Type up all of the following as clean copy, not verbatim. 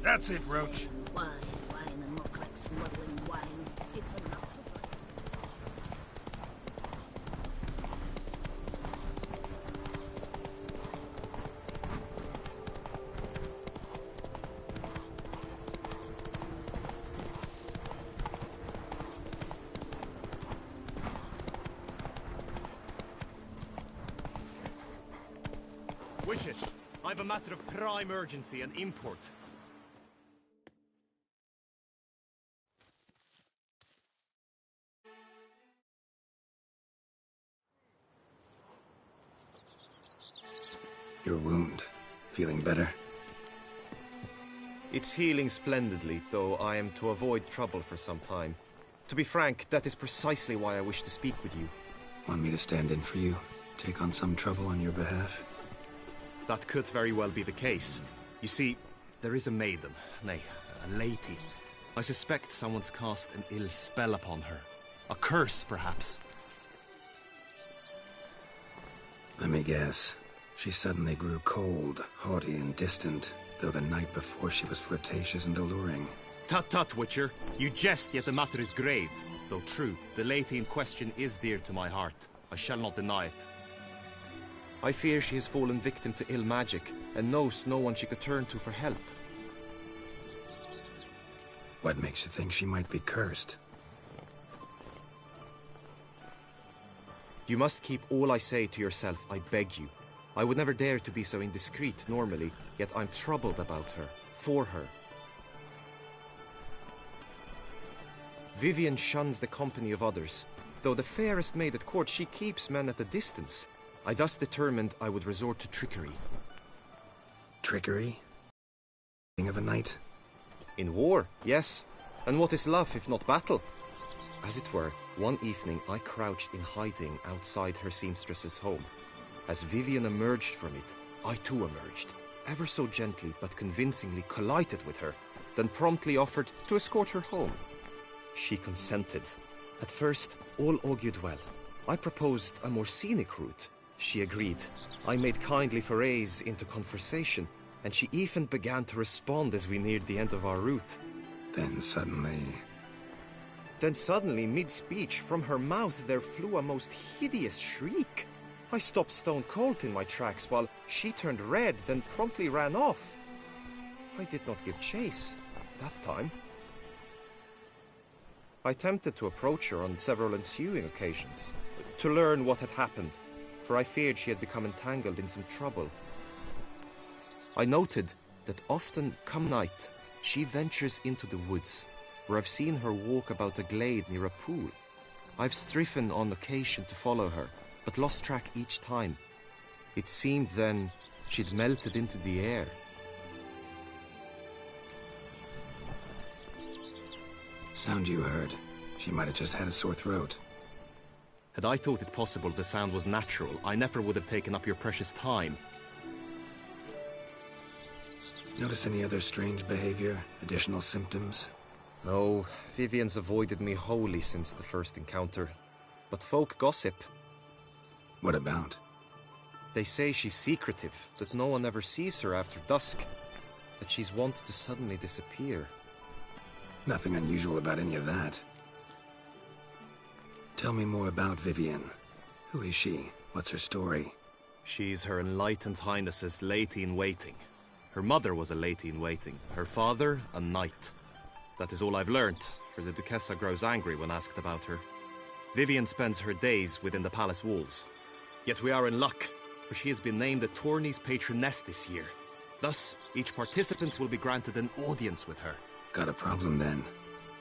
That's it, Roach. Wine, and look like smuggling wine. It's enough to Witch, I've a matter of prime urgency and import. Your wound. Feeling better? It's healing splendidly, though I am to avoid trouble for some time. To be frank, that is precisely why I wish to speak with you. Want me to stand in for you? Take on some trouble on your behalf? That could very well be the case. You see, there is a maiden, nay, a lady. I suspect someone's cast an ill spell upon her. A curse, perhaps. Let me guess. She suddenly grew cold, haughty and distant, though the night before she was flirtatious and alluring. Tut tut, Witcher. You jest, yet the matter is grave. Though true, the lady in question is dear to my heart. I shall not deny it. I fear she has fallen victim to ill magic, and knows no one she could turn to for help. What makes you think she might be cursed? You must keep all I say to yourself, I beg you. I would never dare to be so indiscreet normally, yet I'm troubled about her, for her. Vivienne shuns the company of others. Though the fairest maid at court, she keeps men at a distance. I thus determined I would resort to trickery. Trickery? Of a night? In war, yes. And what is love if not battle? As it were, one evening I crouched in hiding outside her seamstress's home. As Vivienne emerged from it, I too emerged, ever so gently but convincingly collided with her, then promptly offered to escort her home. She consented. At first, all augured well. I proposed a more scenic route. She agreed. I made kindly forays into conversation, and she even began to respond as we neared the end of our route. Then suddenly, mid-speech, from her mouth there flew a most hideous shriek. I stopped stone cold in my tracks while she turned red, then promptly ran off. I did not give chase that time. I attempted to approach her on several ensuing occasions, to learn what had happened, for I feared she had become entangled in some trouble. I noted that often, come night, she ventures into the woods, where I've seen her walk about a glade near a pool. I've striven on occasion to follow her, but lost track each time. It seemed then She'd melted into the air. Sound you heard. She might have just had a sore throat. Had I thought it possible the sound was natural, I never would have taken up your precious time. Notice any other strange behavior? Additional symptoms? No, Vivian's avoided me wholly since the first encounter. But folk gossip. What about? They say she's secretive, that no one ever sees her after dusk. That she's wanted to suddenly disappear. Nothing unusual about any of that. Tell me more about Vivian. Who is she? What's her story? She's Her Enlightened Highness's lady-in-waiting. Her mother was a lady-in-waiting. Her father, a knight. That is all I've learnt, for the Duchessa grows angry when asked about her. Vivian spends her days within the palace walls. Yet we are in luck, for she has been named the tourney's patroness this year. Thus, each participant will be granted an audience with her. Got a problem then.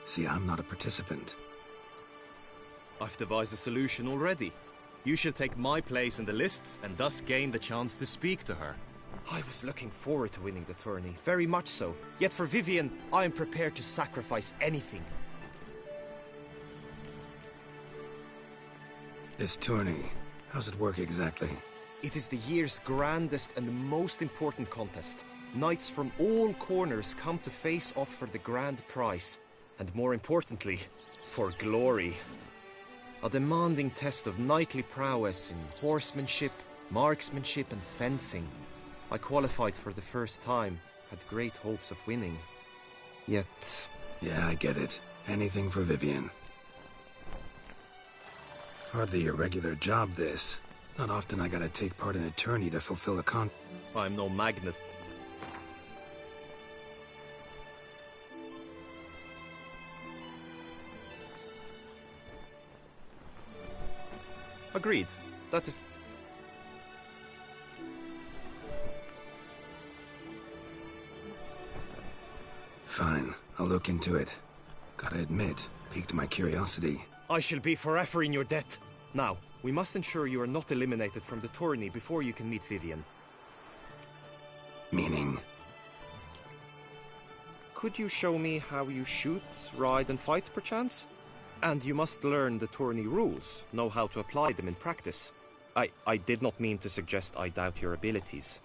See, I'm not a participant. I've devised a solution already. You shall take my place in the lists and thus gain the chance to speak to her. I was looking forward to winning the tourney, very much so. Yet for Vivian, I am prepared to sacrifice anything. This tourney, how's it work exactly? It is the year's grandest and most important contest. Knights from all corners come to face off for the grand prize. And more importantly, for glory. A demanding test of knightly prowess in horsemanship, marksmanship and fencing. I qualified for the first time, had great hopes of winning. Yet... Yeah, I get it. Anything for Vivian. Hardly a regular job, this. Not often I gotta take part in a tourney to fulfill a I'm no magnet. Agreed. That is... Fine. I'll look into it. Gotta admit, piqued my curiosity. I shall be forever in your debt. Now, we must ensure you are not eliminated from the tourney before you can meet Vivian. Meaning? Could you show me how you shoot, ride and fight, perchance? And you must learn the tourney rules, know how to apply them in practice. I did not mean to suggest I doubt your abilities.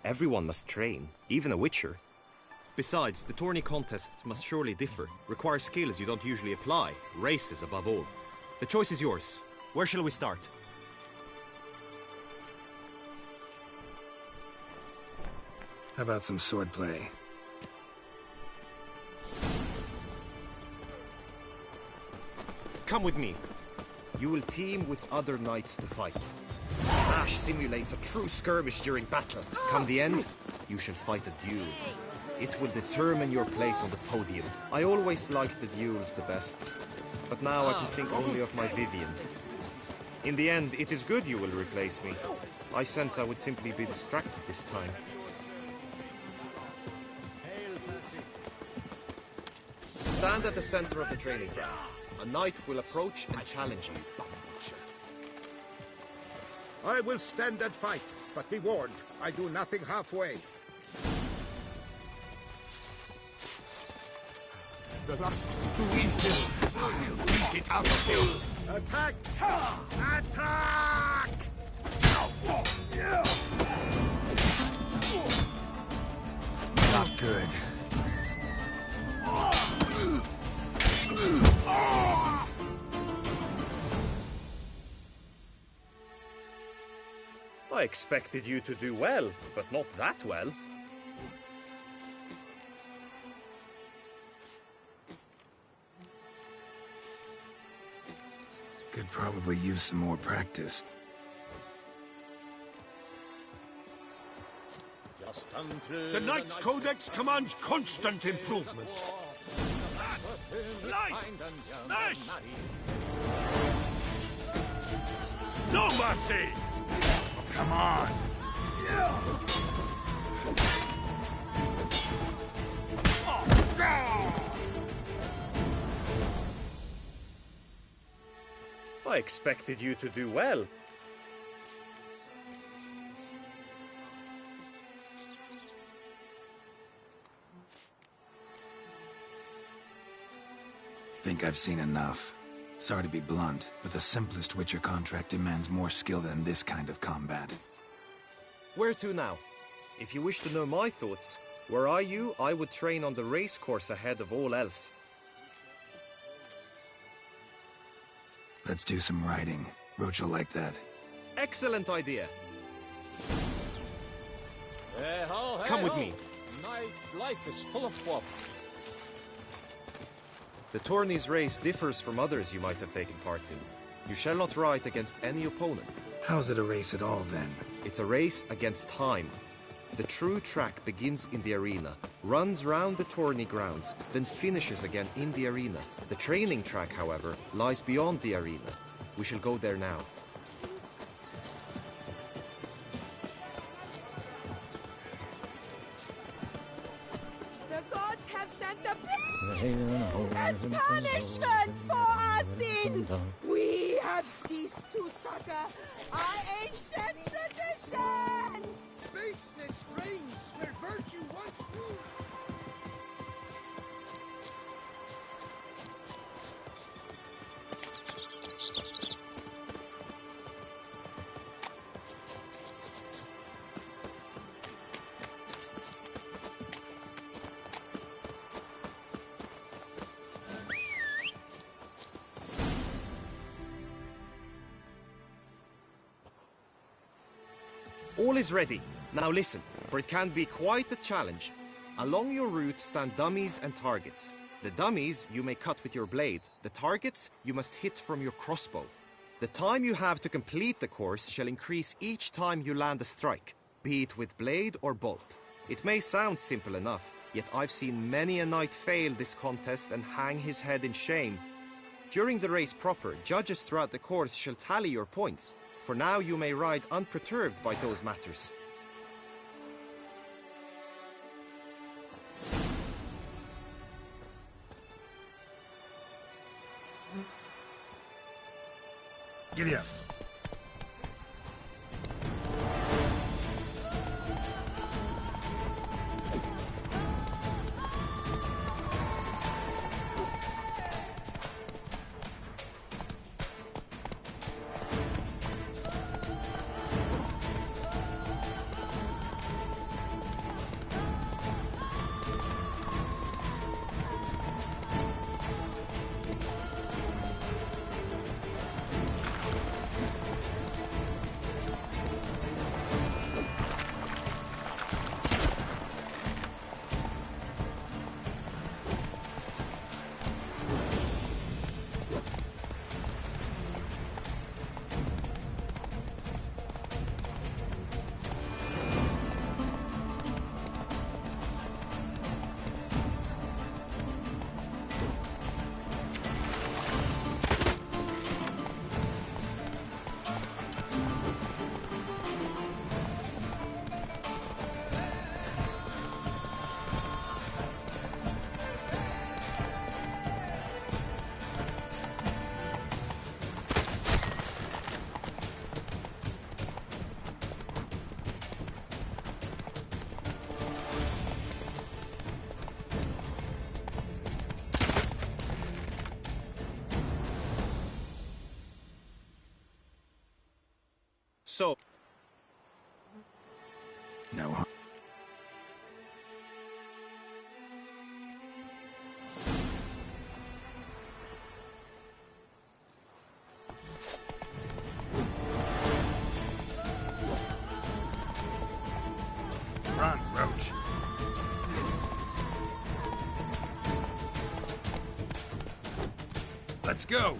Everyone must train, even a witcher. Besides, the tourney contests must surely differ, require skills you don't usually apply, races above all. The choice is yours. Where shall we start? How about some swordplay? Come with me. You will team with other knights to fight. Ash simulates a true skirmish during battle. Come the end, you shall fight a duel. It will determine your place on the podium. I always liked the duels the best, but now I can think only of my Vivian. In the end, it is good you will replace me. I sense I would simply be distracted this time. Stand at the center of the training ground. A knight will approach and challenge you. I will stand and fight, but be warned, I do nothing halfway. The lust to do evil, I'll beat it out of you. Attack! Attack! Not good. I expected you to do well, but not that well. Could probably use some more practice. The Knight's Codex commands constant improvement. Slice! Smash! No mercy! Come on! I expected you to do well. Think I've seen enough. Sorry to be blunt, but the simplest Witcher contract demands more skill than this kind of combat. Where to now? If you wish to know my thoughts, were I you, I would train on the race course ahead of all else. Let's do some riding. Roach will like that. Excellent idea. Hey-ho, Come with hey-ho. me. Knight's life is full of trouble. The tourney's race differs from others you might have taken part in. You shall not ride against any opponent. How's it a race at all, then? It's a race against time. The true track begins in the arena, runs round the tourney grounds, then finishes again in the arena. The training track, however, lies beyond the arena. We shall go there now. The gods have sent a beast as punishment for our sins. We have ceased to succor our ancient traditions. Baseness reigns where virtue once ruled. All is ready. Now listen, for it can be quite a challenge. Along your route stand dummies and targets. The dummies you may cut with your blade. The targets you must hit from your crossbow. The time you have to complete the course shall increase each time you land a strike, be it with blade or bolt. It may sound simple enough, yet I've seen many a knight fail this contest and hang his head in shame. During the race proper, judges throughout the course shall tally your points. For now you may ride unperturbed by those matters. Giddy up. So, No harm. Run, Roach. Let's go.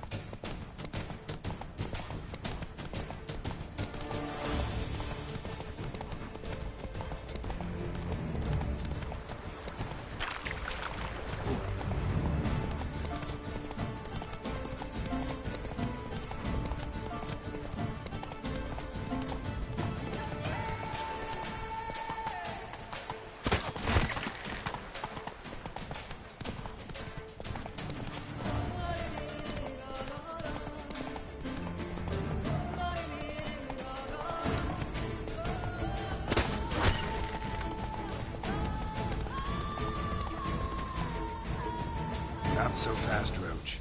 Not so fast, Roach.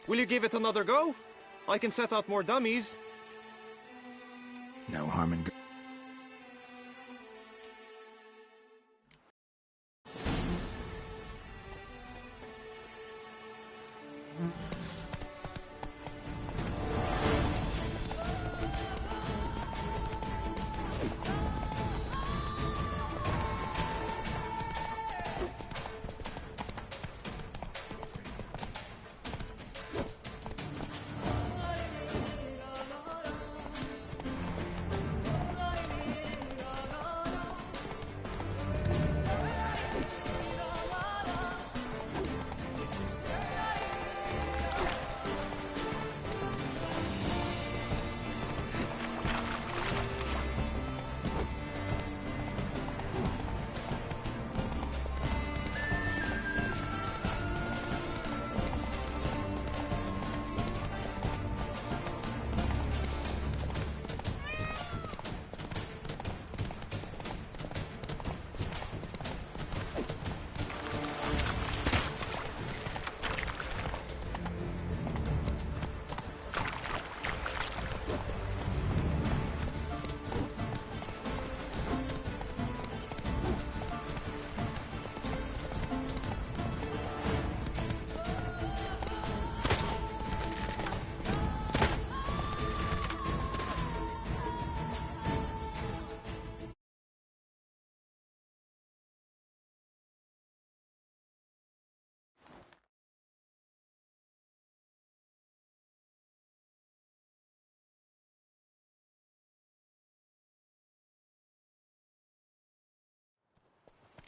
Will you give it another go? I can set out more dummies. No harm in...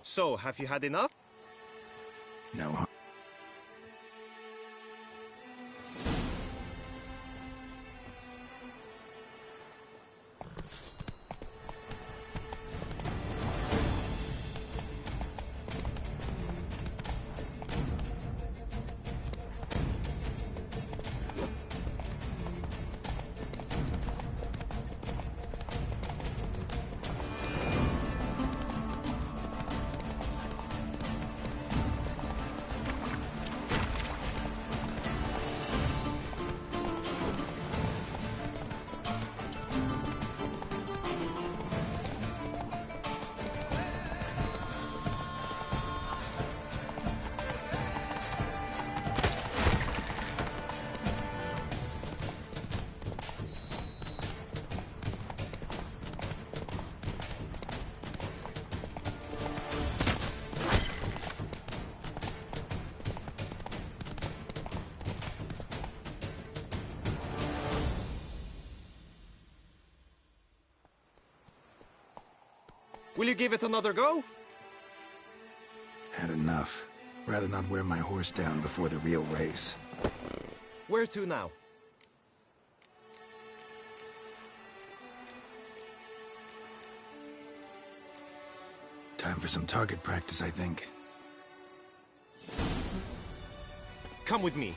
So, have you had enough? No harm. Will you give it another go? Had enough. Rather not wear my horse down before the real race. Where to now? Time for some target practice, I think. Come with me.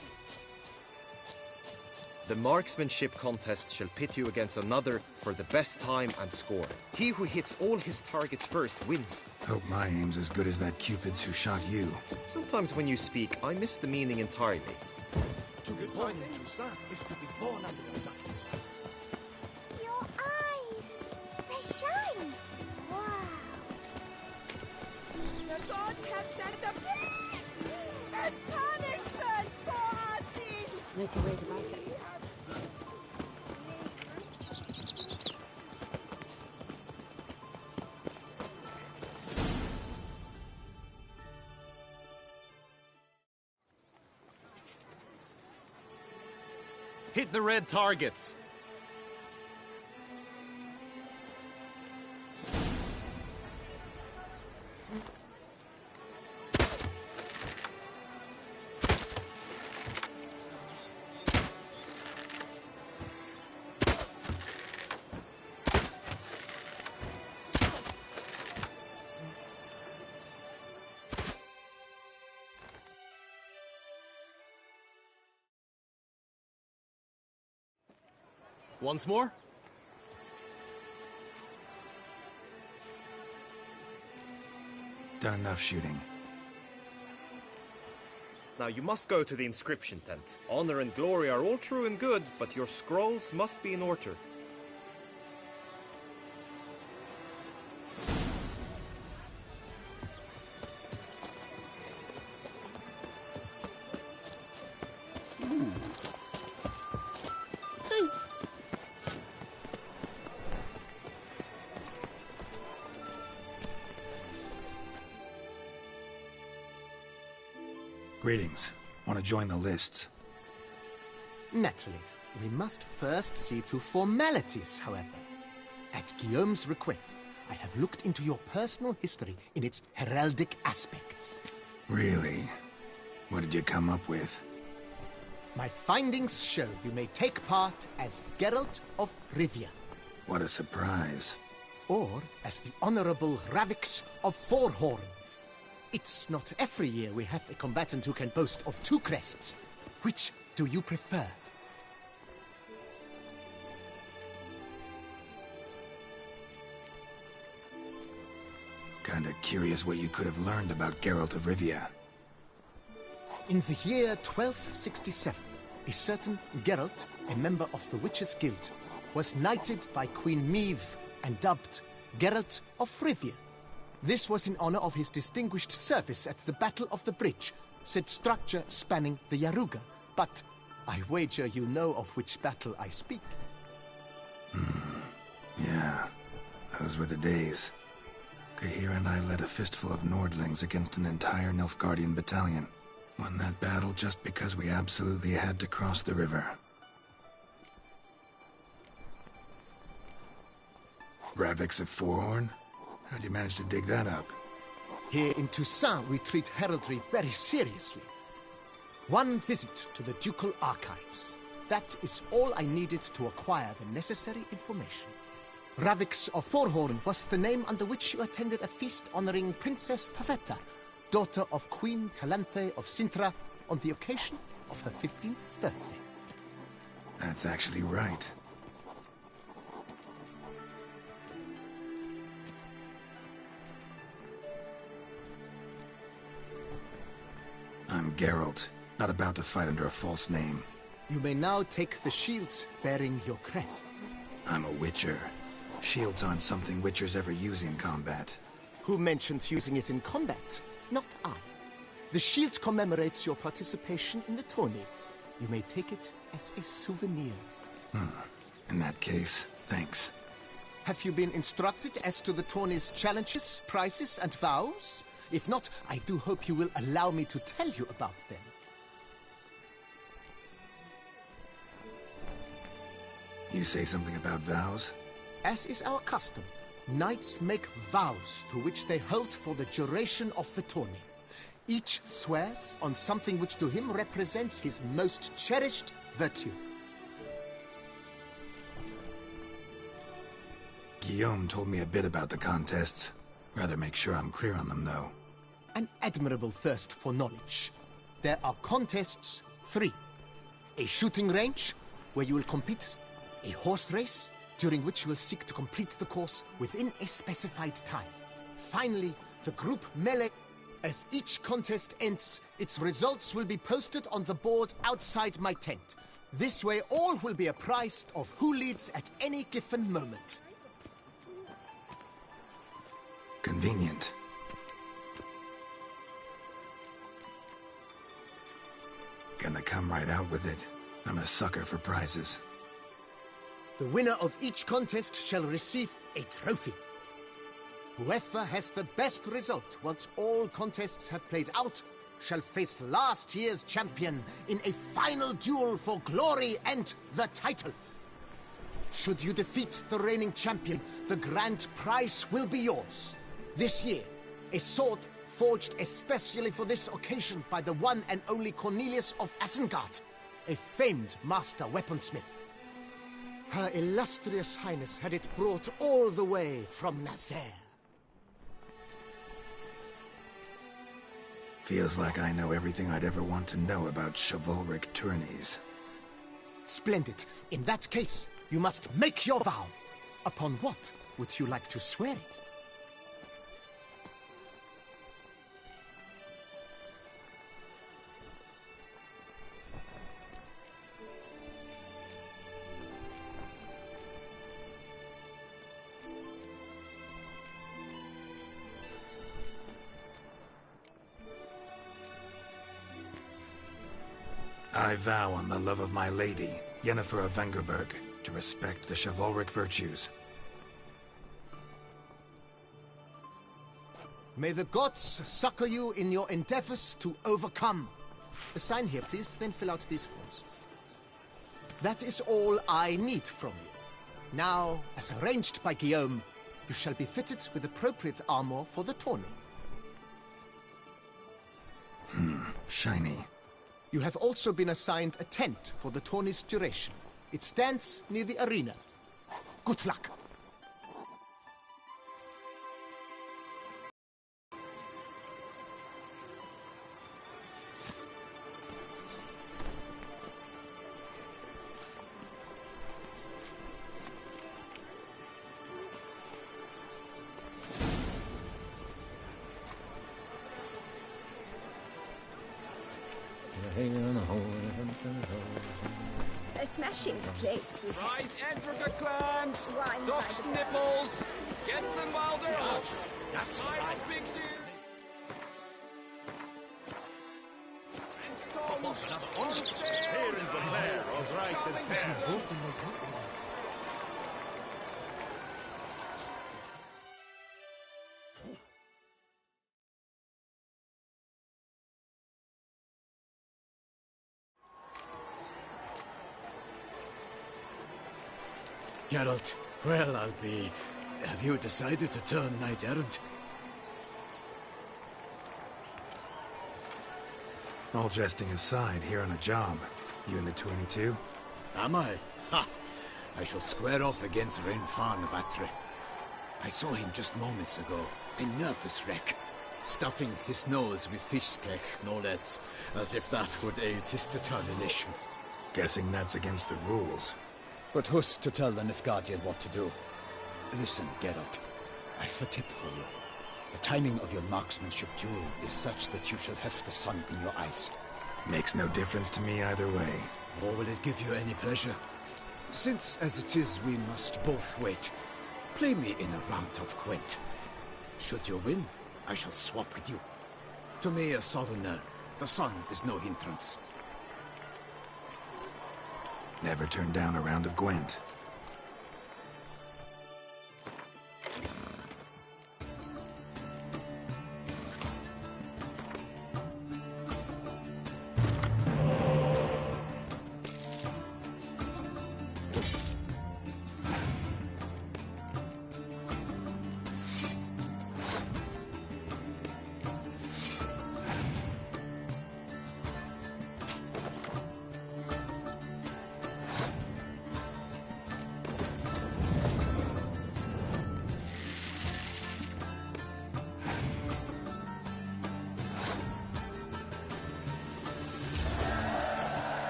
The marksmanship contest shall pit you against another for the best time and score. He who hits all his targets first wins. Hope my aim's as good as that Cupid's who shot you. Sometimes when you speak, I miss the meaning entirely. To be born in Toussaint is to be born under the lucky star. Your eyes! They shine! Wow! The gods have sent a beast as punishment for our sins! No two ways about it. Hit the red targets! Once more? Done enough shooting. Now you must go to the inscription tent. Honor and glory are all true and good, but your scrolls must be in order. Greetings. Want to join the lists? Naturally, we must first see to formalities, however. At Guillaume's request, I have looked into your personal history in its heraldic aspects. Really? What did you come up with? My findings show you may take part as Geralt of Rivia, What a surprise. or as the Honorable Ravix of Forhorn. It's not every year we have a combatant who can boast of 2 crests. Which do you prefer? Kinda curious what you could have learned about Geralt of Rivia. In the year 1267, a certain Geralt, a member of the Witches' Guild, was knighted by Queen Meve and dubbed Geralt of Rivia. This was in honor of his distinguished service at the Battle of the Bridge, said structure spanning the Yaruga. But I wager you know of which battle I speak. Yeah, those were the days. Kahir and I led a fistful of Nordlings against an entire Nilfgaardian battalion. Won that battle just because we absolutely had to cross the river. Ravix of Forhorn? How'd you manage to dig that up? Here in Toussaint, we treat heraldry very seriously. One visit to the Ducal Archives. That is all I needed to acquire the necessary information. Ravix of Forhorn was the name under which you attended a feast honoring Princess Pavetta, daughter of Queen Calanthe of Sintra, on the occasion of her 15th birthday. That's actually right. I'm Geralt, not about to fight under a false name. You may now take the shields bearing your crest. I'm a Witcher. Shields aren't something Witchers ever use in combat. Who mentioned using it in combat? Not I. The shield commemorates your participation in the tourney. You may take it as a souvenir. In that case, thanks. Have you been instructed as to the tourney's challenges, prizes, and vows? If not, I do hope you will allow me to tell you about them. You say something about vows? As is our custom, knights make vows to which they hold for the duration of the tourney. Each swears on something which to him represents his most cherished virtue. Guillaume told me a bit about the contests. Rather make sure I'm clear on them, though. An admirable thirst for knowledge. There are contests 3. A shooting range, where you will compete. A horse race, during which you will seek to complete the course within a specified time. Finally, the group melee. As each contest ends, its results will be posted on the board outside my tent. This way all will be apprised of who leads at any given moment. Convenient. Gonna come right out with it. I'm a sucker for prizes. The winner of each contest shall receive a trophy. Whoever has the best result once all contests have played out shall face last year's champion in a final duel for glory and the title. Should you defeat the reigning champion, the grand prize will be yours. This year, a sword forged especially for this occasion by the one and only Cornelius of Isengard, a famed master weaponsmith. Her illustrious highness had it brought all the way from Nazaire. Feels like I know everything I'd ever want to know about chivalric tourneys. Splendid. In that case, you must make your vow. Upon what would you like to swear it? I vow on the love of my lady, Yennefer of Vengerberg, to respect the chivalric virtues. May the gods succor you in your endeavors to overcome. Sign here, please, then fill out these forms. That is all I need from you. Now, as arranged by Guillaume, you shall be fitted with appropriate armor for the tourney. Shiny. You have also been assigned a tent for the tourney's duration. It stands near the arena. Good luck. A smashing place we have. Right, Edrica clans! Wine Ducks by the nipples! Get them while they're hot! That's Iron pigs here! Stones! On sale! Here is the pair of right and fair. Geralt, well, I'll be... Have you decided to turn knight-errant? All jesting aside, here on a job. You in the 22? Am I? Ha! I shall square off against Renfarn of Atre. I saw him just moments ago. A nervous wreck. Stuffing his nose with fish tech, no less. As if that would aid his determination. Guessing that's against the rules. But who's to tell the Nilfgaardian what to do? Listen, Geralt. I've a tip for you. The timing of your marksmanship duel is such that you shall have the sun in your eyes. Makes no difference to me either way. Nor will it give you any pleasure. Since, as it is, we must both wait, play me in a round of Gwent. Should you win, I shall swap with you. To me, a southerner, the sun is no hindrance. Never turn down a round of Gwent.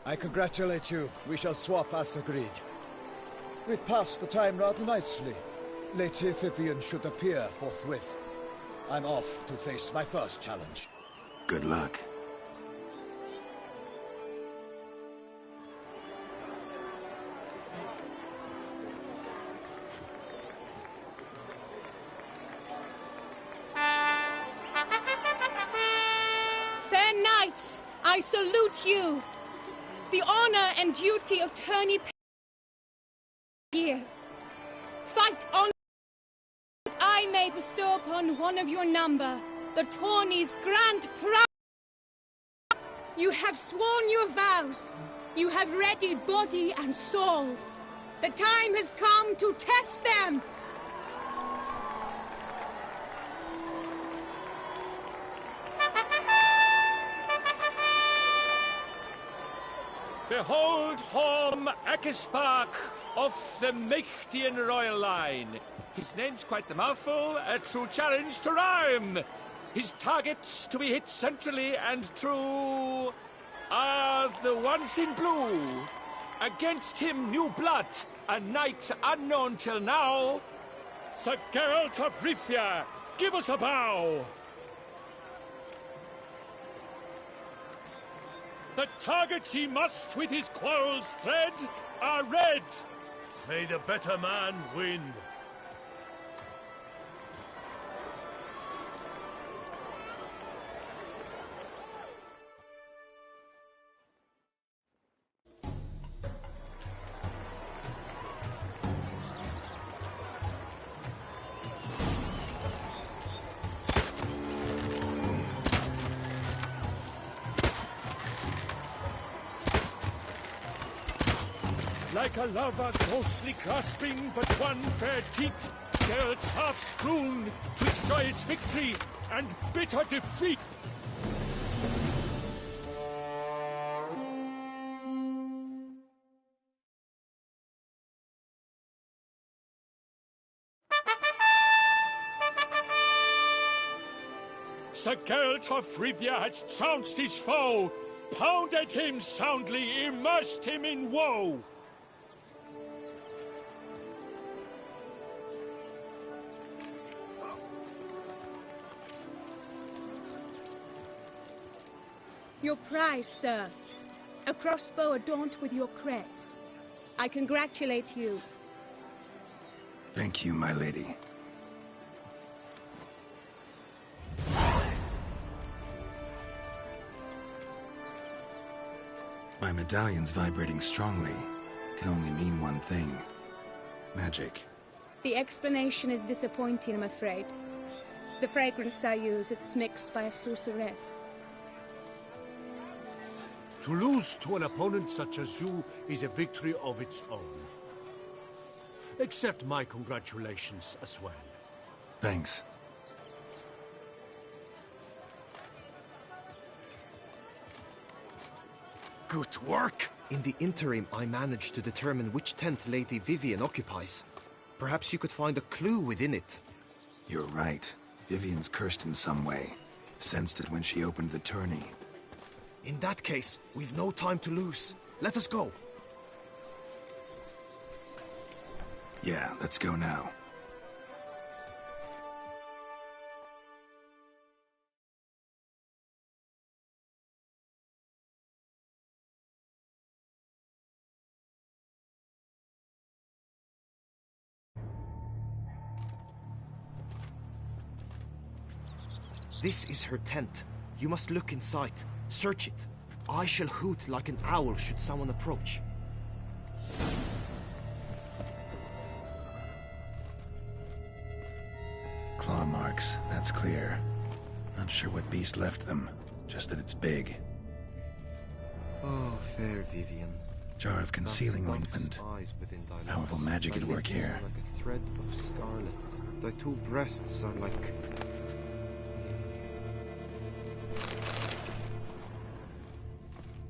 I congratulate you. We shall swap as agreed. We've passed the time rather nicely. Lady Vivian should appear forthwith. I'm off to face my first challenge. Good luck. Fair knights, I salute you. The honor and duty of tourney here. Fight on that I may bestow upon one of your number the tourney's grand prize. You have sworn your vows. You have readied body and soul. The time has come to test them. Behold Horm Akispark of the Mechtian royal line. His name's quite the mouthful, a true challenge to rhyme. His targets to be hit centrally and true are the ones in blue. Against him new blood, a knight unknown till now. Sir Geralt of Rivia, give us a bow. The targets he must with his quarrels thread are red. May the better man win. Like a lover closely grasping but one fair teeth, Geralt's half strewn twixt joyous victory and bitter defeat. Sir Geralt of Rivia has trounced his foe, pounded him soundly, immersed him in woe. Your prize, sir. A crossbow adorned with your crest. I congratulate you. Thank you, my lady. My medallion's vibrating strongly. Can only mean one thing. Magic. The explanation is disappointing, I'm afraid. The fragrance I use, it's mixed by a sorceress. To lose to an opponent such as you is a victory of its own. Accept my congratulations as well. Thanks. Good work! In the interim, I managed to determine which tent Lady Vivian occupies. Perhaps you could find a clue within it. You're right. Vivian's cursed in some way. Sensed it when she opened the tourney. In that case, we've no time to lose. Let us go. Yeah, let's go now. This is her tent. You must look inside. Search it. I shall hoot like an owl should someone approach. Claw marks, that's clear. Not sure what beast left them, just that it's big. Oh, fair Vivian. Jar of concealing ointment. Powerful magic at work here. Like a thread of scarlet. Thy two breasts are like...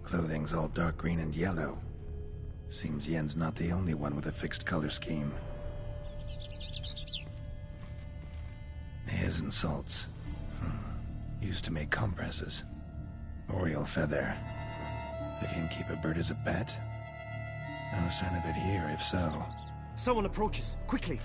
Clothing's all dark green and yellow. Seems Yen's not the only one with a fixed color scheme. Hairs and salts. Used to make compresses. Oriole feather. Vivian keep a bird as a pet? No sign of it here, if so. Someone approaches. Quickly!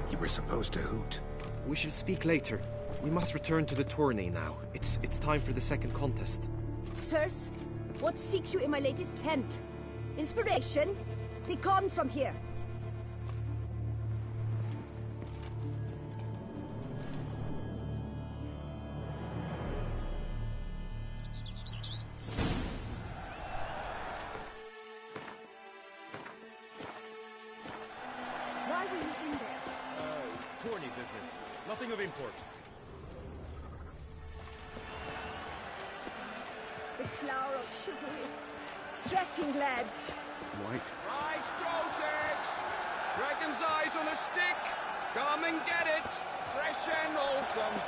You were supposed to hoot. We shall speak later. We must return to the tourney now. It's time for the second contest. Sirs, what seeks you in my lady's tent? Inspiration? Be gone from here! Why were you in there? Tourney business. Nothing of import. The flower of chivalry. Strapping lads. White. Right, Trotex! Dragon's eyes on a stick! Come and get it! Fresh and wholesome!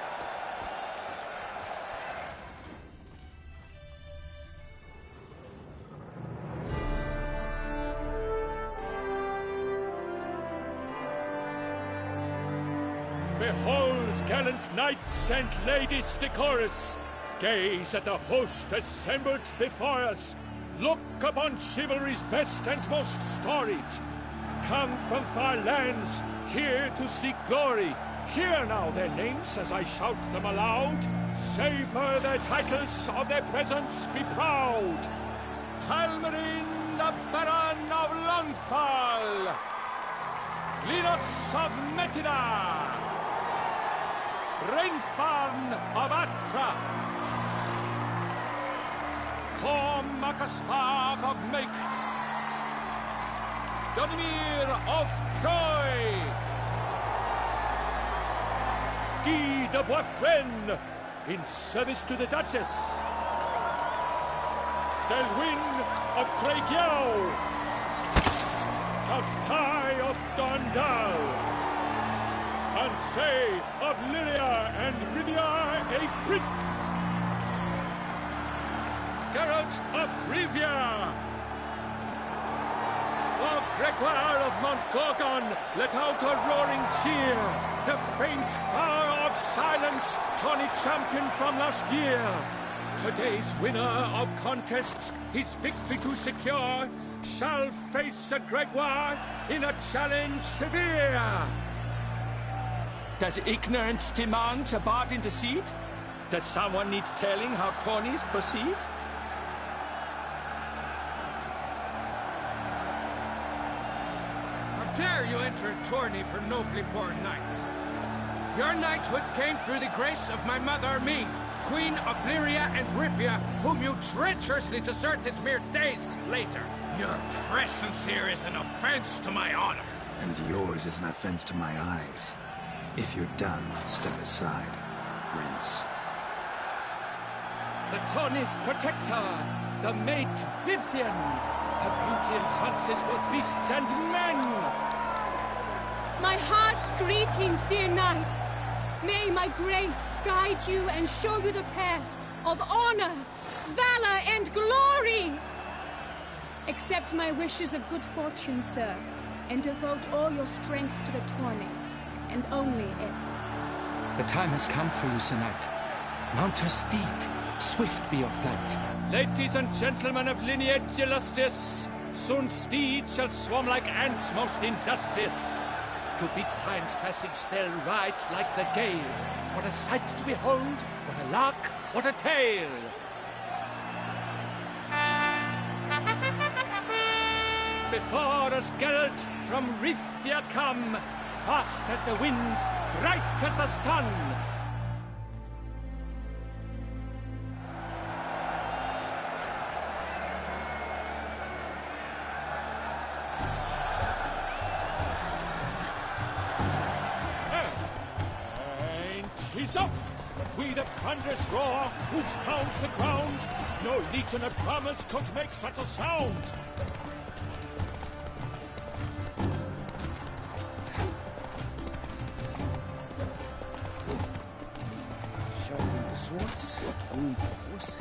Behold, gallant knights and ladies decorous! Gaze at the host assembled before us! Look upon chivalry's best and most storied! Come from far lands, here to seek glory! Hear now their names as I shout them aloud! Savor their titles, of their presence be proud! Halmarin, the Baron of Lonfal! Linos of Metida! Renfarn of Atra! Horm Makaspark of Meikt! Donimir of Troy! Guy de Boisfren, in service to the Duchess! Delwyn of Craigiau! Count Tai of Dondal! Ansay of Lyria and Rivia a prince! Geralt of Rivia! For Gregoire of Montgorgon, let out a roaring cheer! The faint fire of silence, tawny champion from last year! Today's winner of contests, his victory to secure, shall face a Gregoire in a challenge severe! Does ignorance demand a bard intercede? Does someone need telling how tourneys proceed? How dare you enter a tourney for nobly born knights? Your knighthood came through the grace of my mother, Meve, Queen of Lyria and Rivia, whom you treacherously deserted mere days later. Your presence here is an offense to my honor. And yours is an offense to my eyes. If you're done, step aside, Prince. The tourney's protector, the mate Vivian. Her beauty entrances both beasts and men. My heart's greetings, dear knights. May my grace guide you and show you the path of honor, valor, and glory. Accept my wishes of good fortune, sir, and devote all your strength to the tourney, and only it. The time has come for you, Sir Knight. Mount your steed. Swift be your flight. Ladies and gentlemen of lineage illustrious, soon steeds shall swarm like ants most industrious. To beat time's passage they'll ride like the gale. What a sight to behold, what a lark, what a tale! Before us Geralt from Rivia come, fast as the wind, bright as the sun. He's up! We the thunderous roar, hoofs pounds the ground. No legion of drummers could make such a sound. Sharpen the swords, wound the horse,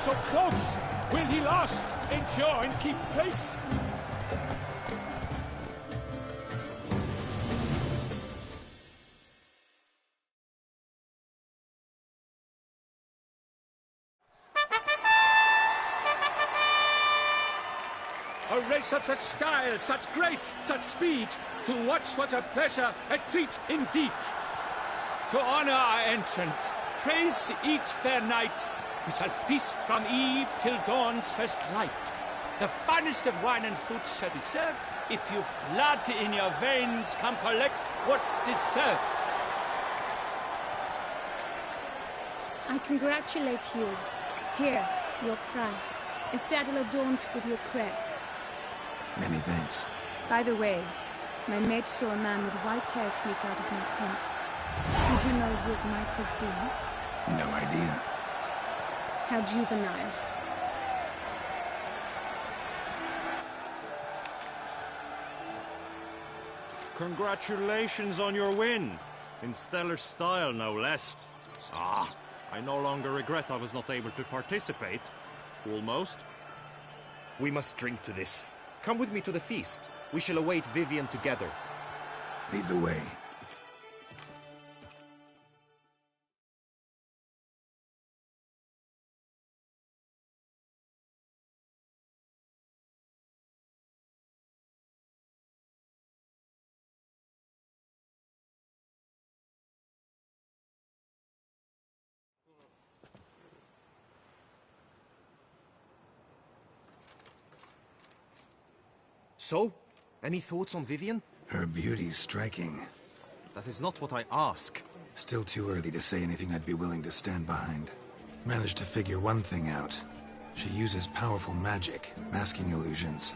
So close! Will he last? Endure and keep pace? A race of such style, such grace, such speed. To watch was a pleasure, a treat indeed. To honor our entrance, praise each fair knight, we shall feast from eve till dawn's first light. The finest of wine and food shall be served. If you've blood in your veins, come collect what's deserved. I congratulate you. Here, your prize. A saddle adorned with your crest. Many thanks. By the way, my maid saw a man with white hair sneak out of my tent. Would you know who it might have been? No idea. How juvenile. Congratulations on your win. In stellar style, no less. Ah, I no longer regret I was not able to participate. Almost. We must drink to this. Come with me to the feast. We shall await Vivian together. Lead the way. So, any thoughts on Vivian? Her beauty's striking. That is not what I ask. Still too early to say anything I'd be willing to stand behind. Managed to figure one thing out. She uses powerful magic, masking illusions.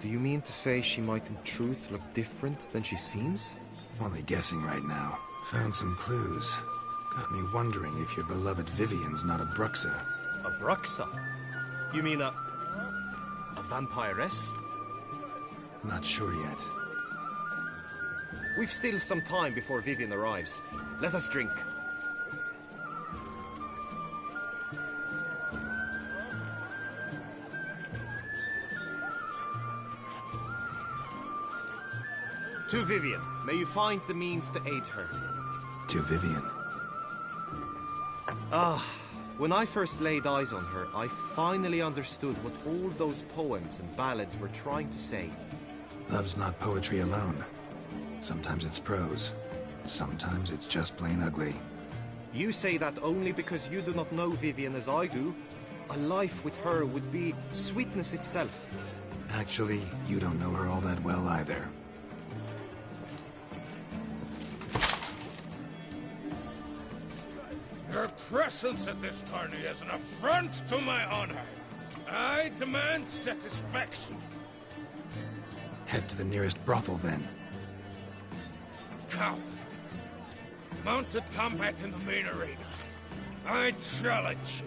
Do you mean to say she might in truth look different than she seems? Only guessing right now. Found some clues. Got me wondering if your beloved Vivian's not a Bruxa. A Bruxa? You mean a vampiress? Not sure yet. We've still some time before Vivian arrives. Let us drink. To Vivian. May you find the means to aid her. To Vivian. Ah, when I first laid eyes on her, I finally understood what all those poems and ballads were trying to say. Love's not poetry alone. Sometimes it's prose. Sometimes it's just plain ugly. You say that only because you do not know Vivian as I do. A life with her would be sweetness itself. Actually, you don't know her all that well either. Your presence at this tourney is an affront to my honor. I demand satisfaction. Head to the nearest brothel, then. Coward. Mounted combat in the main arena. I challenge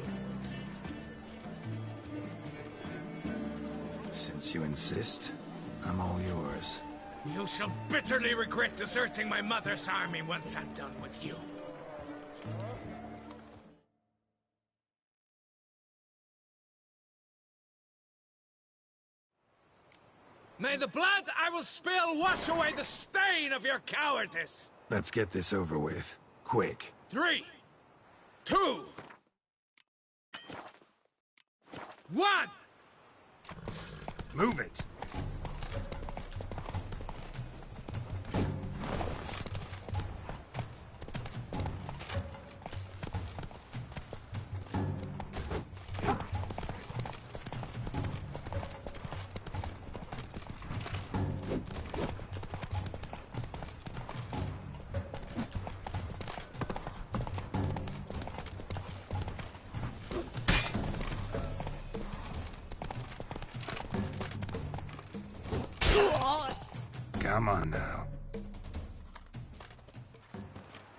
you. Since you insist, I'm all yours. You shall bitterly regret deserting my mother's army once I'm done with you. May the blood I will spill wash away the stain of your cowardice! Let's get this over with. Quick. 3, 2, 1! Move it! Come on now.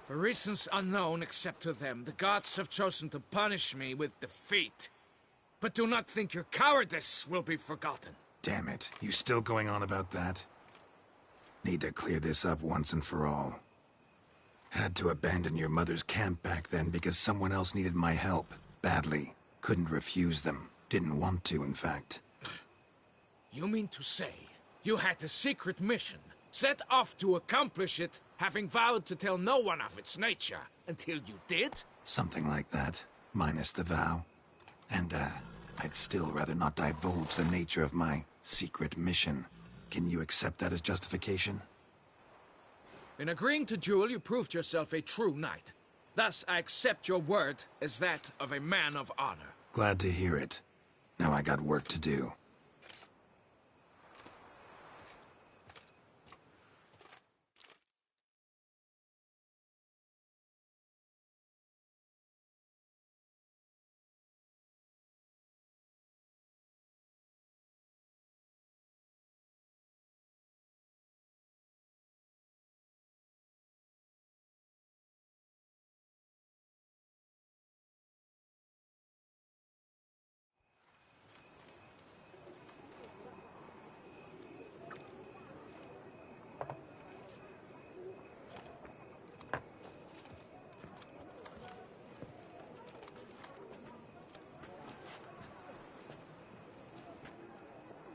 For reasons unknown except to them, the gods have chosen to punish me with defeat. But do not think your cowardice will be forgotten. Damn it. You still going on about that? Need to clear this up once and for all. Had to abandon your mother's camp back then because someone else needed my help. Badly. Couldn't refuse them. Didn't want to, in fact. You mean to say you had a secret mission, set off to accomplish it, having vowed to tell no one of its nature, until you did? Something like that. Minus the vow. And, I'd still rather not divulge the nature of my secret mission. Can you accept that as justification? In agreeing to duel, you proved yourself a true knight. Thus, I accept your word as that of a man of honor. Glad to hear it. Now I got work to do.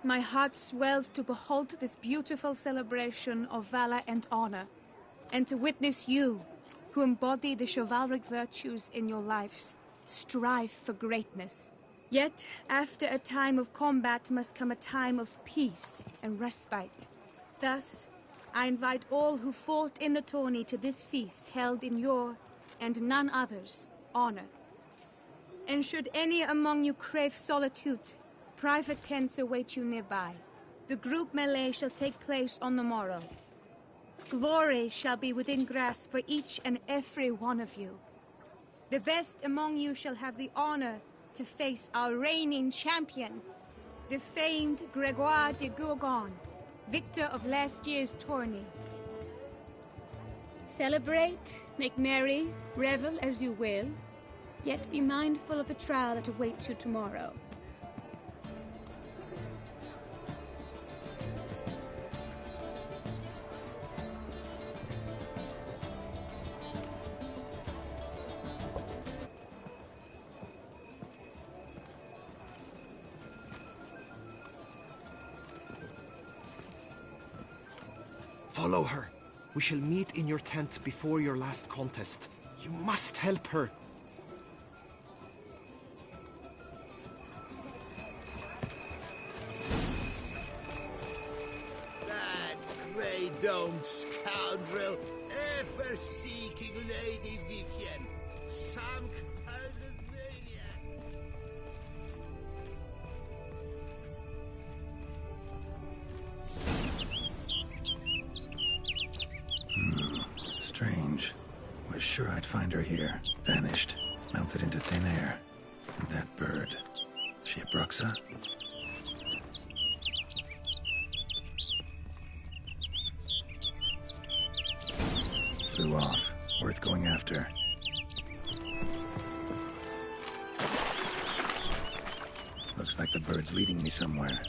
My heart swells to behold this beautiful celebration of valor and honor, and to witness you, who embody the chivalric virtues in your lives, strive for greatness. Yet, after a time of combat must come a time of peace and respite. Thus, I invite all who fought in the tourney to this feast held in your, and none other's, honor. And should any among you crave solitude, private tents await you nearby. The group melee shall take place on the morrow. Glory shall be within grasp for each and every one of you. The best among you shall have the honor to face our reigning champion, the famed Gregoire de Gourgon, victor of last year's tourney. Celebrate, make merry, revel as you will, yet be mindful of the trial that awaits you tomorrow. Follow her. We shall meet in your tent before your last contest. You must help her. That grey-domed scoundrel, ever seeking Lady Vivienne. Some kind of maniac. Strange. Was sure I'd find her here. Vanished. Melted into thin air. And that bird. She a Bruxa? Flew off. Worth going after. Looks like the bird's leading me somewhere.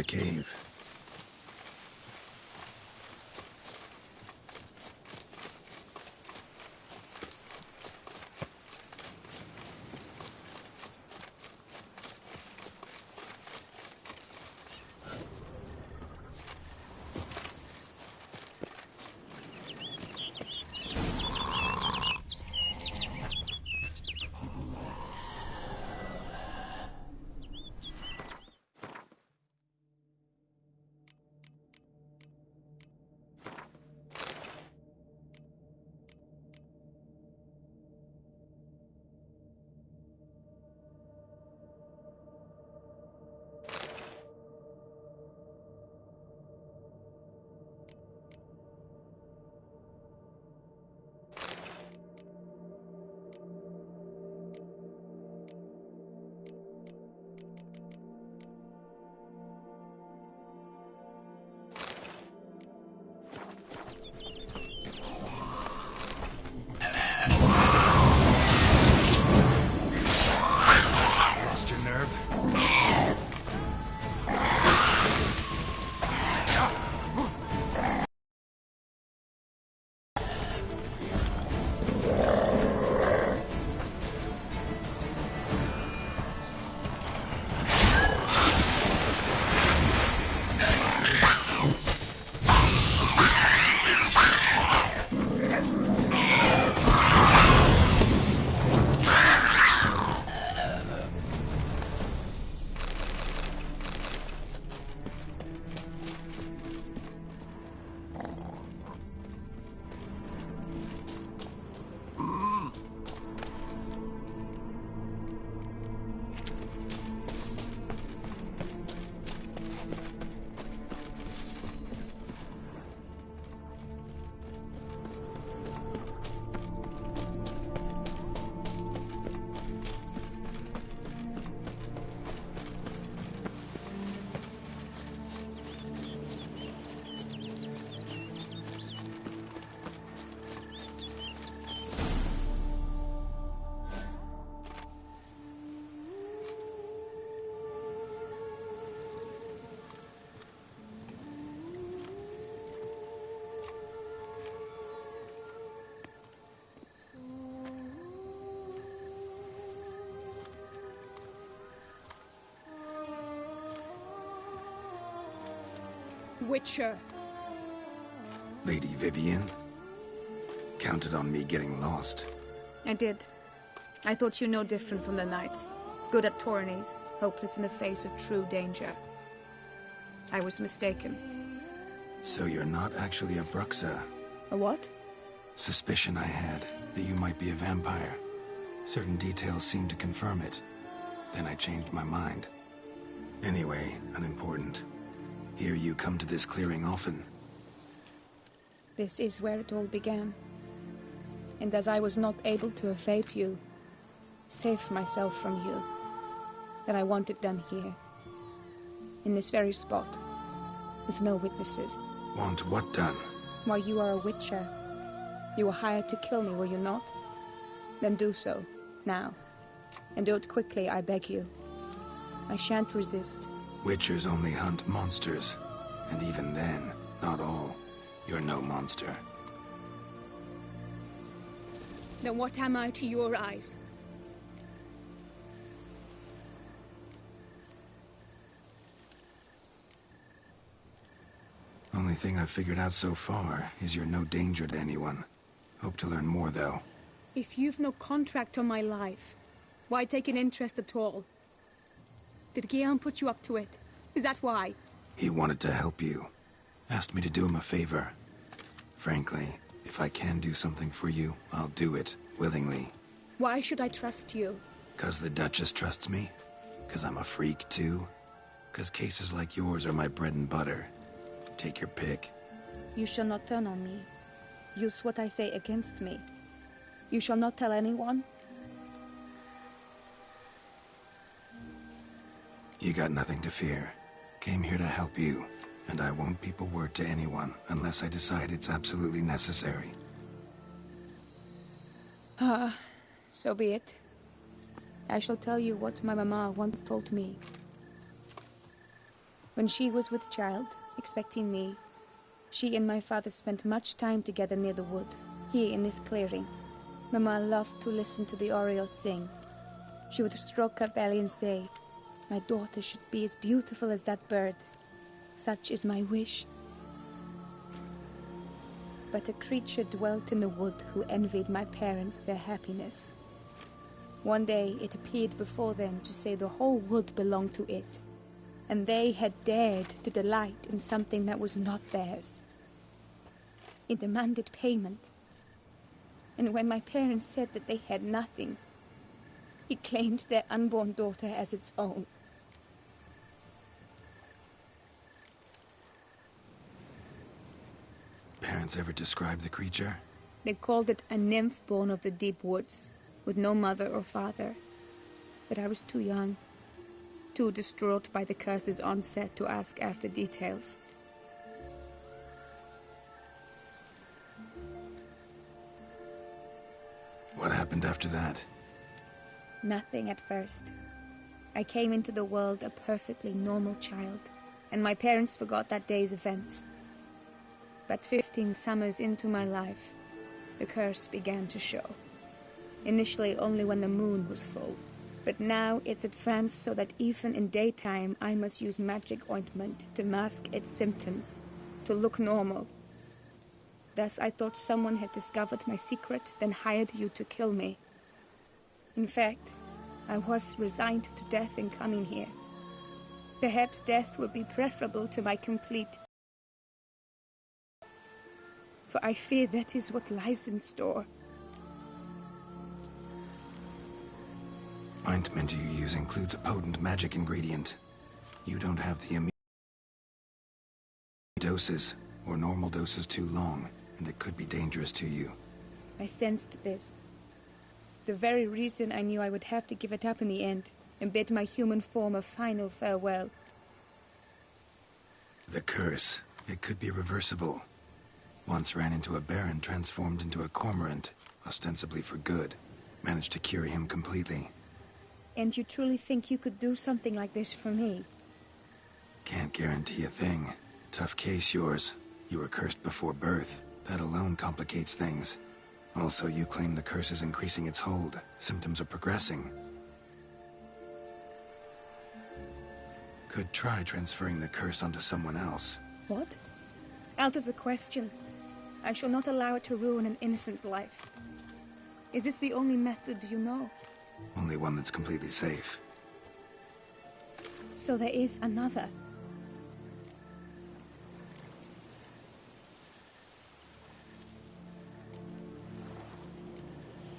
cave. Lost your nerve? Witcher. Lady Vivienne? Counted on me getting lost. I did. I thought you no different from the knights. Good at tourneys, hopeless in the face of true danger. I was mistaken. So you're not actually a Bruxa? A what? Suspicion I had, that you might be a vampire. Certain details seemed to confirm it. Then I changed my mind. Anyway, unimportant. Hear you come to this clearing often. This is where it all began. And as I was not able to evade you, save myself from you, then I want it done here. In this very spot. With no witnesses. Want what done? Why, you are a witcher. You were hired to kill me, were you not? Then do so, now. And do it quickly, I beg you. I shan't resist. Witchers only hunt monsters. And even then, not all. You're no monster. Then what am I to your eyes? Only thing I've figured out so far is you're no danger to anyone. Hope to learn more, though. If you've no contract on my life, why take an interest at all? Did Guillaume put you up to it? Is that why? He wanted to help you. Asked me to do him a favor. Frankly, if I can do something for you, I'll do it, willingly. Why should I trust you? 'Cause the Duchess trusts me? 'Cause I'm a freak, too? 'Cause cases like yours are my bread and butter? Take your pick. You shall not turn on me. Use what I say against me. You shall not tell anyone? You got nothing to fear. Came here to help you, and I won't peep a word to anyone unless I decide it's absolutely necessary. So be it. I shall tell you what my mama once told me. When she was with child, expecting me, she and my father spent much time together near the wood, here in this clearing. Mama loved to listen to the orioles sing. She would stroke her belly and say, "My daughter should be as beautiful as that bird. Such is my wish." But a creature dwelt in the wood who envied my parents their happiness. One day it appeared before them to say the whole wood belonged to it, and they had dared to delight in something that was not theirs. It demanded payment, and when my parents said that they had nothing, it claimed their unborn daughter as its own. Parents ever describe the creature? They called it a nymph born of the deep woods, with no mother or father. But I was too young, too distraught by the curse's onset to ask after details. What happened after that? Nothing at first. I came into the world a perfectly normal child, and my parents forgot that day's events. But 15 summers into my life, the curse began to show. Initially only when the moon was full, but now it's advanced so that even in daytime I must use magic ointment to mask its symptoms, to look normal. Thus I thought someone had discovered my secret, then hired you to kill me. In fact, I was resigned to death in coming here. Perhaps death would be preferable to my complete... For I fear that is what lies in store. Ointment you use includes a potent magic ingredient. You don't have the immediate doses, or normal doses too long, and it could be dangerous to you. I sensed this. The very reason I knew I would have to give it up in the end, and bid my human form a final farewell. The curse. It could be reversible. Once ran into a baron transformed into a cormorant, ostensibly for good. Managed to cure him completely. And you truly think you could do something like this for me? Can't guarantee a thing. Tough case, yours. You were cursed before birth. That alone complicates things. Also, you claim the curse is increasing its hold. Symptoms are progressing. Could try transferring the curse onto someone else. What? Out of the question. I shall not allow it to ruin an innocent's life. Is this the only method you know? Only one that's completely safe. So there is another.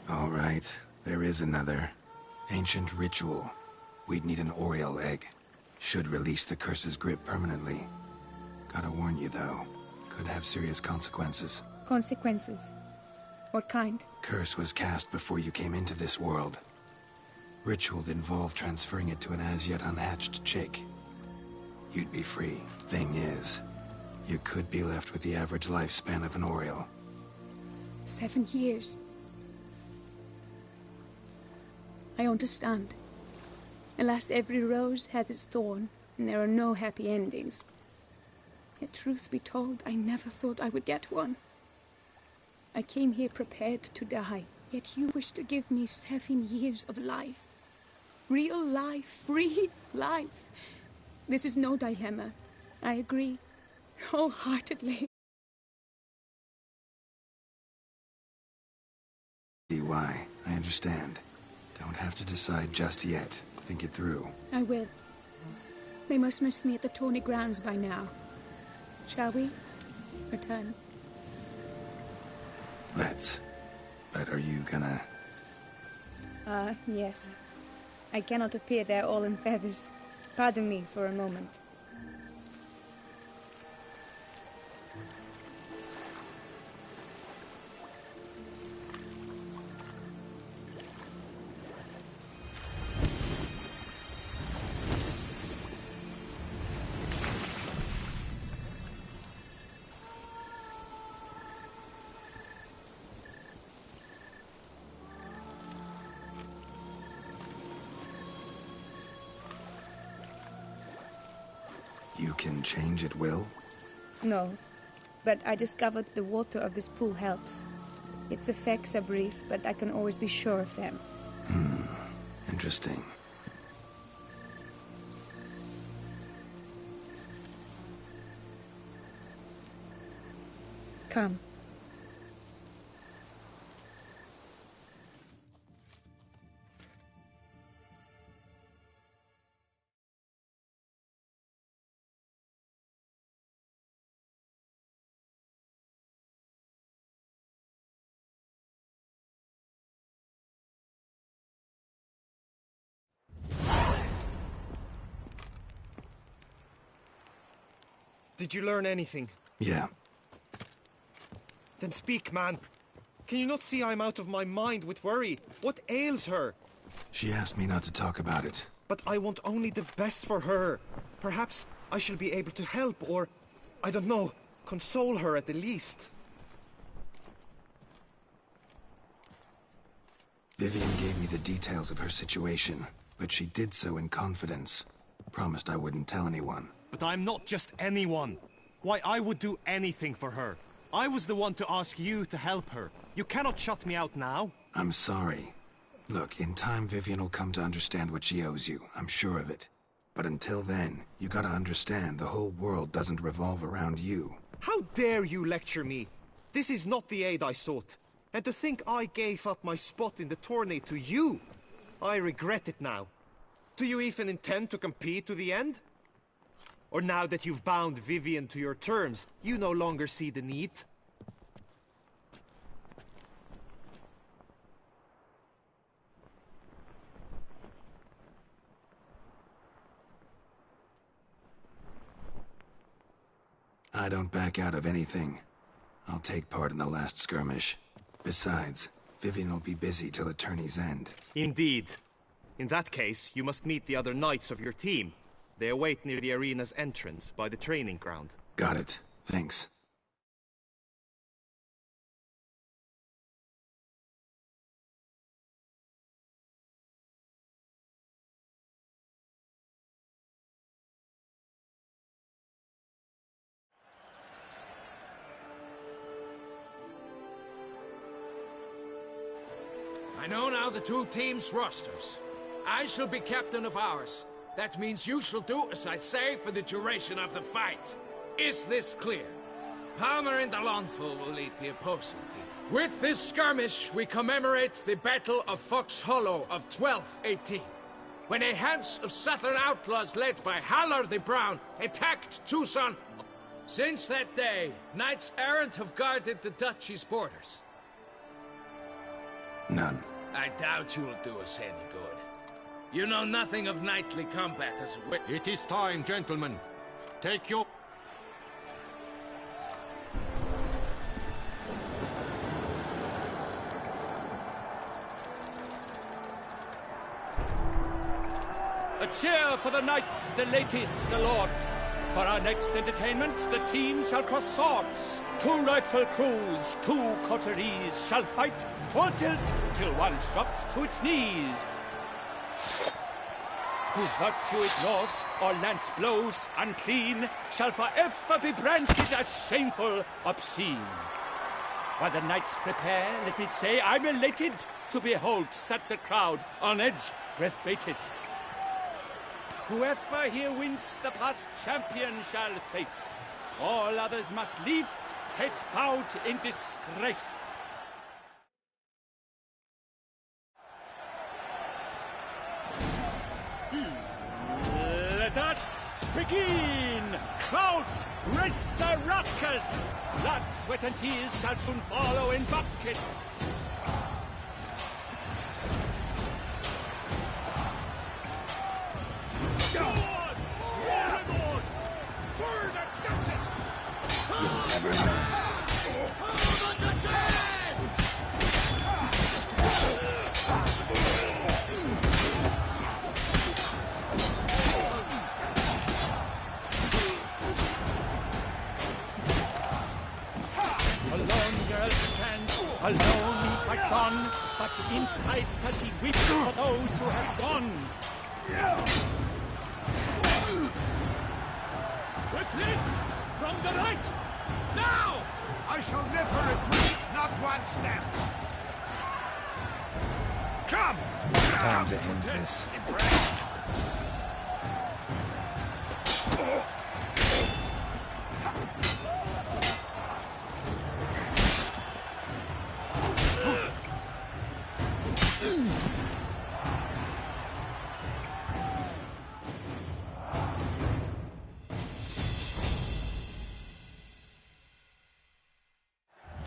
All right, there is another. Ancient ritual. We'd need an Oriole egg. Should release the curse's grip permanently. Gotta warn you, though. Could have serious consequences. Consequences? What kind? Curse was cast before you came into this world. Ritual involved transferring it to an as-yet unhatched chick. You'd be free. Thing is, you could be left with the average lifespan of an Oriole. 7 years. I understand. Alas, every rose has its thorn, and there are no happy endings. Yet truth be told, I never thought I would get one. I came here prepared to die, yet you wish to give me 7 years of life. Real life, free life. This is no dilemma. I agree, wholeheartedly. See why. I understand. Don't have to decide just yet. Think it through. I will. They must miss me at the Tawny Grounds by now. Shall we? Return. Let's. But are you gonna... Yes. I cannot appear there all in feathers. Pardon me for a moment. You can change at will? No, but I discovered the water of this pool helps. Its effects are brief, but I can always be sure of them. Interesting. Come. Did you learn anything? Yeah. Then speak, man. Can you not see I'm out of my mind with worry? What ails her? She asked me not to talk about it. But I want only the best for her. Perhaps I shall be able to help, or, I don't know, console her at the least. Vivian gave me the details of her situation, but she did so in confidence. Promised I wouldn't tell anyone. But I'm not just anyone. Why, I would do anything for her. I was the one to ask you to help her. You cannot shut me out now. I'm sorry. Look, in time Vivian will come to understand what she owes you. I'm sure of it. But until then, you gotta understand the whole world doesn't revolve around you. How dare you lecture me? This is not the aid I sought. And to think I gave up my spot in the tourney to you. I regret it now. Do you even intend to compete to the end? Or now that you've bound Vivian to your terms, you no longer see the need? I don't back out of anything. I'll take part in the last skirmish. Besides, Vivian will be busy till the tourney's end. Indeed. In that case, you must meet the other knights of your team. They await near the arena's entrance, by the training ground. Got it. Thanks. I know now the two teams' rosters. I shall be captain of ours. That means you shall do as I say for the duration of the fight. Is this clear? Palmer and Alonso will lead the opposing team. With this skirmish, we commemorate the Battle of Fox Hollow of 1218, when a hands of southern outlaws led by Halar the Brown attacked Tucson. Since that day, knights errant have guarded the duchy's borders. None. I doubt you will do us any good. You know nothing of knightly combat as a wit. It is time, gentlemen. Take your... A cheer for the knights, the ladies, the lords. For our next entertainment, the team shall cross swords. 2 rifle crews, 2 coteries shall fight full tilt till one drops to its knees. Who virtue ignores or lance blows unclean shall forever be branded as shameful, obscene. While the knights prepare, let me say I'm elated to behold such a crowd on edge, breath-baited. Whoever here wins the past champion shall face. All others must leave, heads bowed in disgrace. Let us begin! Crowd, race a ruckus! Blood, sweat, and tears shall soon follow in buckets. Never know. Alone he fights on, but inside does he weep for those who have gone. Quickly! From the right! Now! I shall never retreat, not one step! Come! Time to end this.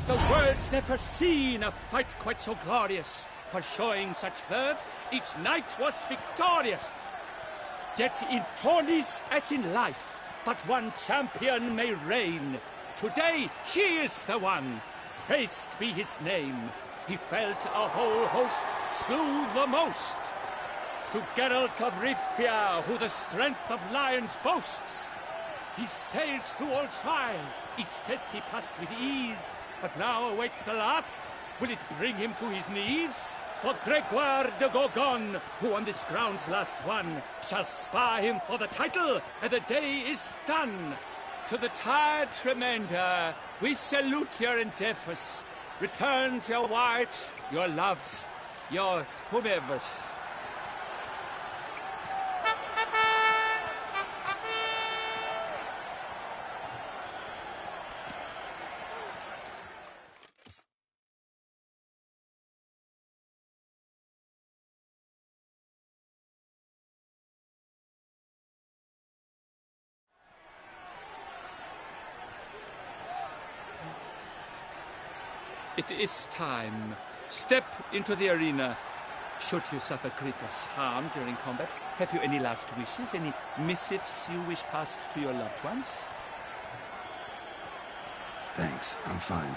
The world's never seen a fight quite so glorious. For showing such verve, each knight was victorious. Yet in tourneys as in life, but one champion may reign. Today he is the one. Praised be his name. He felt a whole host, slew the most. To Geralt of Rivia, who the strength of lions boasts. He sailed through all trials, each test he passed with ease. But now awaits the last. Will it bring him to his knees? For Gregoire de Gorgon, who on this ground's last won, shall spar him for the title, and the day is done. To the tired remainder, we salute your endeavors. Return to your wives, your loves, your whomevers. It is time. Step into the arena. Should you suffer grievous harm during combat, have you any last wishes, any missives you wish passed to your loved ones? Thanks, I'm fine.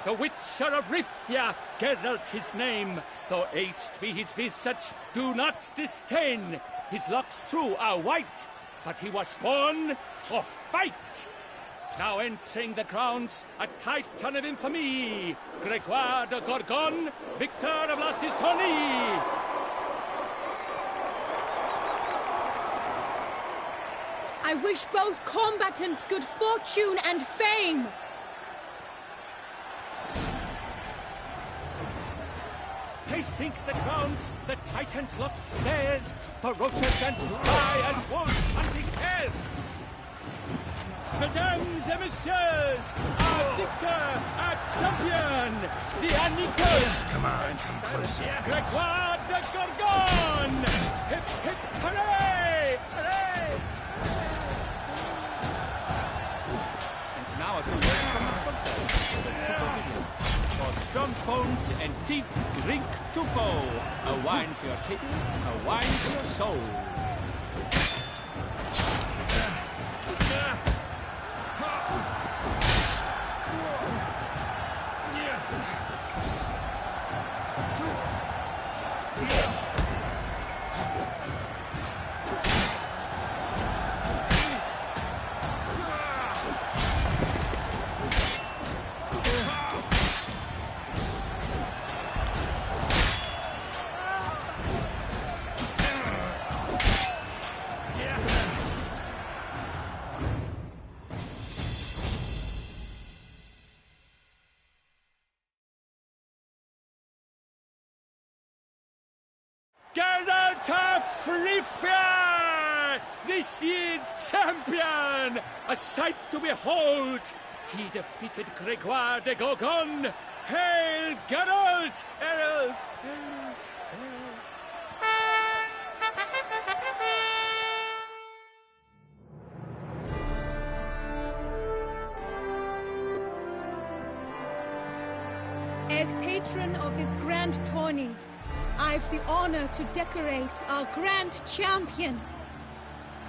The Witcher of Rivia, Geralt his name. Though aged be his visage, do not disdain. His locks true are white, but he was born to fight. Now entering the grounds, a titan of infamy, Gregoire de Gorgon, victor of Las's tourney. I wish both combatants good fortune and fame. Pacing the grounds, the titans locked stairs, ferocious and spry as wolves hunting hares. Mesdames et messieurs, our victor, our champion, the Annikers. Come on, come closer. Gregoire de Gorgon! Hip, hip, hooray! Hooray! And now a few words from the sponsor. For strong bones and teeth, drink Tufo. A wine for your kidney, a wine for your soul. Geralt of Rivia, this year's champion, a sight to behold. He defeated Gregoire de Gorgon. Hail, Geralt! Herald! As patron of this grand tourney, I've the honor to decorate our grand champion.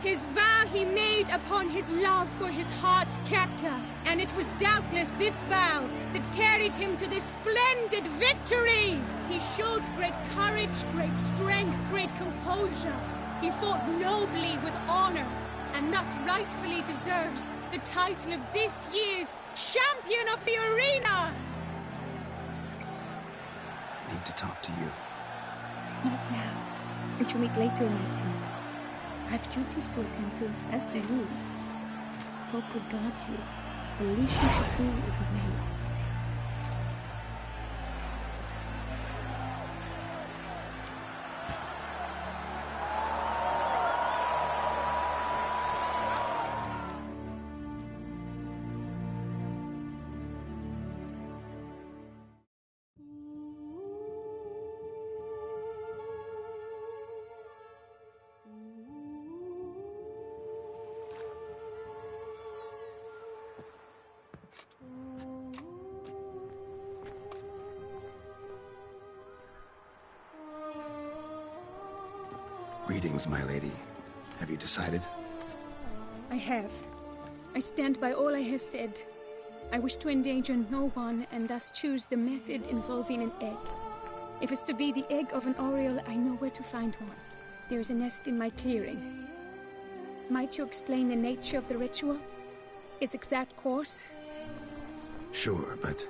His vow he made upon his love for his heart's captor, and it was doubtless this vow that carried him to this splendid victory. He showed great courage, great strength, great composure. He fought nobly with honor, and thus rightfully deserves the title of this year's Champion of the Arena. I need to talk to you. Not now. We shall meet later in my tent. I've duties to attend to, as do you. Folk regard you. The least you should do is wave. Greetings, my lady. Have you decided? I have. I stand by all I have said. I wish to endanger no one, and thus choose the method involving an egg. If it's to be the egg of an oriole, I know where to find one. There is a nest in my clearing. Might you explain the nature of the ritual? Its exact course? Sure, but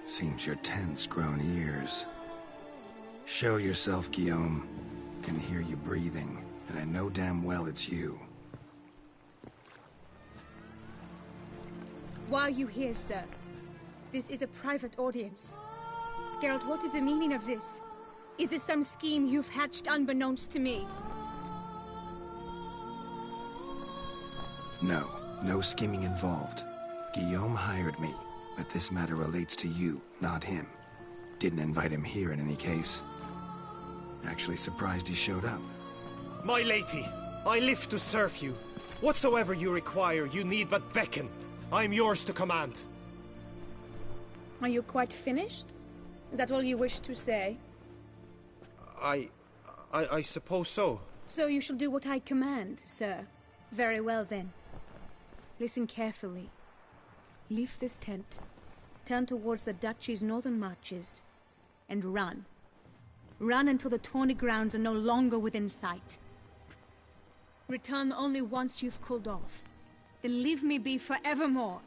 seems you're tense, grown ears. Show yourself, Guillaume. Can hear you breathing, and I know damn well it's you. Why are you here, sir? This is a private audience. Geralt, what is the meaning of this? Is this some scheme you've hatched unbeknownst to me? No, no scheming involved. Guillaume hired me, but this matter relates to you, not him. Didn't invite him here in any case. Actually surprised he showed up. My lady, I live to serve you. Whatsoever you require, you need but beckon. I am yours to command. Are you quite finished? Is that all you wish to say? I suppose so. So you shall do what I command, sir. Very well, then. Listen carefully. Leave this tent, turn towards the duchy's northern marches, and run. Run until the Tourney grounds are no longer within sight. Return only once you've cooled off. Then leave me be forevermore.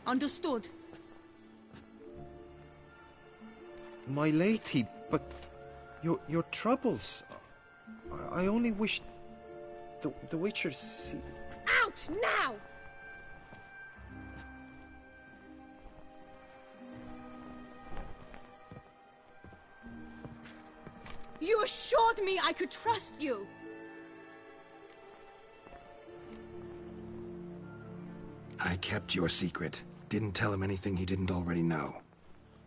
Understood? My lady, but your troubles. I only wish the Witchers see. Out now! You assured me I could trust you! I kept your secret. Didn't tell him anything he didn't already know.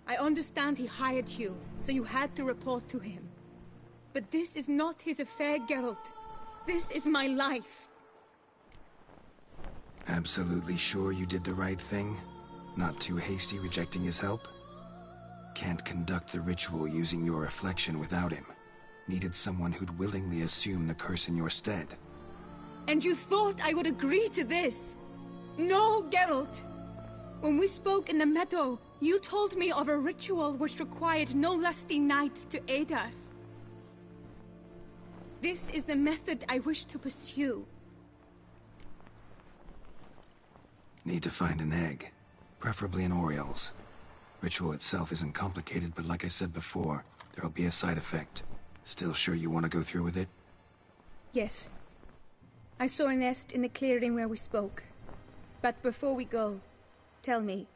I understand he hired you, so you had to report to him. But this is not his affair, Geralt. This is my life. Absolutely sure you did the right thing? Not too hasty rejecting his help? Can't conduct the ritual using your reflection without him. Needed someone who'd willingly assume the curse in your stead. And you thought I would agree to this? No, Geralt! When we spoke in the meadow, you told me of a ritual which required no lusty knights to aid us. This is the method I wish to pursue. Need to find an egg. Preferably an oriole's. Ritual itself isn't complicated, but like I said before, there'll be a side effect. Still sure you want to go through with it? Yes. I saw a nest in the clearing where we spoke. But before we go, tell me,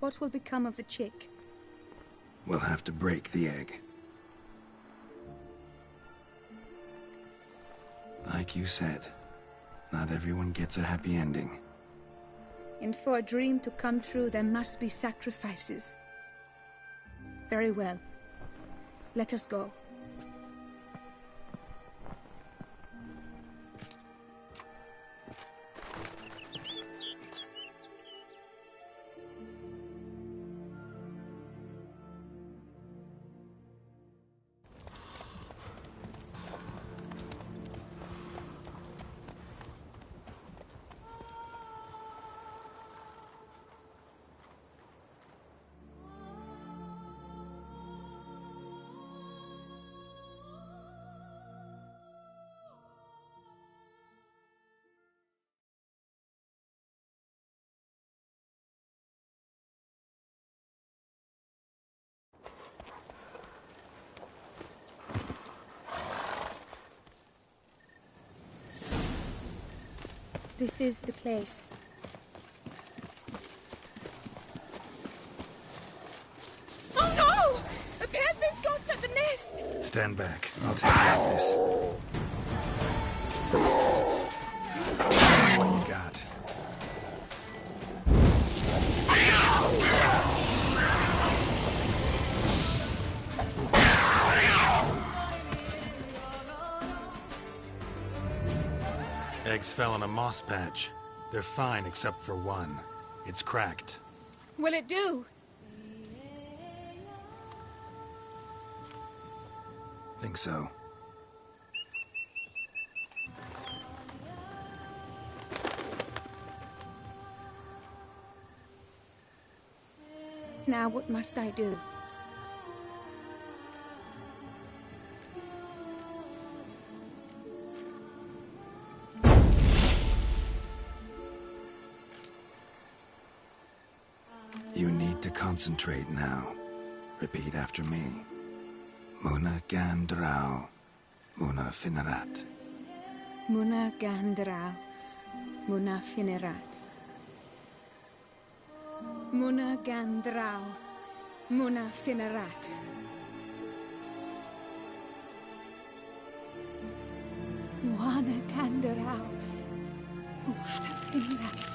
what will become of the chick? We'll have to break the egg. Like you said, not everyone gets a happy ending. And for a dream to come true, there must be sacrifices. Very well. Let us go. This is the place. Oh no! A panther's got at the nest! Stand back. I'll take care of this. What you got? Eggs fell in a moss patch. They're fine except for one. It's cracked. Will it do? Think so. Now what must I do? You need to concentrate now. Repeat after me. Muna Gandrau, Muna Finerat. Muna Gandrau, Muna Finerat. Muna Gandrau, Muna Finerat. Muna Gandrau, Muna Finerat.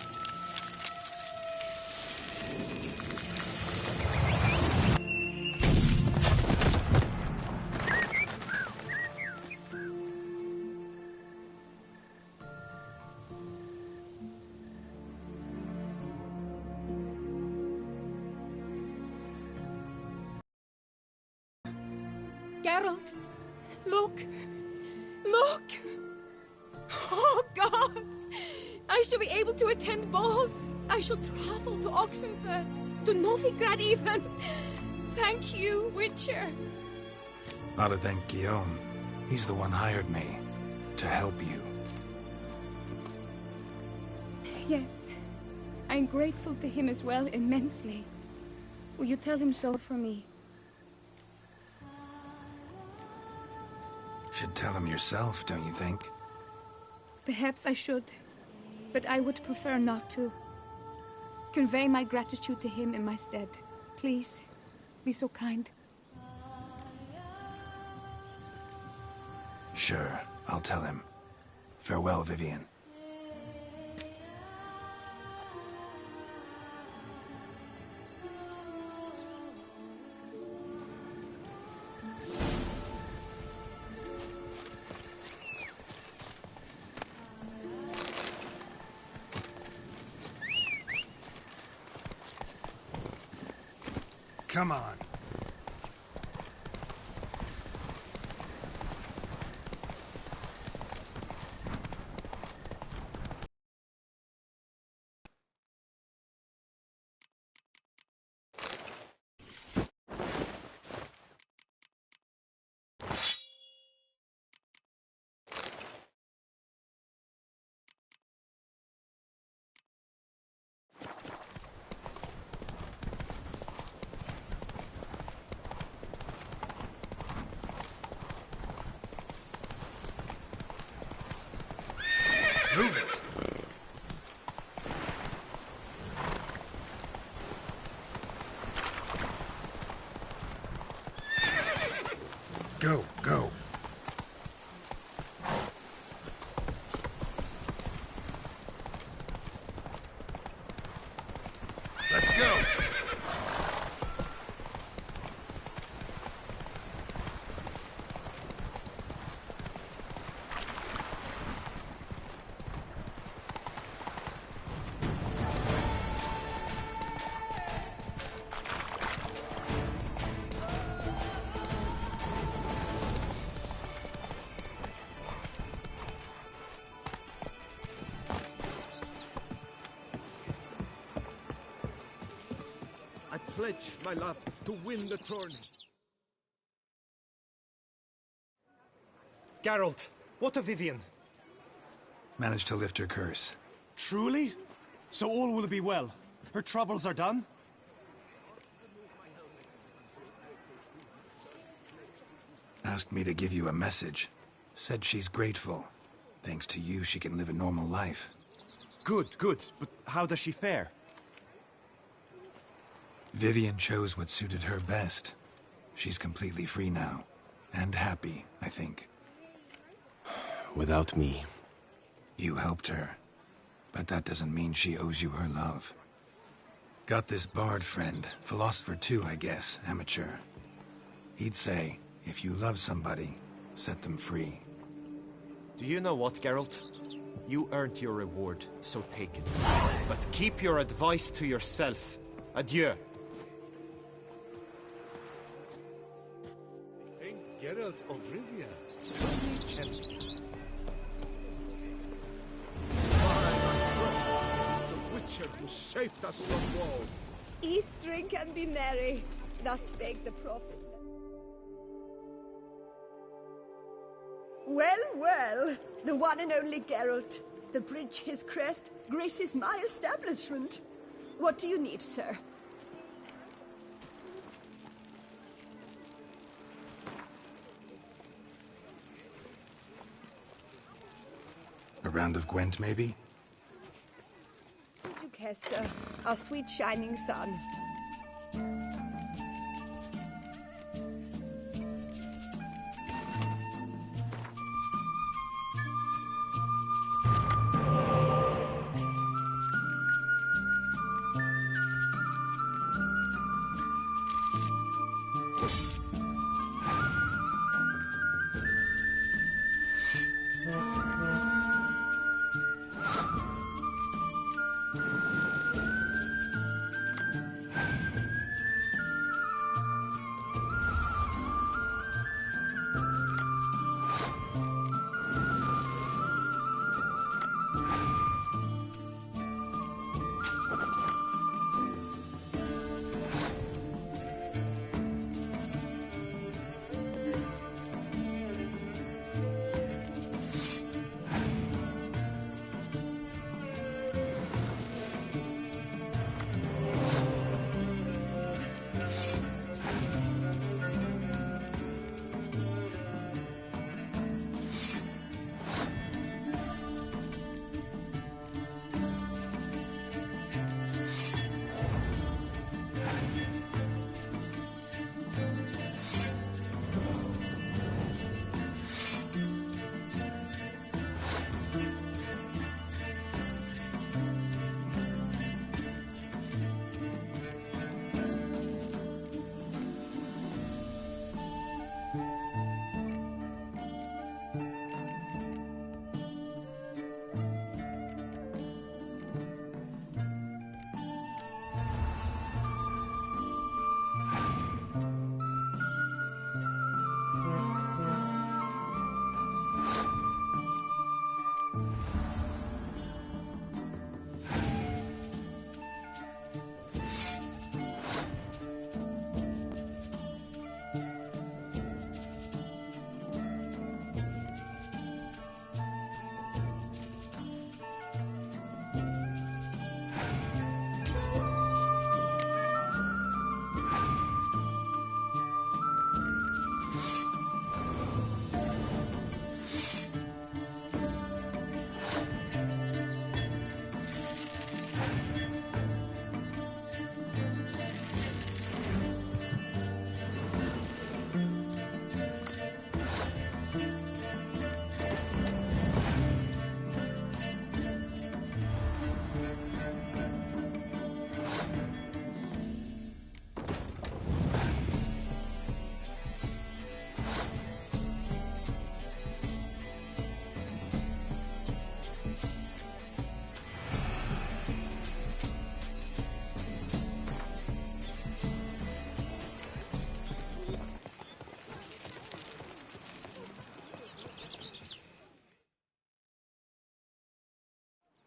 Geralt, look! Look! Oh, gods! I shall be able to attend balls. I shall travel to Oxenfurt, to Novigrad even. Thank you, Witcher. Ought to thank Guillaume. He's the one hired me to help you. Yes, I'm grateful to him as well, immensely. Will you tell him so for me? Should tell him yourself, don't you think? Perhaps I should, but I would prefer not to. Convey my gratitude to him in my stead. Please, be so kind. Sure, I'll tell him. Farewell, Vivienne. Come on. Move it! Go, go. Let's go. I pledge my love to win the tourney. Geralt, what of Vivienne? Managed to lift her curse. Truly? So all will be well. Her troubles are done? Asked me to give you a message. Said she's grateful. Thanks to you, she can live a normal life. Good, good. But how does she fare? Vivian chose what suited her best. She's completely free now. And happy, I think. Without me. You helped her. But that doesn't mean she owes you her love. Got this bard friend, philosopher too, I guess, amateur. He'd say, if you love somebody, set them free. Do you know what, Geralt? You earned your reward, so take it. But keep your advice to yourself. Adieu. Saint Geralt of Rivia, only champion. Is the Witcher who saved us from woe. Eat, drink, and be merry. Thus spake the prophet. Well, well, the one and only Geralt. The bridge his crest graces my establishment. What do you need, sir? A round of Gwent, maybe? Duchess, sir. Our sweet shining sun.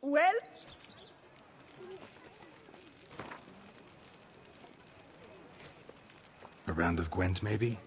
Well? A round of Gwent, maybe?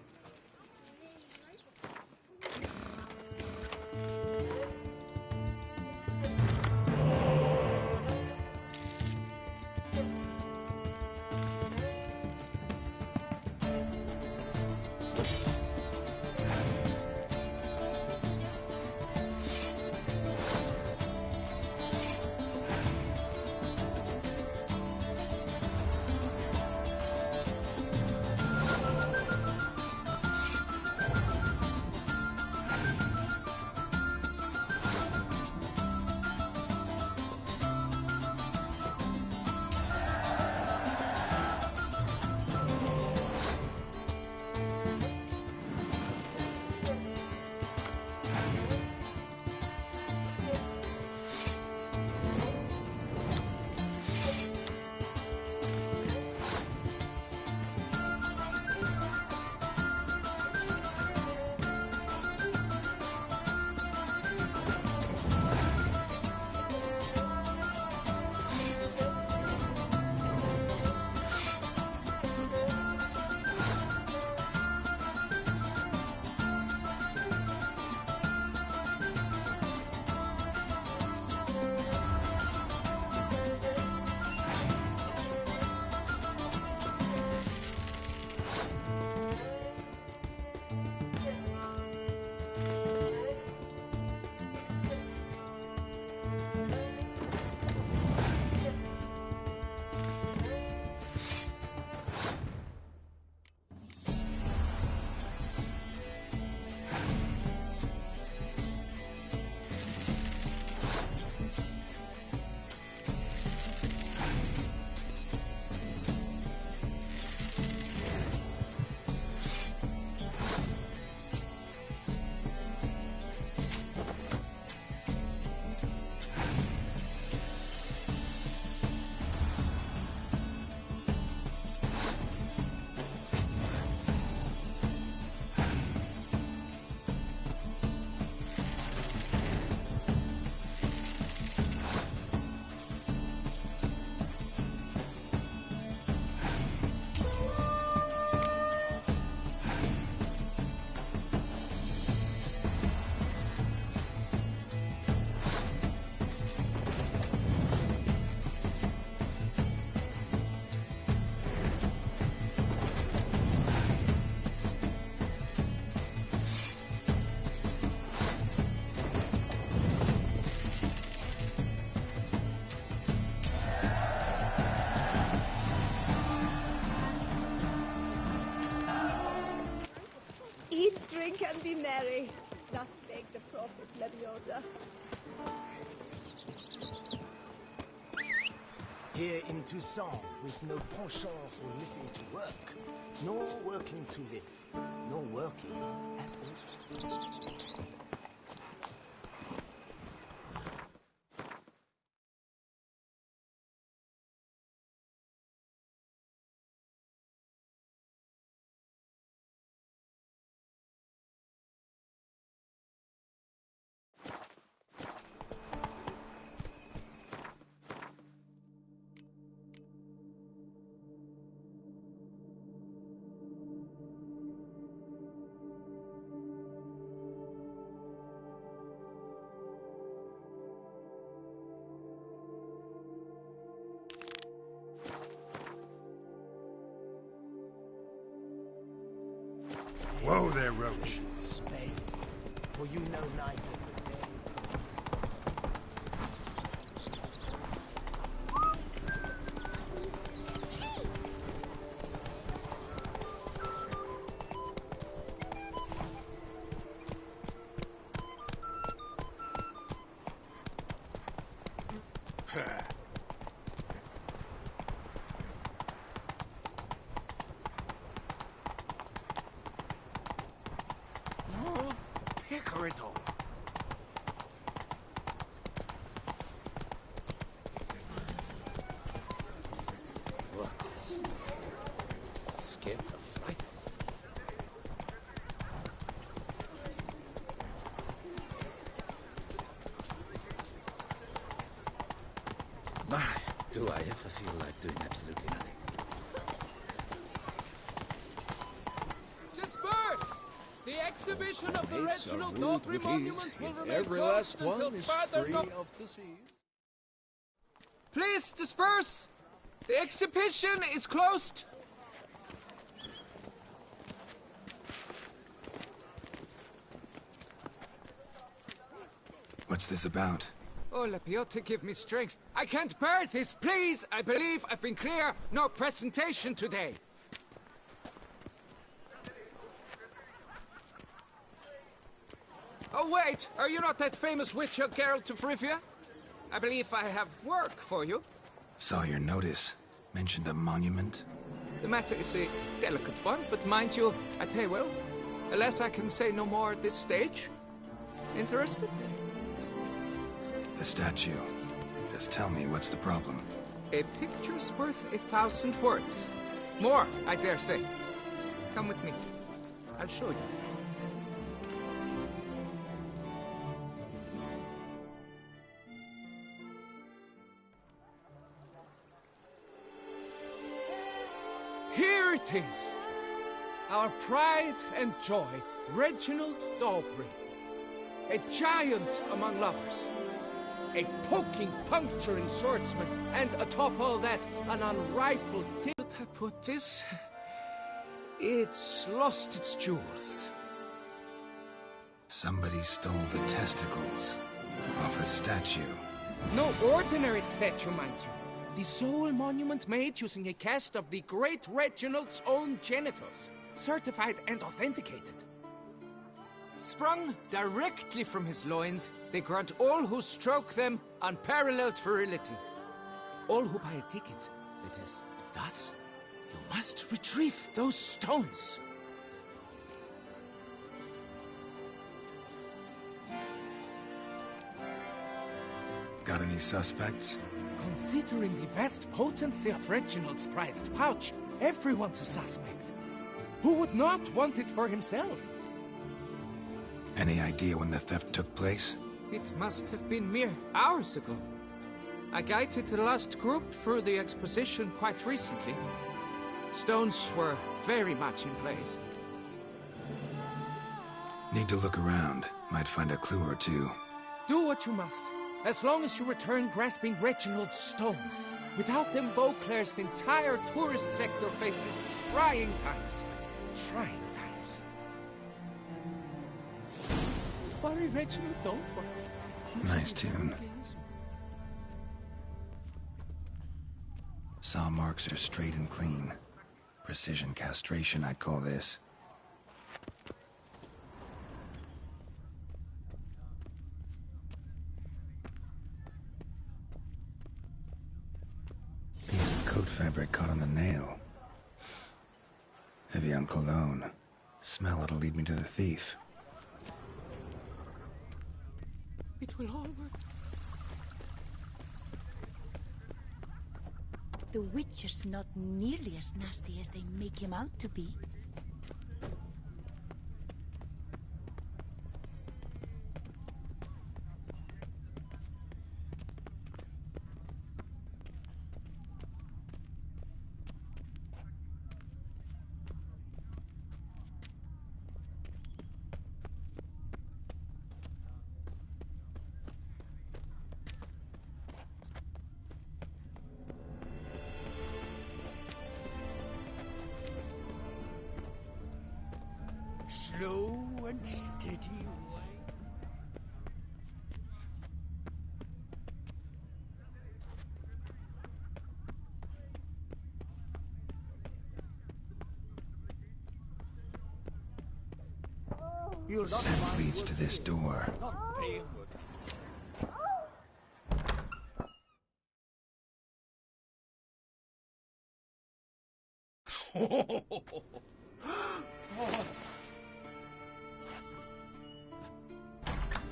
drink and be merry. Thus spake the prophet Lebioda. Here in Toussaint, with no penchant for living to work, nor working to live, nor working at all. Whoa there, Roach. Spain, for you know neither the day. Pickerital. What is this? Scared of fight? Do I ever feel like doing absolutely nothing? Disperse! The exhibition of the Mates are Reginald ruled Daubry with Monument ease, will and remain every closed last one until is further free no- of disease. Please disperse! The exhibition is closed! What's this about? Oh, Lebioda, give me strength. I can't bear this, please! I believe I've been clear. No presentation today. Oh, wait! Are you not that famous witch, Geralt of Rivia? I believe I have work for you. Saw your notice. Mentioned a monument. The matter is a delicate one, but mind you, I pay well. Alas, I can say no more at this stage. Interested? The statue. Just tell me, what's the problem? A picture's worth 1,000 words. More, I dare say. Come with me. I'll show you. Here it is! Our pride and joy, Reginald Daubry. A giant among lovers. A poking, puncturing swordsman, and atop all that, an unrifled Did I put this? It's lost its jewels. Somebody stole the testicles off a statue. No ordinary statue, mind you. The sole monument made using a cast of the great Reginald's own genitals, certified and authenticated. Sprung directly from his loins, they grant all who stroke them unparalleled virility. All who buy a ticket, that is. Thus, you must retrieve those stones. Got any suspects? Considering the vast potency of Reginald's prized pouch, everyone's a suspect. Who would not want it for himself? Any idea when the theft took place? It must have been mere hours ago. I guided the last group through the exposition quite recently. Stones were very much in place. Need to look around. Might find a clue or two. Do what you must, as long as you return grasping Reginald's stones. Without them, Beauclair's entire tourist sector faces trying times. Trying times. Don't worry, Reginald, don't worry. Nice tune. Saw marks are straight and clean. Precision castration, I'd call this. Evian cologne. Smell it'll lead me to the thief. It will all work. The Witcher's not nearly as nasty as they make him out to be. Slow and steady way. Scent leads to this door. Not paying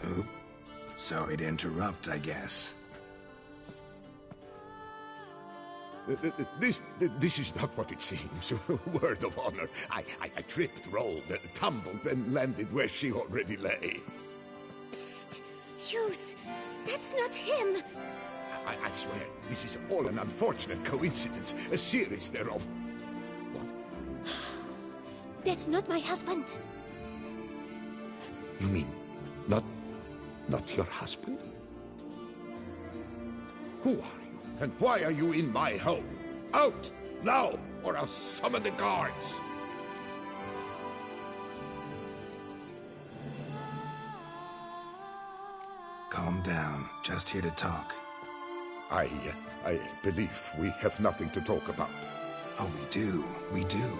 Oop. Sorry to interrupt, I guess. This is not what it seems. Word of honor. I tripped, rolled, tumbled, then landed where she already lay. Psst! Hughes! That's not him! I swear, this is all an unfortunate coincidence, a series thereof. That's not my husband. You mean, not your husband? Who are you, and why are you in my home? Out, now, or I'll summon the guards! Calm down. Just here to talk. I believe we have nothing to talk about. Oh, we do. We do.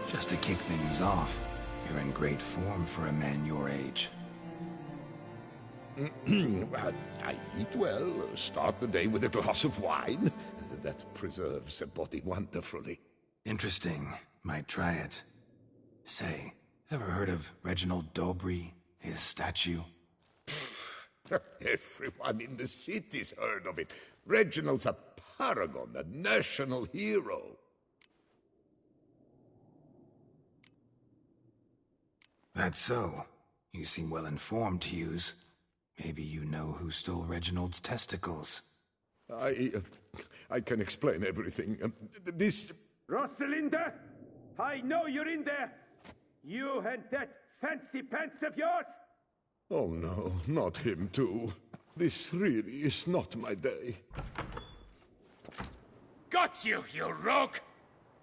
Just to kick things off, you're in great form for a man your age. I eat well, start the day with a glass of wine. That preserves a body wonderfully. Interesting. Might try it. Say, ever heard of Reginald Dobry, his statue? Everyone in the city's heard of it. Reginald's a paragon, a national hero. That's so. You seem well informed, Hughes. Maybe you know who stole Reginald's testicles. I can explain everything. This... Rosalinda! I know you're in there! You and that fancy pants of yours! Oh no, not him too. This really is not my day. Got you, you rogue!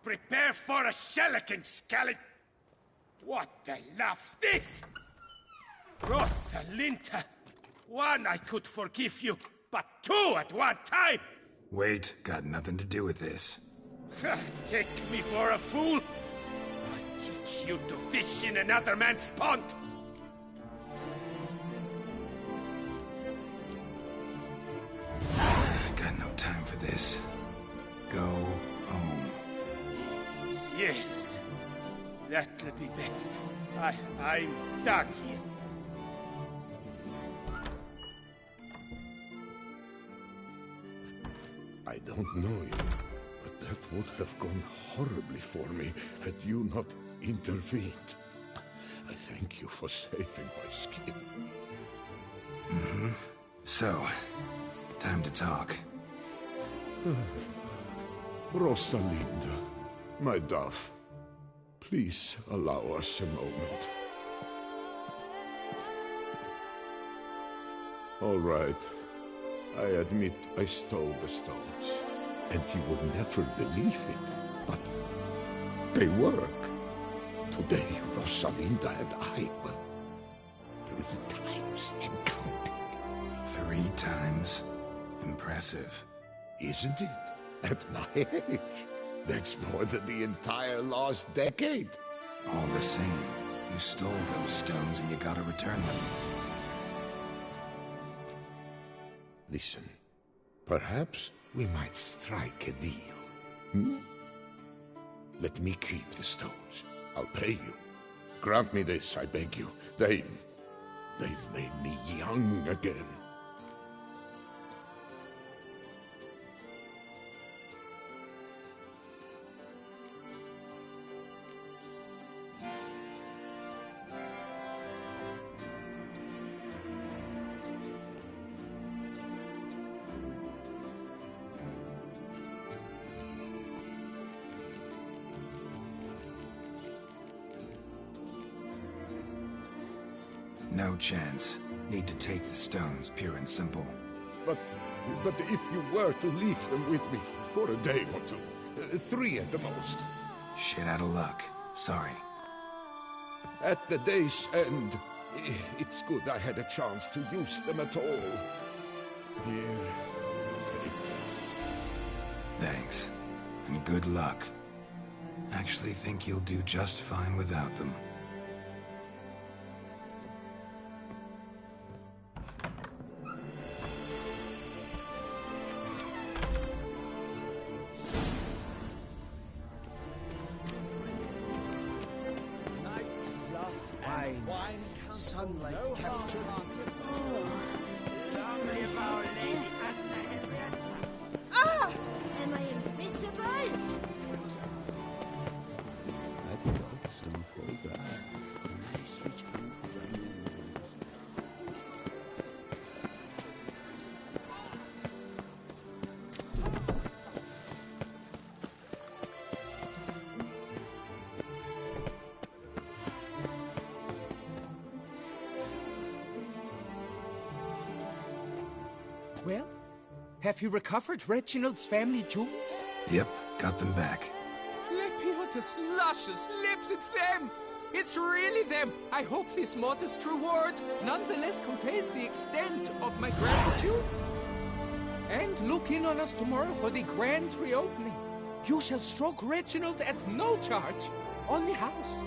Prepare for a shellacking, scallop! What the laugh's this? Rosalinda! One, I could forgive you, but two at one time! Wait, got nothing to do with this. Take me for a fool? I'll teach you to fish in another man's pond! Got no time for this. Go home. Yes, that'll be best. I'm done here. I don't know you, but that would have gone horribly for me had you not intervened. I thank you for saving my skin. Mm-hmm. So, time to talk. Rosalinda, my dove, please allow us a moment. All right. I admit I stole the stones, and you will never believe it, but they work. Today, Rosalinda and I will 3 times and counting. 3 times? Impressive. Isn't it? At my age. That's more than the entire last decade. All the same, you stole those stones and you gotta return them. Listen, perhaps we might strike a deal. Hmm? Let me keep the stones. I'll pay you. Grant me this, I beg you. They've made me young again. No chance. Need to take the stones, pure and simple. But if you were to leave them with me for a day or two, 3 at the most. Shit out of luck. Sorry. At the day's end, it's good I had a chance to use them at all. Here, take them. Thanks. And good luck. Actually think you'll do just fine without them. Sunlight captured. Ah! Am I invisible? Well, have you recovered Reginald's family jewels? Yep, got them back. Lepiotus luscious lips, it's them! It's really them! I hope this modest reward nonetheless conveys the extent of my gratitude. And look in on us tomorrow for the grand reopening. You shall stroke Reginald at no charge on the house.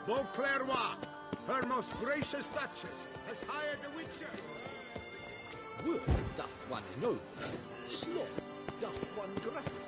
Beauclervois, her most gracious Duchess, has hired a witcher. Word doth one know, sloth doth one gratify.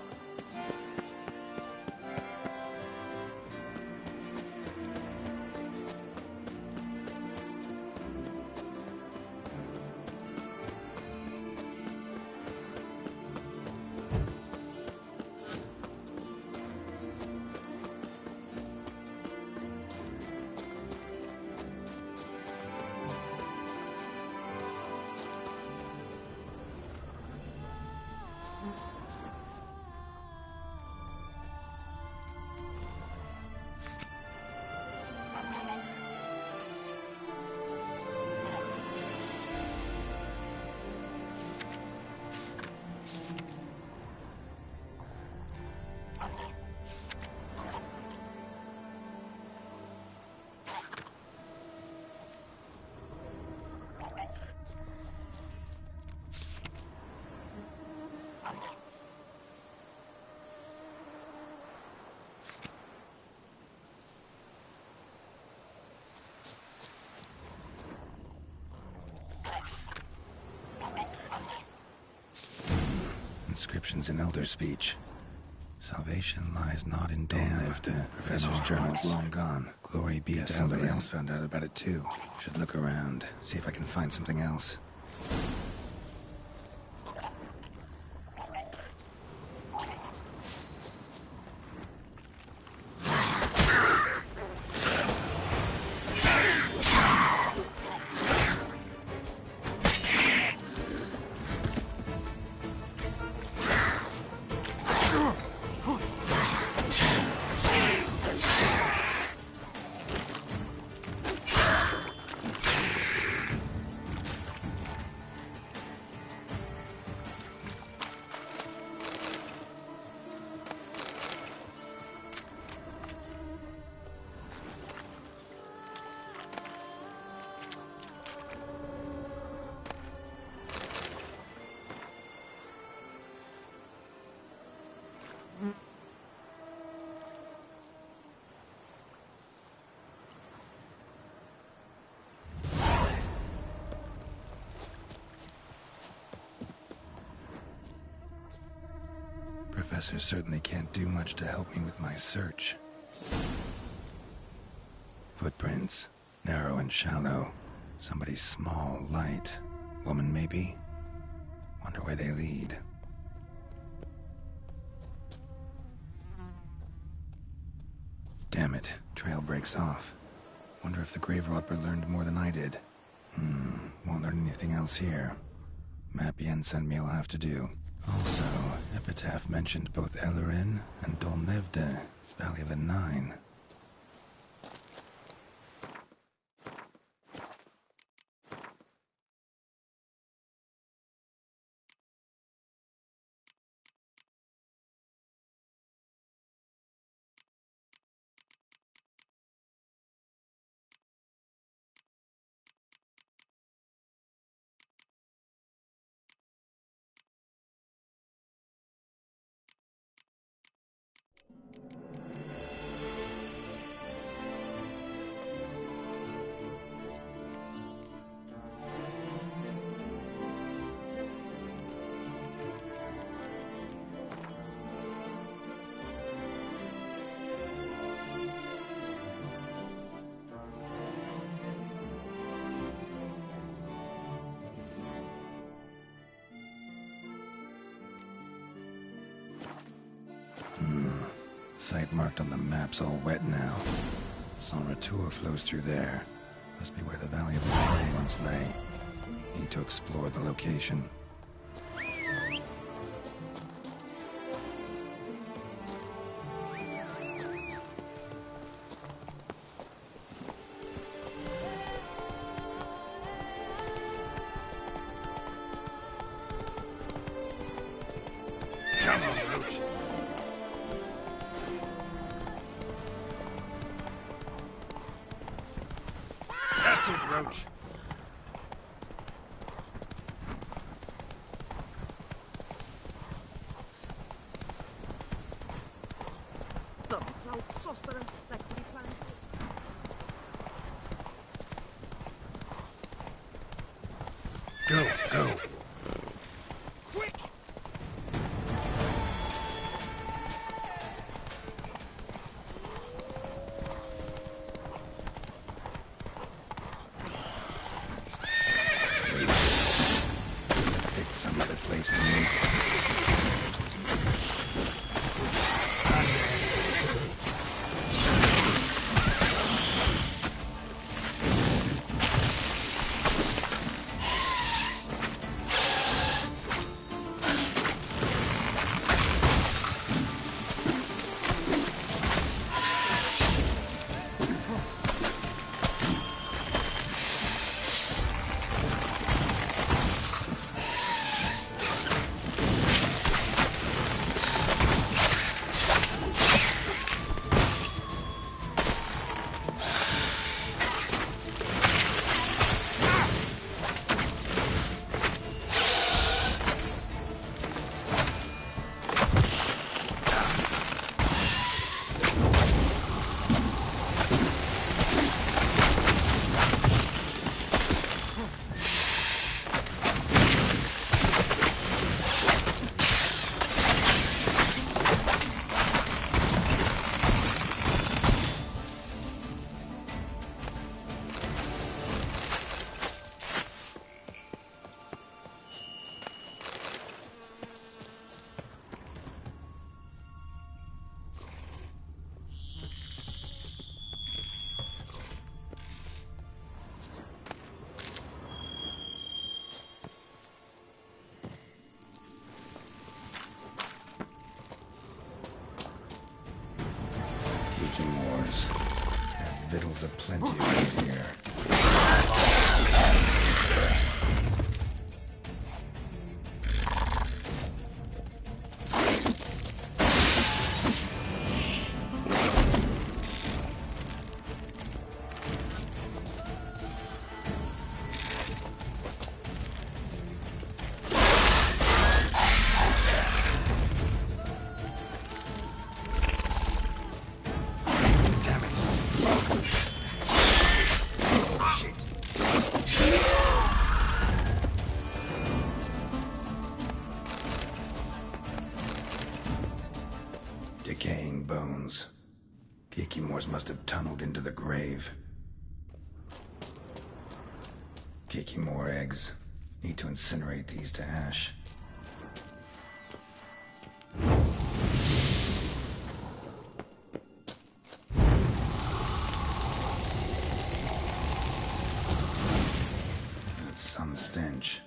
Inscriptions in Elder speech. Salvation lies not in damn. Professor's journal's long gone. Glory be to somebody else found out about it too. Should look around, see if I can find something else. Professor certainly can't do much to help me with my search. Footprints. Narrow and shallow. Somebody's small, light. Woman, maybe? Wonder where they lead. Damn it. Trail breaks off. Wonder if the grave robber learned more than I did. Won't learn anything else here. Map Yen sent me will have to do. Also, Epitaph mentioned both Ellerin and Dolnevde, Valley of the Nine. Site marked on the map's all wet now. San Retour flows through there. Must be where the Valley of the Nine once lay. Need to explore the location. Come on, Roach. That's it, Roach. Go, go. Pick some other place to meet. Viking wars. Have victuals aplenty right here. Shit. traveled into the grave. Kiki more eggs. Need to incinerate these to ash. That's some stench.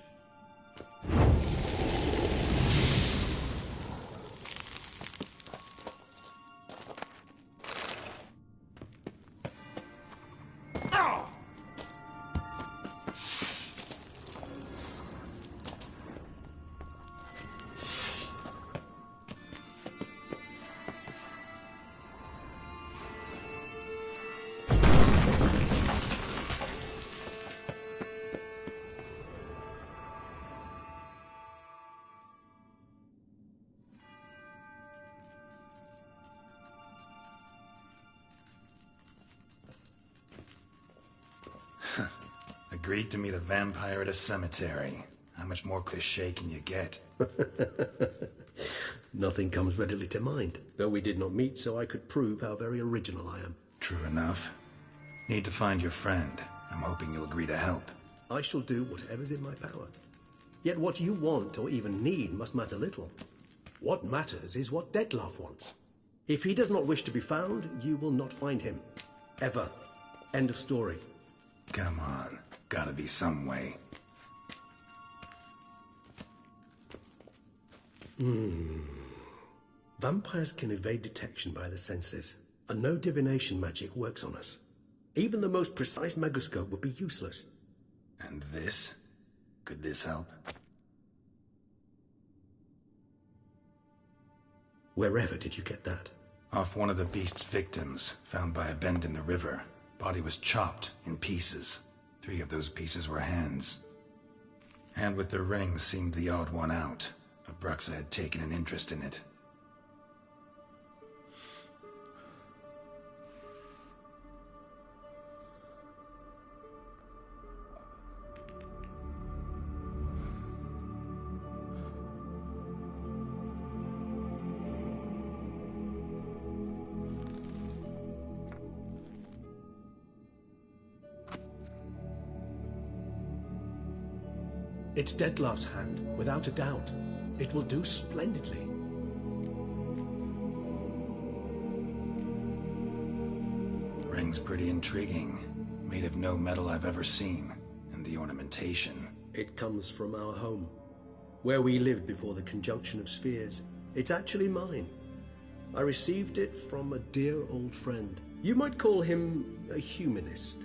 Agreed to meet a vampire at a cemetery. How much more cliché can you get? Nothing comes readily to mind, though we did not meet so I could prove how very original I am. True enough. Need to find your friend. I'm hoping you'll agree to help. I shall do whatever's in my power. Yet what you want or even need must matter little. What matters is what Dettlaff wants. If he does not wish to be found, you will not find him. Ever. End of story. Come on. Gotta be some way. Vampires can evade detection by the senses, and no divination magic works on us. Even the most precise megoscope would be useless. And this? Could this help? Wherever did you get that? Off one of the beast's victims, found by a bend in the river. Body was chopped in pieces. 3 of those pieces were hands. Hand with the ring seemed the odd one out. Abruxa had taken an interest in it. It's Dettlaff's hand, without a doubt. It will do splendidly. Ring's pretty intriguing. Made of no metal I've ever seen. And the ornamentation. It comes from our home, where we lived before the conjunction of spheres. It's actually mine. I received it from a dear old friend. You might call him a humanist.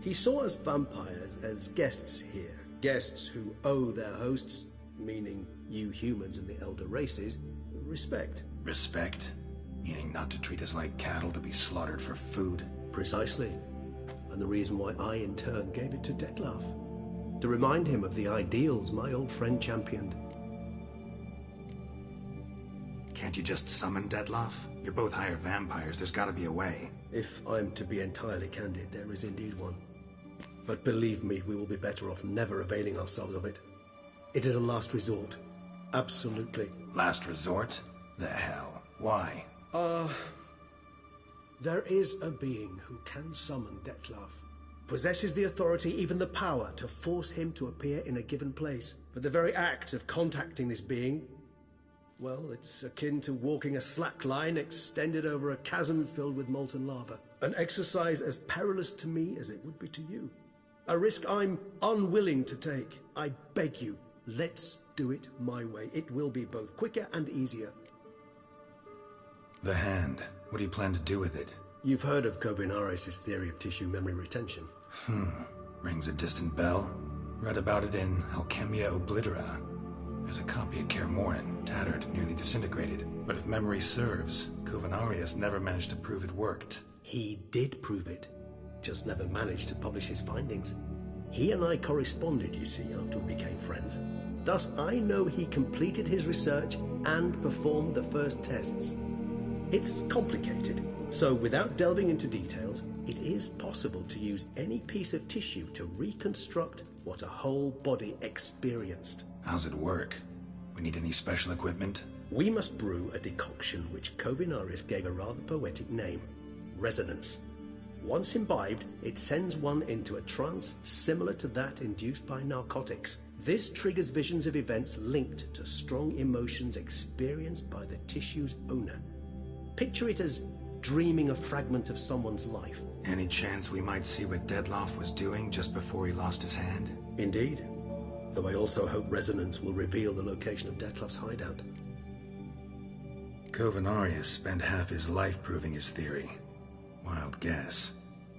He saw us vampires as guests here. Guests who owe their hosts, meaning you humans and the elder races, respect. Respect? Meaning not to treat us like cattle to be slaughtered for food? Precisely. And the reason why I, in turn, gave it to Dettlaff. To remind him of the ideals my old friend championed. Can't you just summon Dettlaff? You're both hired vampires, there's gotta be a way. If I'm to be entirely candid, there is indeed one. But believe me, we will be better off never availing ourselves of it. It is a last resort. Absolutely. Last resort? The hell? Why? There is a being who can summon Dettlaff. Possesses the authority, even the power, to force him to appear in a given place. But the very act of contacting this being, well, it's akin to walking a slack line extended over a chasm filled with molten lava. An exercise as perilous to me as it would be to you. A risk I'm unwilling to take. I beg you, let's do it my way. It will be both quicker and easier. The hand. What do you plan to do with it? You've heard of Kovinaris' theory of tissue memory retention. Rings a distant bell. Read about it in Alchemia Oblitera. There's a copy at Kaer Morhen, tattered, nearly disintegrated. But if memory serves, Kovinaris never managed to prove it worked. He did prove it, just never managed to publish his findings. He and I corresponded, you see, after we became friends. Thus, I know he completed his research and performed the first tests. It's complicated, so without delving into details, it is possible to use any piece of tissue to reconstruct what a whole body experienced. How's it work? We need any special equipment? We must brew a decoction which Kovinaris gave a rather poetic name. Resonance. Once imbibed, it sends one into a trance similar to that induced by narcotics. This triggers visions of events linked to strong emotions experienced by the tissue's owner. Picture it as dreaming a fragment of someone's life. Any chance we might see what Dettlaff was doing just before he lost his hand? Indeed. Though I also hope Resonance will reveal the location of Dettlaff's hideout. Covenarius spent half his life proving his theory. Wild guess.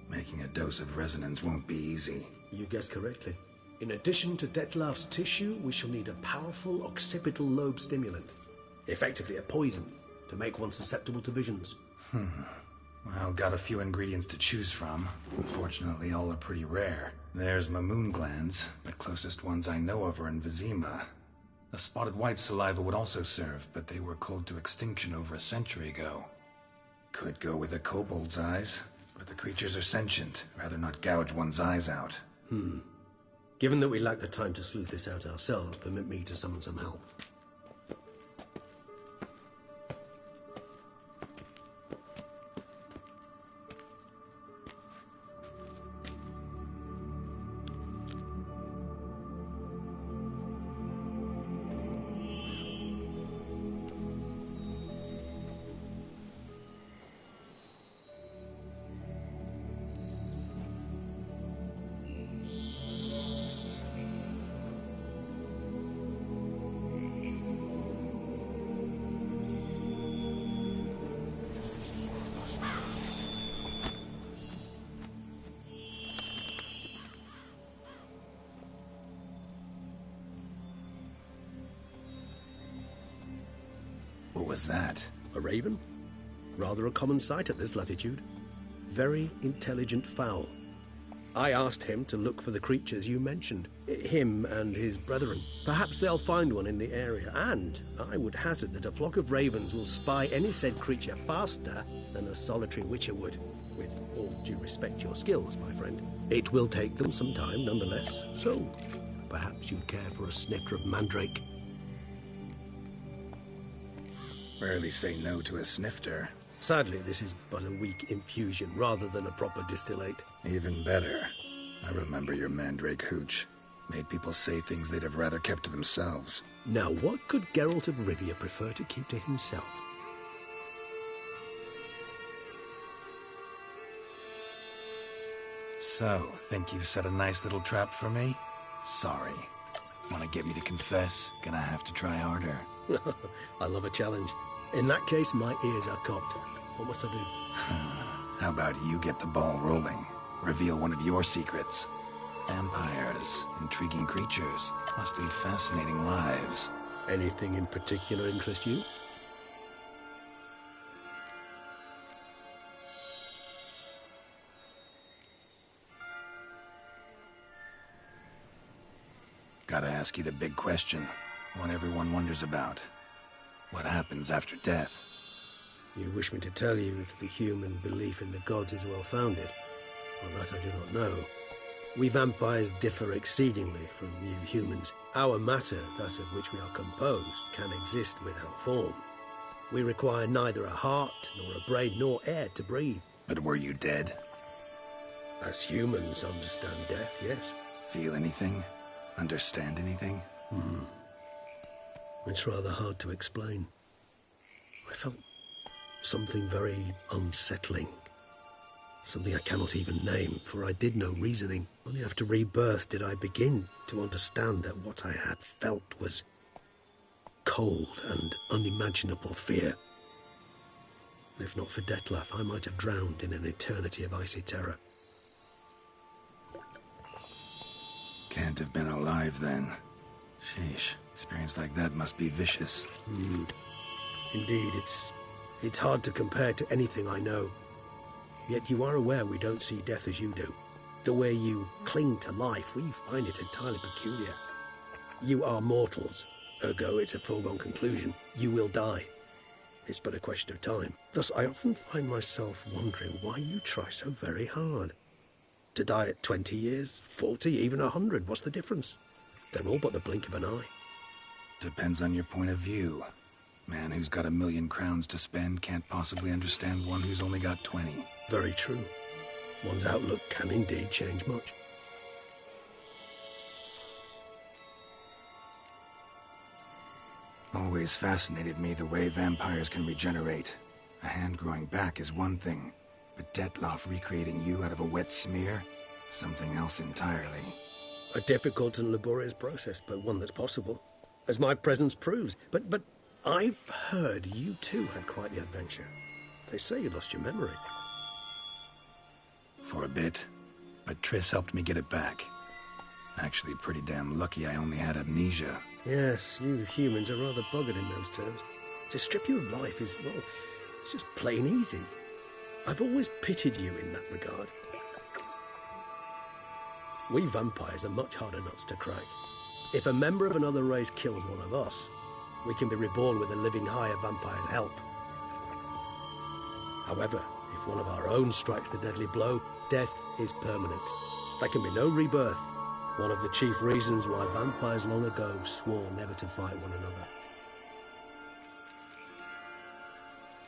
Making a dose of resonance won't be easy. You guessed correctly. In addition to Dettlaff's tissue, we shall need a powerful occipital lobe stimulant. Effectively a poison, to make one susceptible to visions. Well, got a few ingredients to choose from. Unfortunately, all are pretty rare. There's Mamoon glands, but closest ones I know of are in Vizima. A spotted white saliva would also serve, but they were cold to extinction over a century ago. Could go with a kobold's eyes, but the creatures are sentient. Rather not gouge one's eyes out. Given that we lack the time to sleuth this out ourselves, permit me to summon some help. What was that? A raven? Rather a common sight at this latitude. Very intelligent fowl. I asked him to look for the creatures you mentioned. Him and his brethren. Perhaps they'll find one in the area, and I would hazard that a flock of ravens will spy any said creature faster than a solitary witcher would. With all due respect to your skills, my friend. It will take them some time, nonetheless, so perhaps you'd care for a snifter of mandrake. Rarely say no to a snifter. Sadly, this is but a weak infusion rather than a proper distillate. Even better. I remember your mandrake hooch. Made people say things they'd have rather kept to themselves. Now, what could Geralt of Rivia prefer to keep to himself? So, think you've set a nice little trap for me? Sorry. Want to get me to confess? Gonna have to try harder. I love a challenge. In that case, my ears are cocked. What must I do? How about you get the ball rolling? Reveal one of your secrets. Vampires, intriguing creatures, must lead fascinating lives. Anything in particular interest you? Gotta ask you the big question. One everyone wonders about. What happens after death? You wish me to tell you if the human belief in the gods is well-founded? Well, that I do not know. We vampires differ exceedingly from you humans. Our matter, that of which we are composed, can exist without form. We require neither a heart, nor a brain, nor air to breathe. But were you dead? As humans understand death, yes. Feel anything? Understand anything? It's rather hard to explain. I felt something very unsettling. Something I cannot even name, for I did no reasoning. Only after rebirth did I begin to understand that what I had felt was cold and unimaginable fear. If not for Dettlaff, I might have drowned in an eternity of icy terror. Can't have been alive then. Sheesh, experience like that must be vicious. Indeed, it's hard to compare to anything I know. Yet you are aware we don't see death as you do. The way you cling to life, we find it entirely peculiar. You are mortals, ergo it's a foregone conclusion. You will die. It's but a question of time. Thus, I often find myself wondering why you try so very hard. To die at 20 years, 40, even 100, what's the difference? They're all but the blink of an eye. Depends on your point of view. Man who's got 1,000,000 crowns to spend can't possibly understand one who's only got 20. Very true. One's outlook can indeed change much. Always fascinated me the way vampires can regenerate. A hand growing back is one thing, but Detloff recreating you out of a wet smear? Something else entirely. A difficult and laborious process, but one that's possible, as my presence proves. But I've heard you too had quite the adventure. They say you lost your memory. For a bit, but Triss helped me get it back. Actually, pretty damn lucky I only had amnesia. Yes, you humans are rather buggered in those terms. To strip you of life is, well, it's just plain easy. I've always pitied you in that regard. We vampires are much harder nuts to crack. If a member of another race kills one of us, we can be reborn with a living higher vampire's help. However, if one of our own strikes the deadly blow, death is permanent. There can be no rebirth. One of the chief reasons why vampires long ago swore never to fight one another.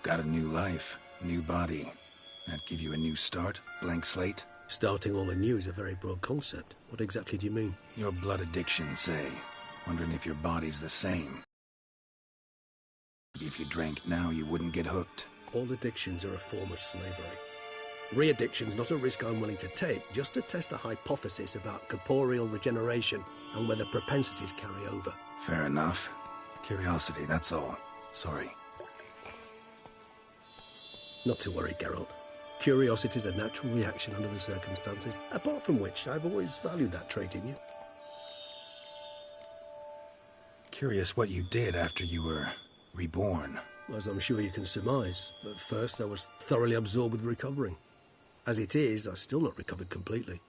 Got a new life, new body. That give you a new start? Blank slate? Starting all anew is a very broad concept. What exactly do you mean? Your blood addiction, say. Wondering if your body's the same. Maybe if you drank now, you wouldn't get hooked. All addictions are a form of slavery. Re-addiction's not a risk I'm willing to take, just to test a hypothesis about corporeal regeneration and whether propensities carry over. Fair enough. Curiosity, that's all. Sorry. Not to worry, Geralt. Curiosity is a natural reaction under the circumstances, apart from which I've always valued that trait in you. Curious what you did after you were reborn. As I'm sure you can surmise, but first I was thoroughly absorbed with recovering. As it is, I've still not recovered completely.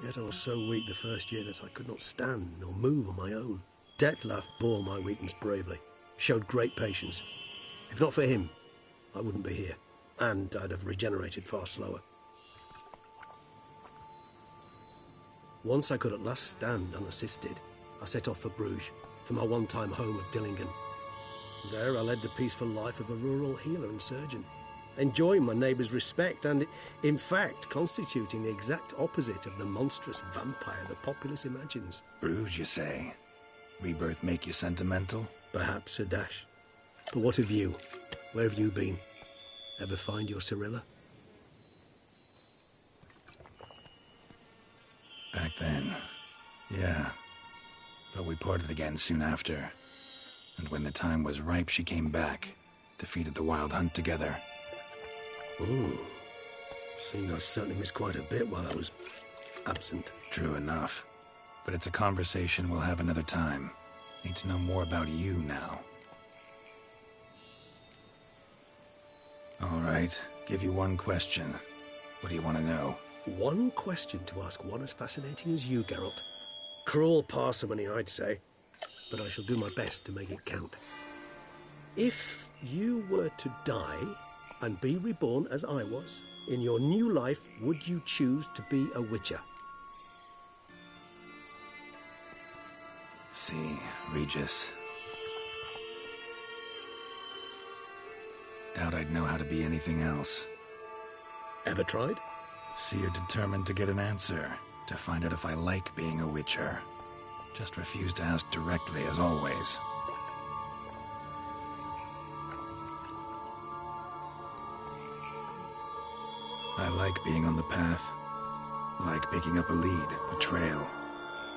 Yet I was so weak the first year that I could not stand nor move on my own. Detlaff bore my weakness bravely, showed great patience. If not for him, I wouldn't be here, and I'd have regenerated far slower. Once I could at last stand unassisted, I set off for Bruges, for my one-time home of Dillingen. There I led the peaceful life of a rural healer and surgeon, enjoying my neighbours' respect and, in fact, constituting the exact opposite of the monstrous vampire the populace imagines. Bruges, you say? Rebirth make you sentimental? Perhaps a dash. But what of you? Where have you been? Ever find your Cirilla? Back then, yeah. But we parted again soon after. And when the time was ripe, she came back, defeated the Wild Hunt together. Ooh. Seemed I certainly missed quite a bit while I was absent. True enough. But it's a conversation we'll have another time. Need to know more about you now. All right, give you one question. What do you want to know? One question to ask one as fascinating as you, Geralt. Cruel parsimony, I'd say. But I shall do my best to make it count. If you were to die and be reborn as I was, in your new life, would you choose to be a Witcher? See, Regis. Doubt I'd know how to be anything else. Ever tried? See, you're determined to get an answer, to find out if I like being a Witcher. Just refuse to ask directly, as always. I like being on the path. I like picking up a lead, a trail.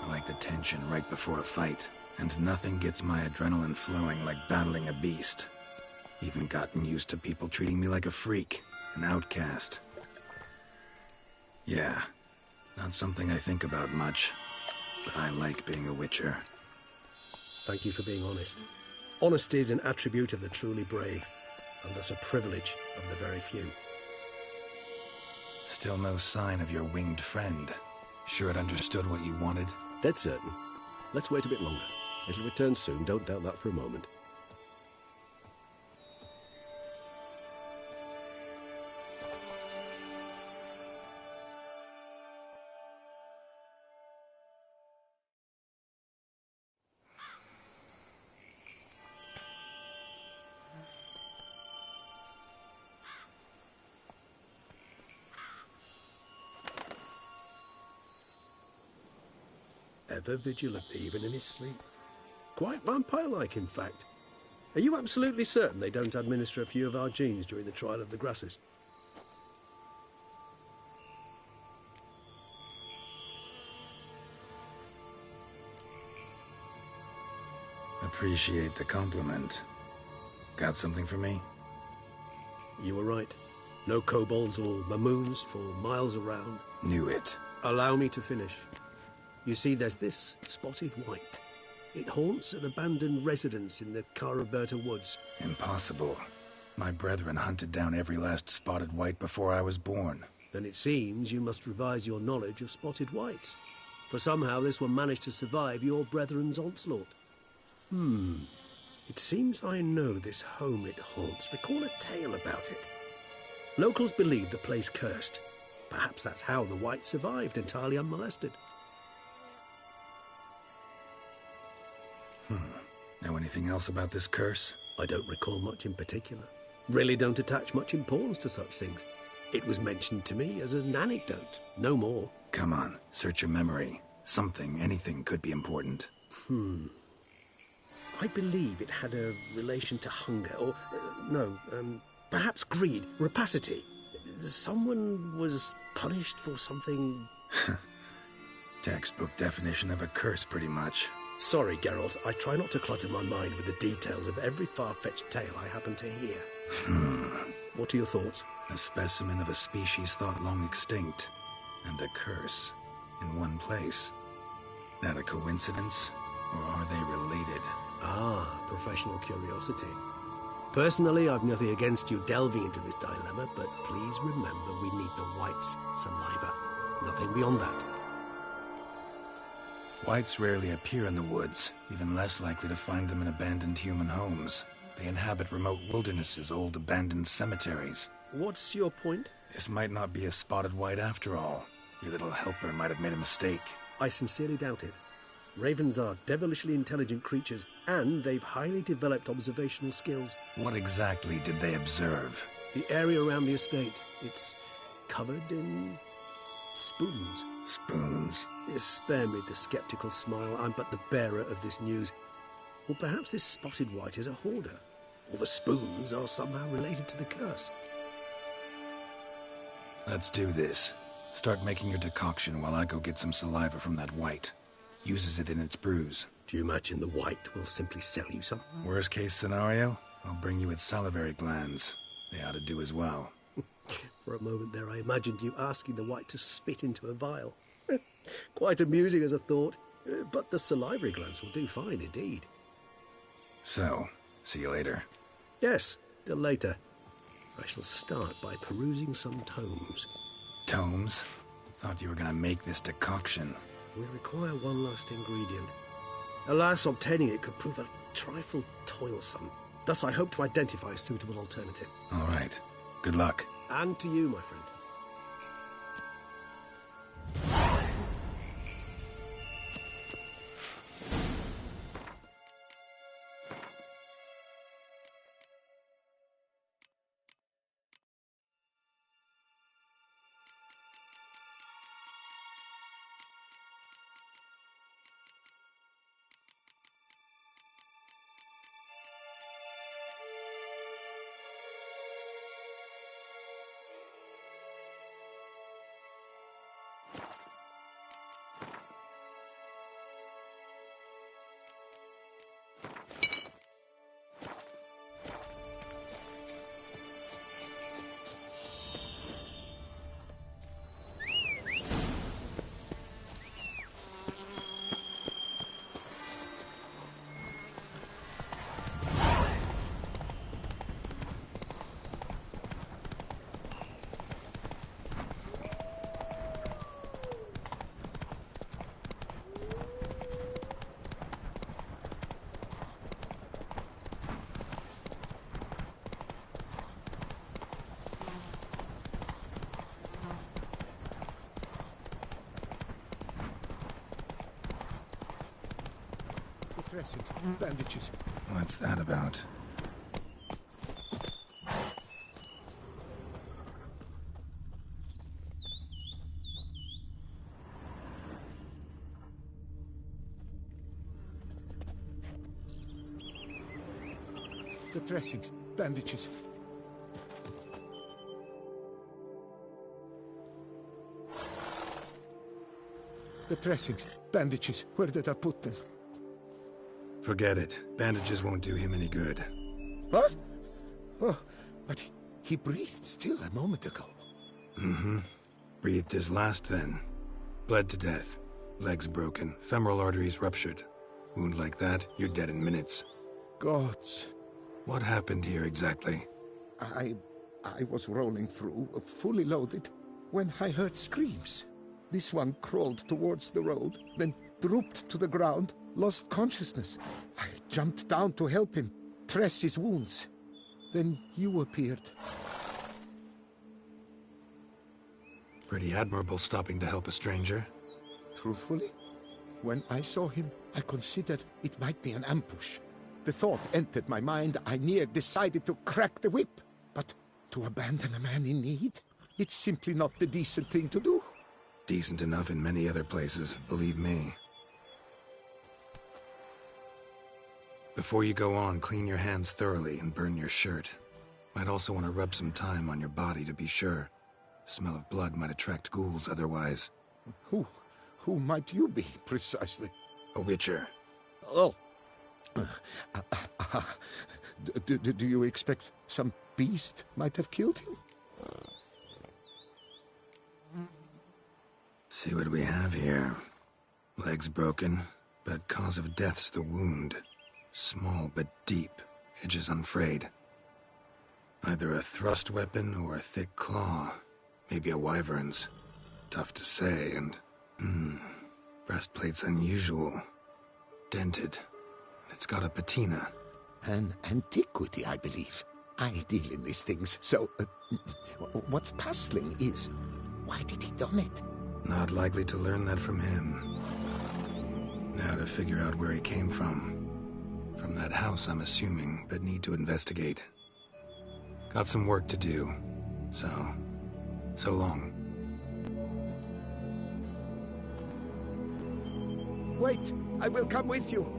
I like the tension right before a fight. And nothing gets my adrenaline flowing like battling a beast. Even gotten used to people treating me like a freak, an outcast. Yeah, not something I think about much. But I like being a Witcher. Thank you for being honest. Honesty is an attribute of the truly brave, and thus a privilege of the very few. Still no sign of your winged friend. Sure it understood what you wanted? Dead certain. Let's wait a bit longer. It'll return soon, don't doubt that for a moment. Ever vigilant, even in his sleep. Quite vampire-like, in fact. Are you absolutely certain they don't administer a few of our genes during the trial of the grasses? Appreciate the compliment. Got something for me? You were right. No kobolds or mamoons for miles around. Knew it. Allow me to finish. You see, there's this spotted white. It haunts an abandoned residence in the Caraberta woods. Impossible. My brethren hunted down every last spotted white before I was born. Then it seems you must revise your knowledge of spotted whites. For somehow this one managed to survive your brethren's onslaught. It seems I know this home it haunts. Recall a tale about it. Locals believe the place cursed. Perhaps that's how the white survived entirely unmolested. Know anything else about this curse? I don't recall much in particular. Really don't attach much importance to such things. It was mentioned to me as an anecdote, no more. Come on, search your memory. Something, anything could be important. I believe it had a relation to hunger, or, perhaps greed, rapacity. Someone was punished for something... Textbook definition of a curse, pretty much. Sorry, Geralt, I try not to clutter my mind with the details of every far-fetched tale I happen to hear. What are your thoughts? A specimen of a species thought long extinct, and a curse in one place. That a coincidence, or are they related? Professional curiosity. Personally, I've nothing against you delving into this dilemma, but please remember we need the whites' saliva. Nothing beyond that. Whites rarely appear in the woods, even less likely to find them in abandoned human homes. They inhabit remote wildernesses, old abandoned cemeteries. What's your point? This might not be a spotted white after all. Your little helper might have made a mistake. I sincerely doubt it. Ravens are devilishly intelligent creatures, and they've highly developed observational skills. What exactly did they observe? The area around the estate. It's covered in... spoons. Spoons? Spare me the skeptical smile. I'm but the bearer of this news. Or perhaps this spotted white is a hoarder. Or the spoons are somehow related to the curse. Let's do this. Start making your decoction while I go get some saliva from that white. Uses it in its brews. Do you imagine the white will simply sell you some? Worst case scenario, I'll bring you its salivary glands. They ought to do as well. For a moment there, I imagined you asking the white to spit into a vial. Quite amusing as a thought, but the salivary glands will do fine indeed. So, see you later. Yes, till later. I shall start by perusing some tomes. Tomes? Thought you were going to make this decoction. We require one last ingredient. Alas, obtaining it could prove a trifle toilsome. Thus, I hope to identify a suitable alternative. All right. Good luck. And to you, my friend. Dressings, bandages. What's that about? The dressings, bandages. The dressings, bandages. Where did I put them? Forget it. Bandages won't do him any good. What? Oh, but he breathed still a moment ago. Mm-hmm. Breathed his last then. Bled to death. Legs broken. Femoral arteries ruptured. Wound like that, you're dead in minutes. Gods. What happened here exactly? I was rolling through, fully loaded, when I heard screams. This one crawled towards the road, then drooped to the ground, lost consciousness. I jumped down to help him, dress his wounds. Then you appeared. Pretty admirable stopping to help a stranger. Truthfully, when I saw him, I considered it might be an ambush. The thought entered my mind, I near decided to crack the whip. But to abandon a man in need? It's simply not the decent thing to do. Decent enough in many other places, believe me. Before you go on, clean your hands thoroughly and burn your shirt. Might also want to rub some thyme on your body to be sure. The smell of blood might attract ghouls otherwise. Who might you be, precisely? A witcher. Oh. Do you expect some beast might have killed him? See what we have here. Legs broken, but cause of death's the wound. Small but deep, edges unfrayed. Either a thrust weapon or a thick claw. Maybe a wyvern's. Tough to say, and... breastplate's unusual. Dented. It's got a patina. An antiquity, I believe. I deal in these things, so... what's puzzling is... why did he done it? Not likely to learn that from him. Now to figure out where he came from. From that house, I'm assuming, but need to investigate. Got some work to do. So long. Wait, I will come with you.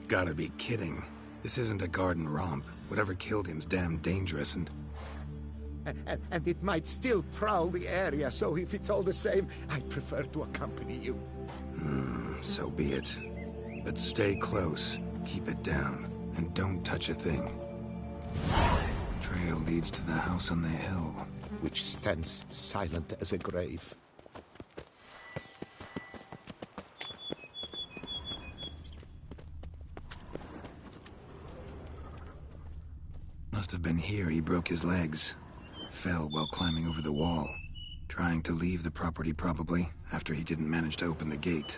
Gotta be kidding. This isn't a garden romp. Whatever killed him's damn dangerous and it might still prowl the area, so if it's all the same, I'd prefer to accompany you. So be it. But stay close, keep it down, and don't touch a thing. Trail leads to the house on the hill. Which stands silent as a grave. Must have been here he broke his legs. Fell while climbing over the wall. Trying to leave the property probably, after he didn't manage to open the gate.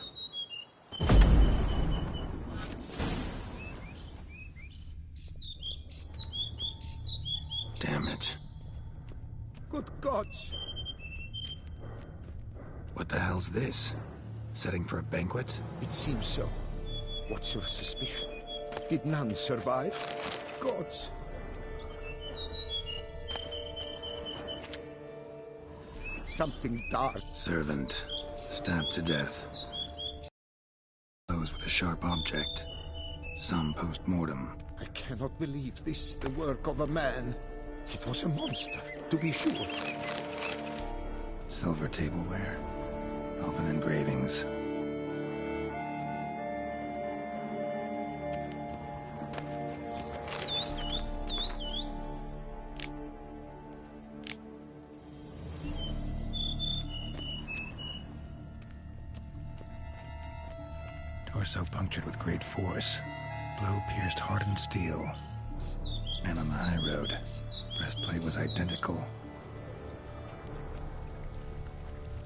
Damn it. Good gods! What the hell's this? Setting for a banquet? It seems so. What's your suspicion? Did none survive? Gods! Something dark. Servant. Stabbed to death. Closed with a sharp object. Some post-mortem. I cannot believe this is the work of a man. It was a monster, to be sure. Silver tableware. Elven engravings. Torso punctured with great force. Blow pierced hardened steel. Man on the high road. Breastplate was identical.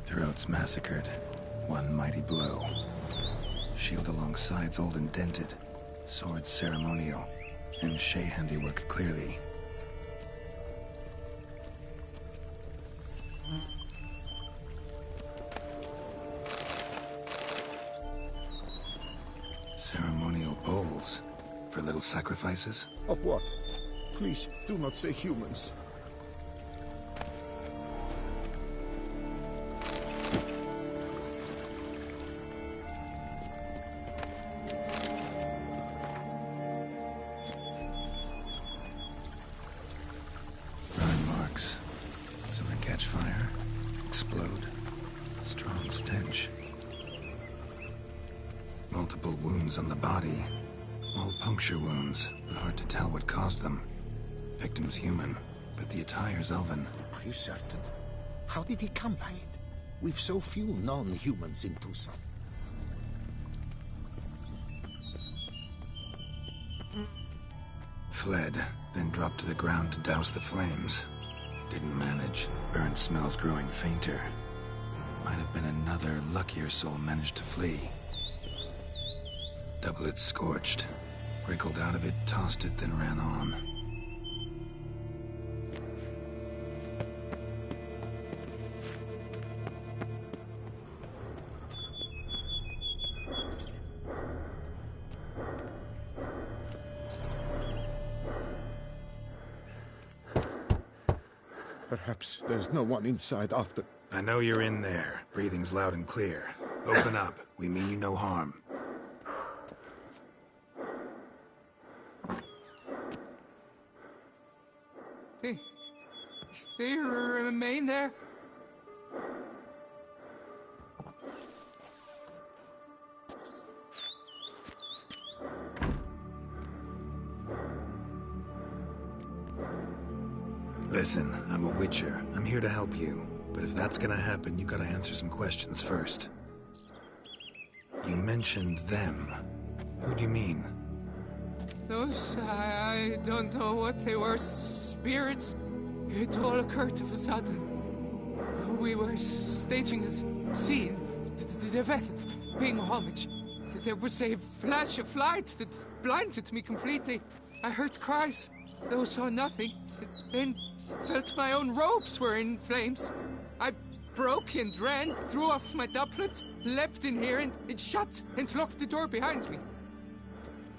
Throats massacred. One mighty blow. Shield along sides old and dented. Sword ceremonial. And Shay handiwork clearly. Ceremonial bowls. For little sacrifices? Of what? Please, do not say humans. Burn marks. Some that catch fire, explode. Strong stench. Multiple wounds on the body. All puncture wounds, but hard to tell what caused them. Victim's human, but the attire's elven. Are you certain? How did he come by it? We've so few non-humans in Tucson. Fled, then dropped to the ground to douse the flames. Didn't manage. Burnt smells growing fainter. Might have been another luckier soul managed to flee. Doublet scorched. Wriggled out of it, tossed it, then ran on. Perhaps there's no one inside after... I know you're in there. Breathing's loud and clear. Open up. We mean you no harm. They remain there? Listen, I'm a witcher. I'm here to help you. But if that's gonna happen, you gotta answer some questions first. You mentioned them. Who do you mean? Those, I don't know what they were. Spirits? It all occurred of a sudden. We were staging a scene. The death, paying homage. There was a flash of light that blinded me completely. I heard cries, though saw nothing. Then felt my own robes were in flames. I broke and ran, threw off my doublet, leapt in here and it shut and locked the door behind me.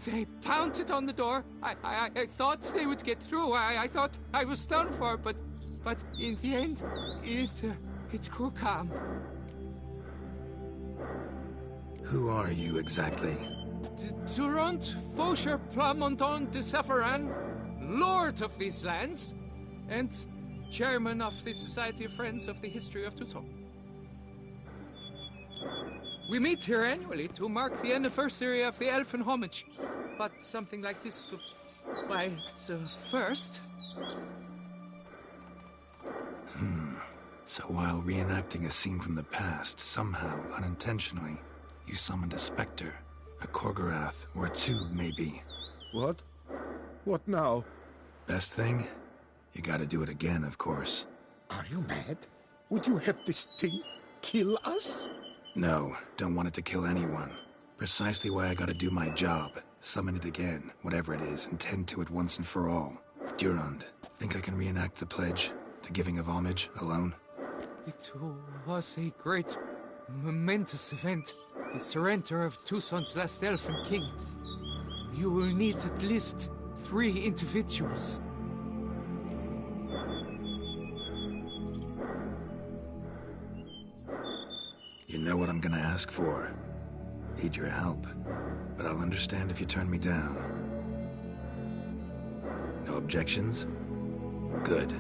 They pounded on the door. I thought they would get through. I thought I was done for, but in the end, it grew calm. Who are you exactly? Durant Faucher Plamondon de Severin, Lord of these lands, and Chairman of the Society of Friends of the History of Tucson. We meet here annually to mark the anniversary of the Elfin Homage. But something like this, why, it's a first. So while reenacting a scene from the past, somehow, unintentionally, you summoned a specter, a Korgorath, or a tube, maybe. What? What now? Best thing? You gotta do it again, of course. Are you mad? Would you have this thing kill us? No, don't want it to kill anyone. Precisely why I gotta do my job. Summon it again, whatever it is, and tend to it once and for all. Durand, think I can reenact the pledge, the giving of homage, alone? It was a great, momentous event. The surrender of Tucson's last elfin king. You will need at least 3 individuals. You know what I'm gonna ask for. Need your help. But I'll understand if you turn me down. No objections? Good.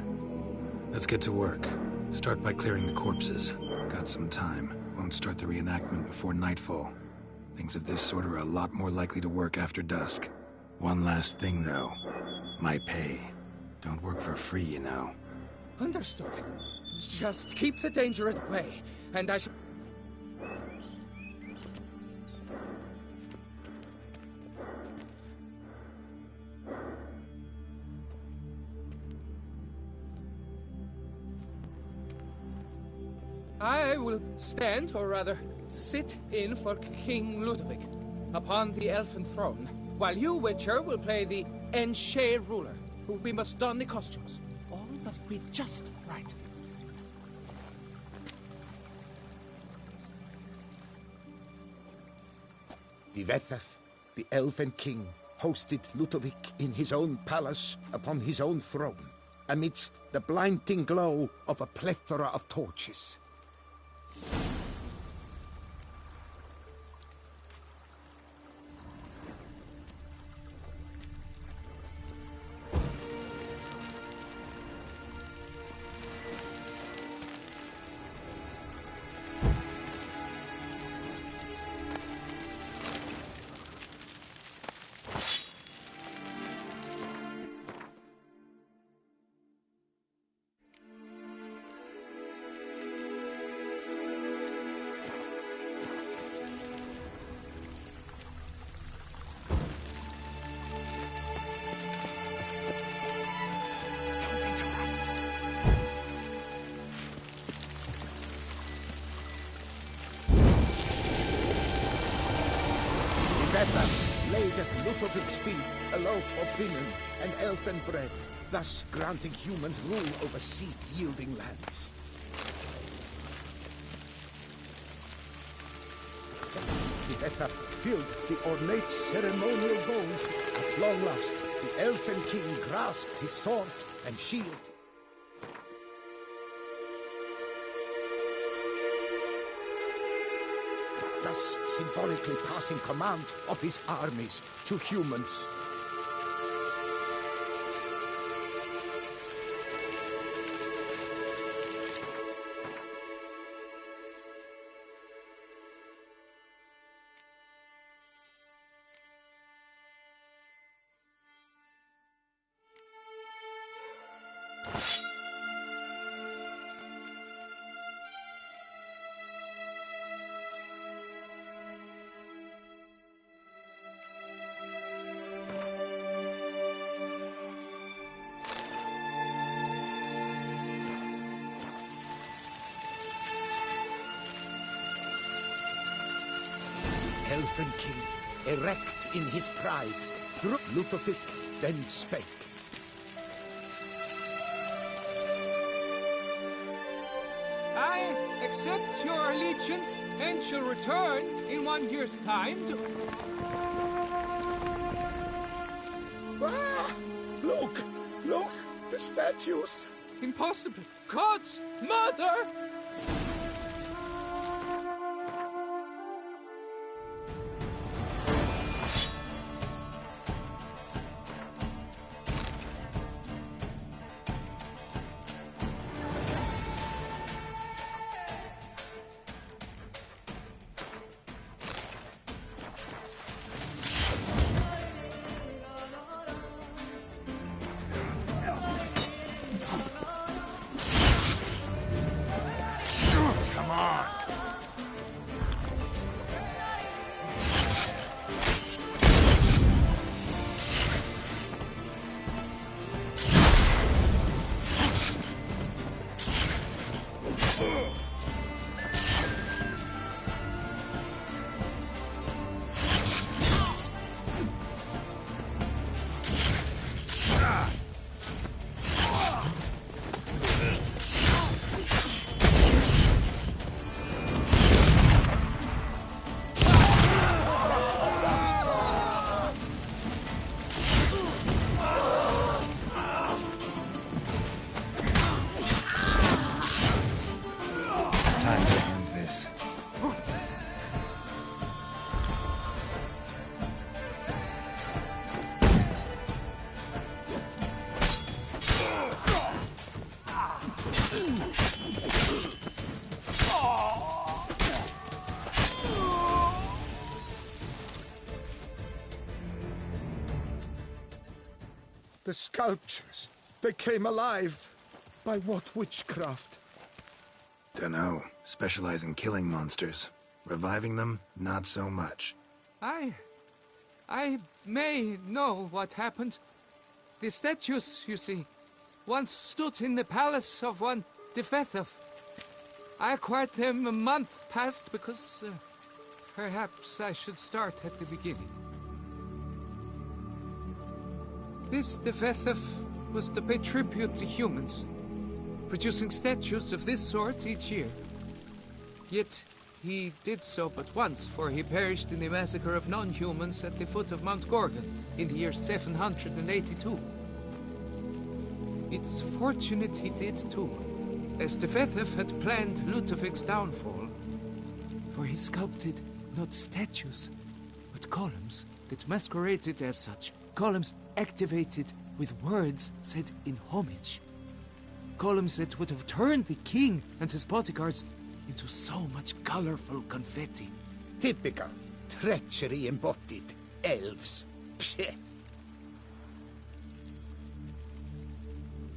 Let's get to work. Start by clearing the corpses. Got some time. Won't start the reenactment before nightfall. Things of this sort are a lot more likely to work after dusk. One last thing, though. My pay. Don't work for free, you know. Understood. Just keep the danger at bay, and I shall... I will stand, or rather, sit in for King Ludwig, upon the elfin throne, while you, Witcher, will play the Enche ruler, who we must don the costumes. All must be just right. Die Wethef the Elven King hosted Ludovic in his own palace upon his own throne, amidst the blinding glow of a plethora of torches. Laid at Ludovic's feet a loaf of linen and elfin bread, thus granting humans rule over seed-yielding lands. Divetha filled the ornate ceremonial bowls. At long last, the Elfin King grasped his sword and shield. Thus symbolically passing command of his armies to humans. Elfin King, erect in his pride, Ludovic then spake. I accept your allegiance and shall return in 1 year's time to... Ah! Look! Look! The statues! Impossible! God's mother! The sculptures, they came alive. By what witchcraft? Dunno. Specialize in killing monsters. Reviving them, not so much. I may know what happened. The statues, you see, once stood in the palace of one Diphethov. I acquired them a month past because perhaps I should start at the beginning. This Diphethov was to pay tribute to humans, producing statues of this sort each year. Yet, He did so but once, for he perished in the massacre of non-humans at the foot of Mount Gorgon in the year 782. It's fortunate he did too, as Tefethef had planned Ludovic's downfall. For he sculpted not statues, but columns that masqueraded as such. Columns activated with words said in homage. Columns that would have turned the king and his bodyguards into so much colorful confetti. Typical. Treachery embodied. Elves. Psheh.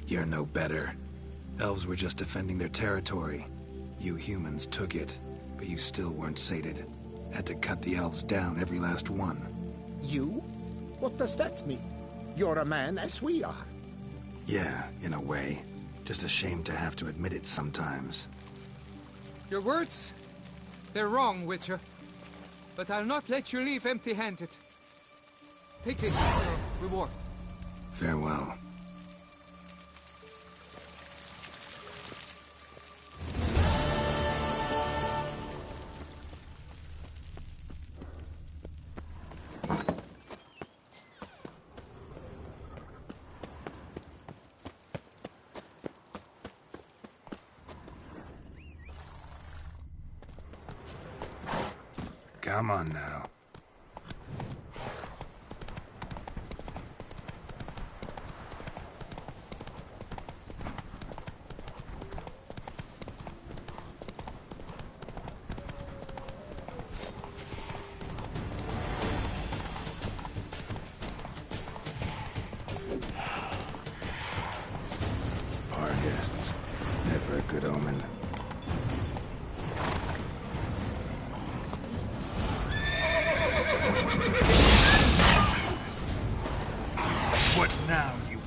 You're no better. Elves were just defending their territory. You humans took it, but you still weren't sated. Had to cut the elves down, every last one. You? What does that mean? You're a man as we are. Yeah, in a way. Just ashamed to have to admit it sometimes. Your words? They're wrong, Witcher. But I'll not let you leave empty-handed. Take this as your reward. Farewell. Come on now. Our guests. Never a good omen. What now, you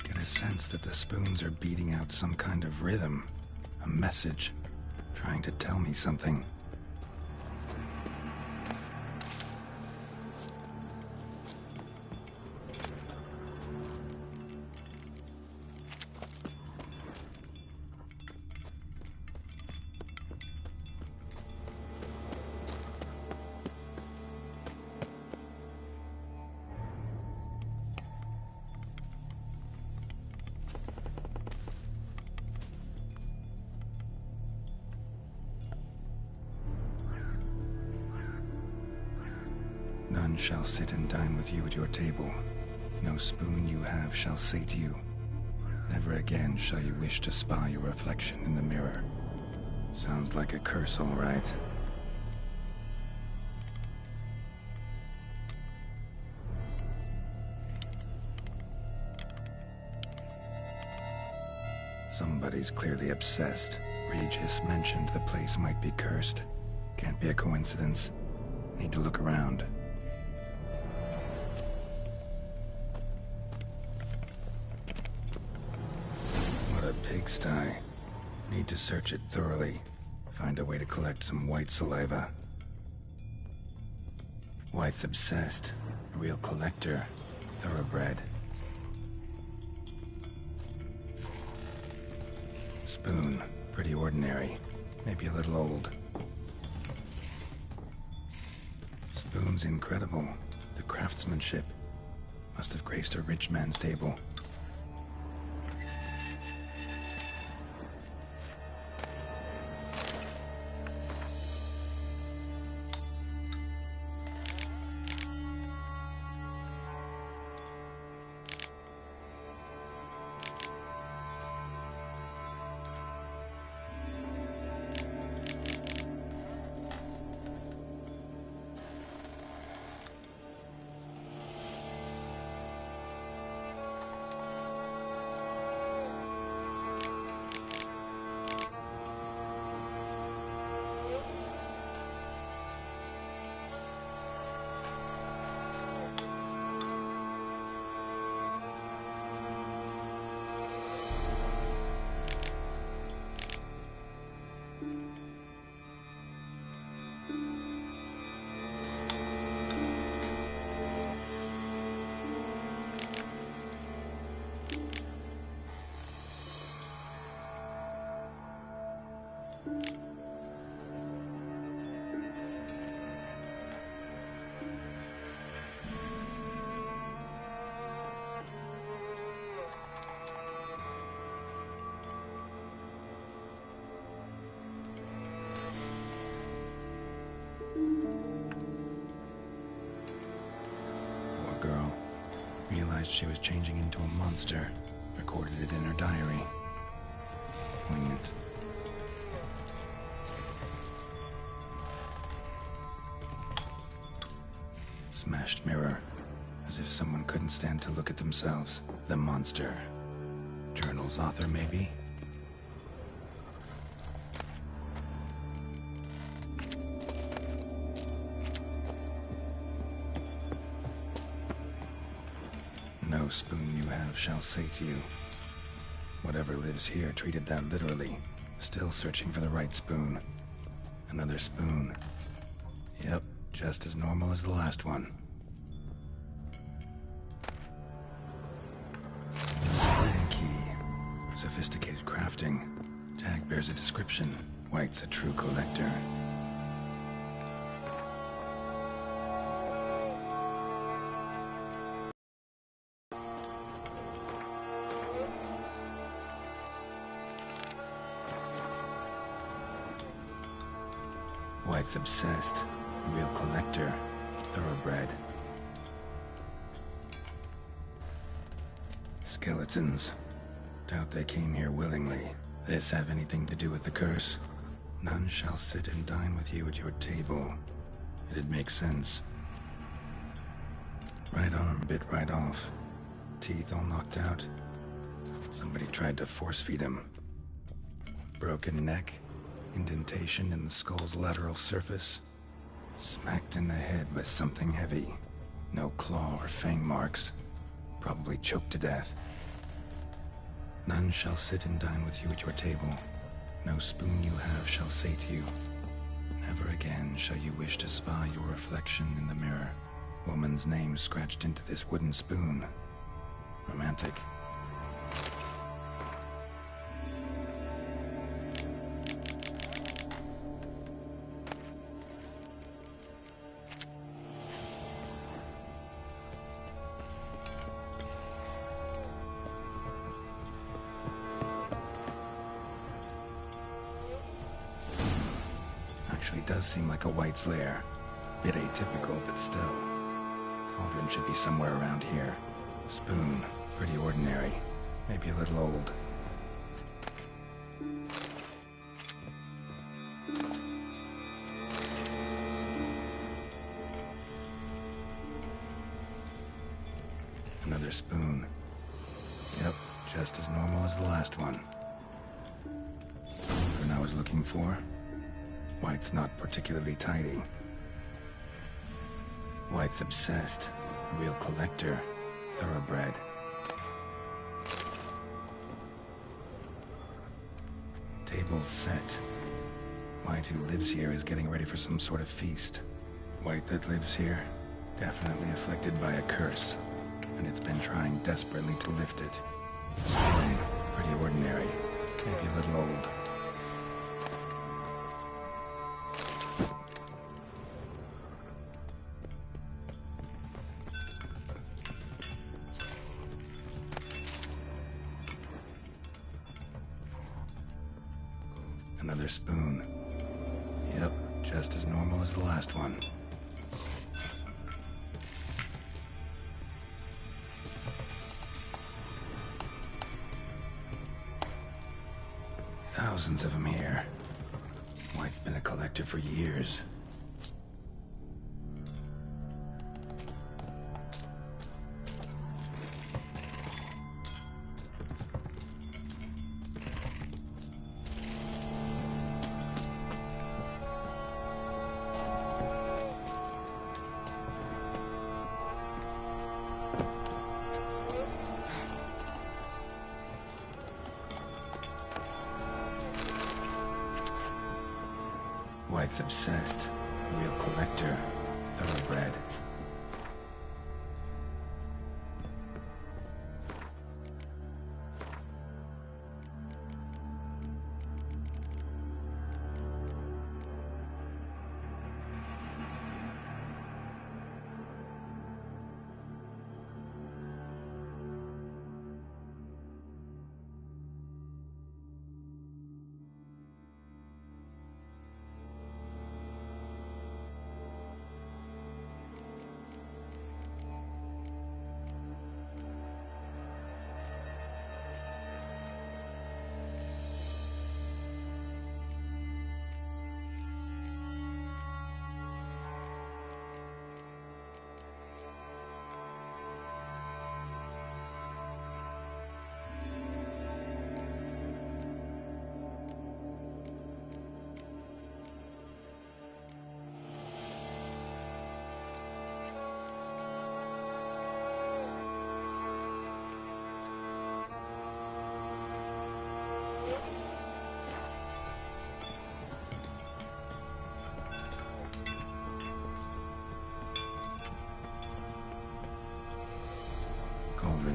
Get a sense that the spoons are beating out some kind of rhythm. A message. Trying to tell me something. None shall sit and dine with you at your table. No spoon you have shall sate you. Never again shall you wish to spy your reflection in the mirror. Sounds like a curse, all right. Somebody's clearly obsessed. Regis mentioned the place might be cursed. Can't be a coincidence. Need to look around. What a pigsty. Need to search it thoroughly. Find a way to collect some white saliva. White's obsessed. A real collector. Thoroughbred. Spoon. Pretty ordinary. Maybe a little old. Spoon's incredible. The craftsmanship. Must have graced a rich man's table. realized she was changing into a monster, recorded it in her diary. Poignant. Smashed mirror. As if someone couldn't stand to look at themselves. The monster. Journal's author, maybe? No spoon you have shall sate you. Whatever lives here treated that literally. Still searching for the right spoon. Another spoon. Yep, just as normal as the last one. Spring key. Sophisticated crafting. Tag bears a description. White's a true collector. White's obsessed. Real collector. Thoroughbred. Skeletons. Doubt they came here willingly. This have anything to do with the curse? None shall sit and dine with you at your table. It'd make sense. Right arm bit right off. Teeth all knocked out. Somebody tried to force feed him. Broken neck. Indentation in the skull's lateral surface. Smacked in the head with something heavy. No claw or fang marks. Probably choked to death. None shall sit and dine with you at your table. No spoon you have shall sate you. Never again shall you wish to spy your reflection in the mirror. Woman's name scratched into this wooden spoon. Romantic. Actually does seem like a White's lair. Bit atypical, but still. Cauldron should be somewhere around here. Spoon, pretty ordinary. Maybe a little old. Another spoon. Yep, just as normal as the last one. What I was looking for? White's not particularly tidy. White's obsessed. A real collector. Thoroughbred. Table set. White, who lives here, is getting ready for some sort of feast. White that lives here, definitely afflicted by a curse. And it's been trying desperately to lift it. Spoon, pretty ordinary. Maybe a little old. Another spoon. Yep, just as normal as the last one. Thousands of them here. White's been a collector for years. White's obsessed. A real collector. Thoroughbred.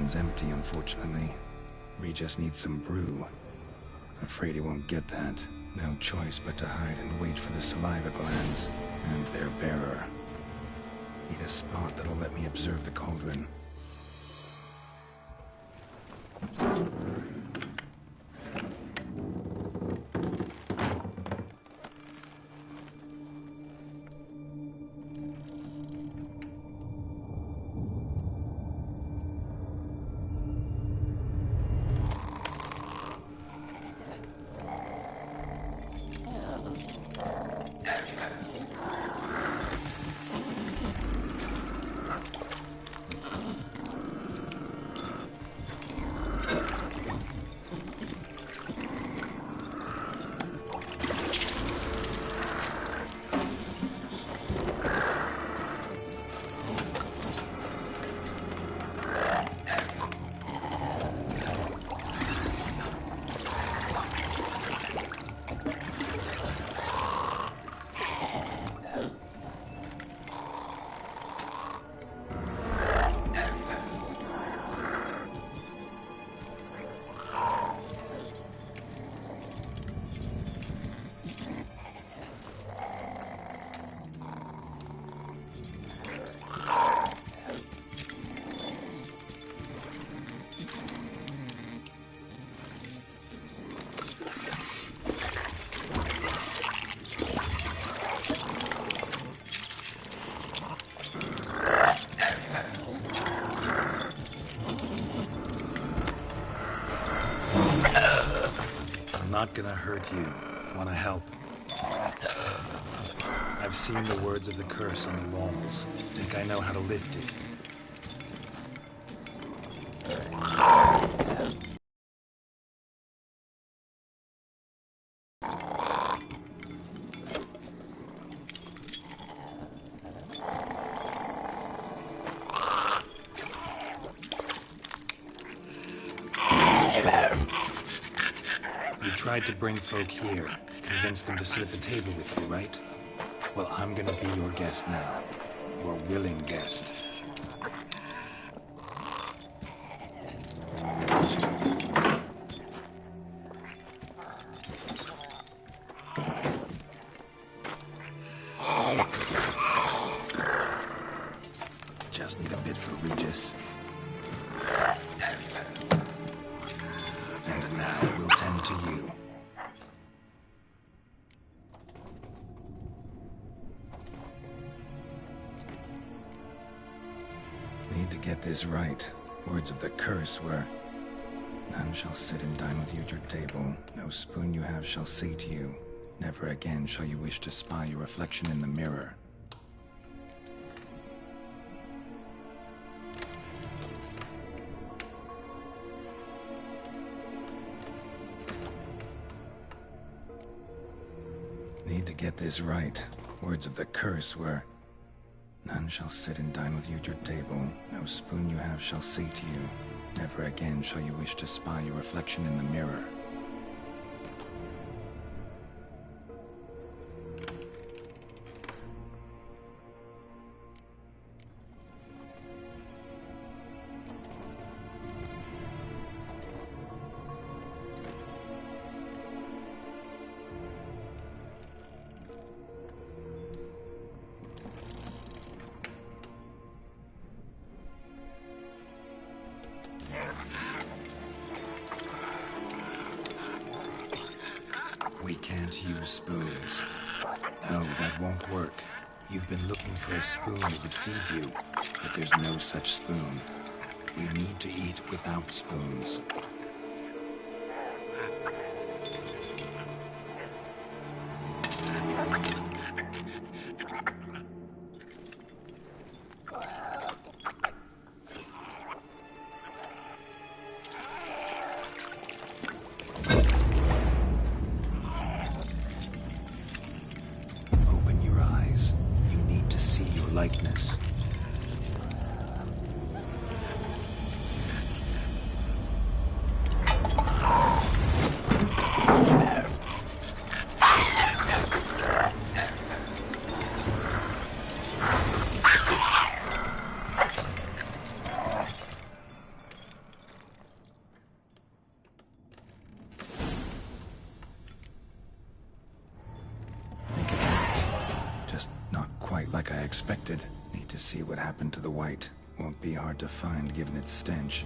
cauldron's empty, unfortunately. Regis needs some brew. Afraid he won't get that. No choice but to hide and wait for the saliva glands and their bearer. Need a spot that'll let me observe the cauldron. Not gonna hurt you. Wanna help? I've seen the words of the curse on the walls. Think I know how to lift it. Tried to bring folk here, convince them to sit at the table with you, right? Well, I'm gonna be your guest now. Your willing guest. Just need a bit for Regis. And now we'll tend to you. Need to get this right. Words of the curse were, none shall sit and dine with you at your table. No spoon you have shall sate you. Never again shall you wish to spy your reflection in the mirror. Need to get this right. Words of the curse were, none shall sit and dine with you at your table. No spoon you have shall sate you. Never again shall you wish to spy your reflection in the mirror. We can't use spoons. No, that won't work. You've been looking for a spoon that would feed you, but there's no such spoon. We need to eat without spoons. Likeness. Just not quite like I expected. Need to see what happened to the white. Won't be hard to find given its stench.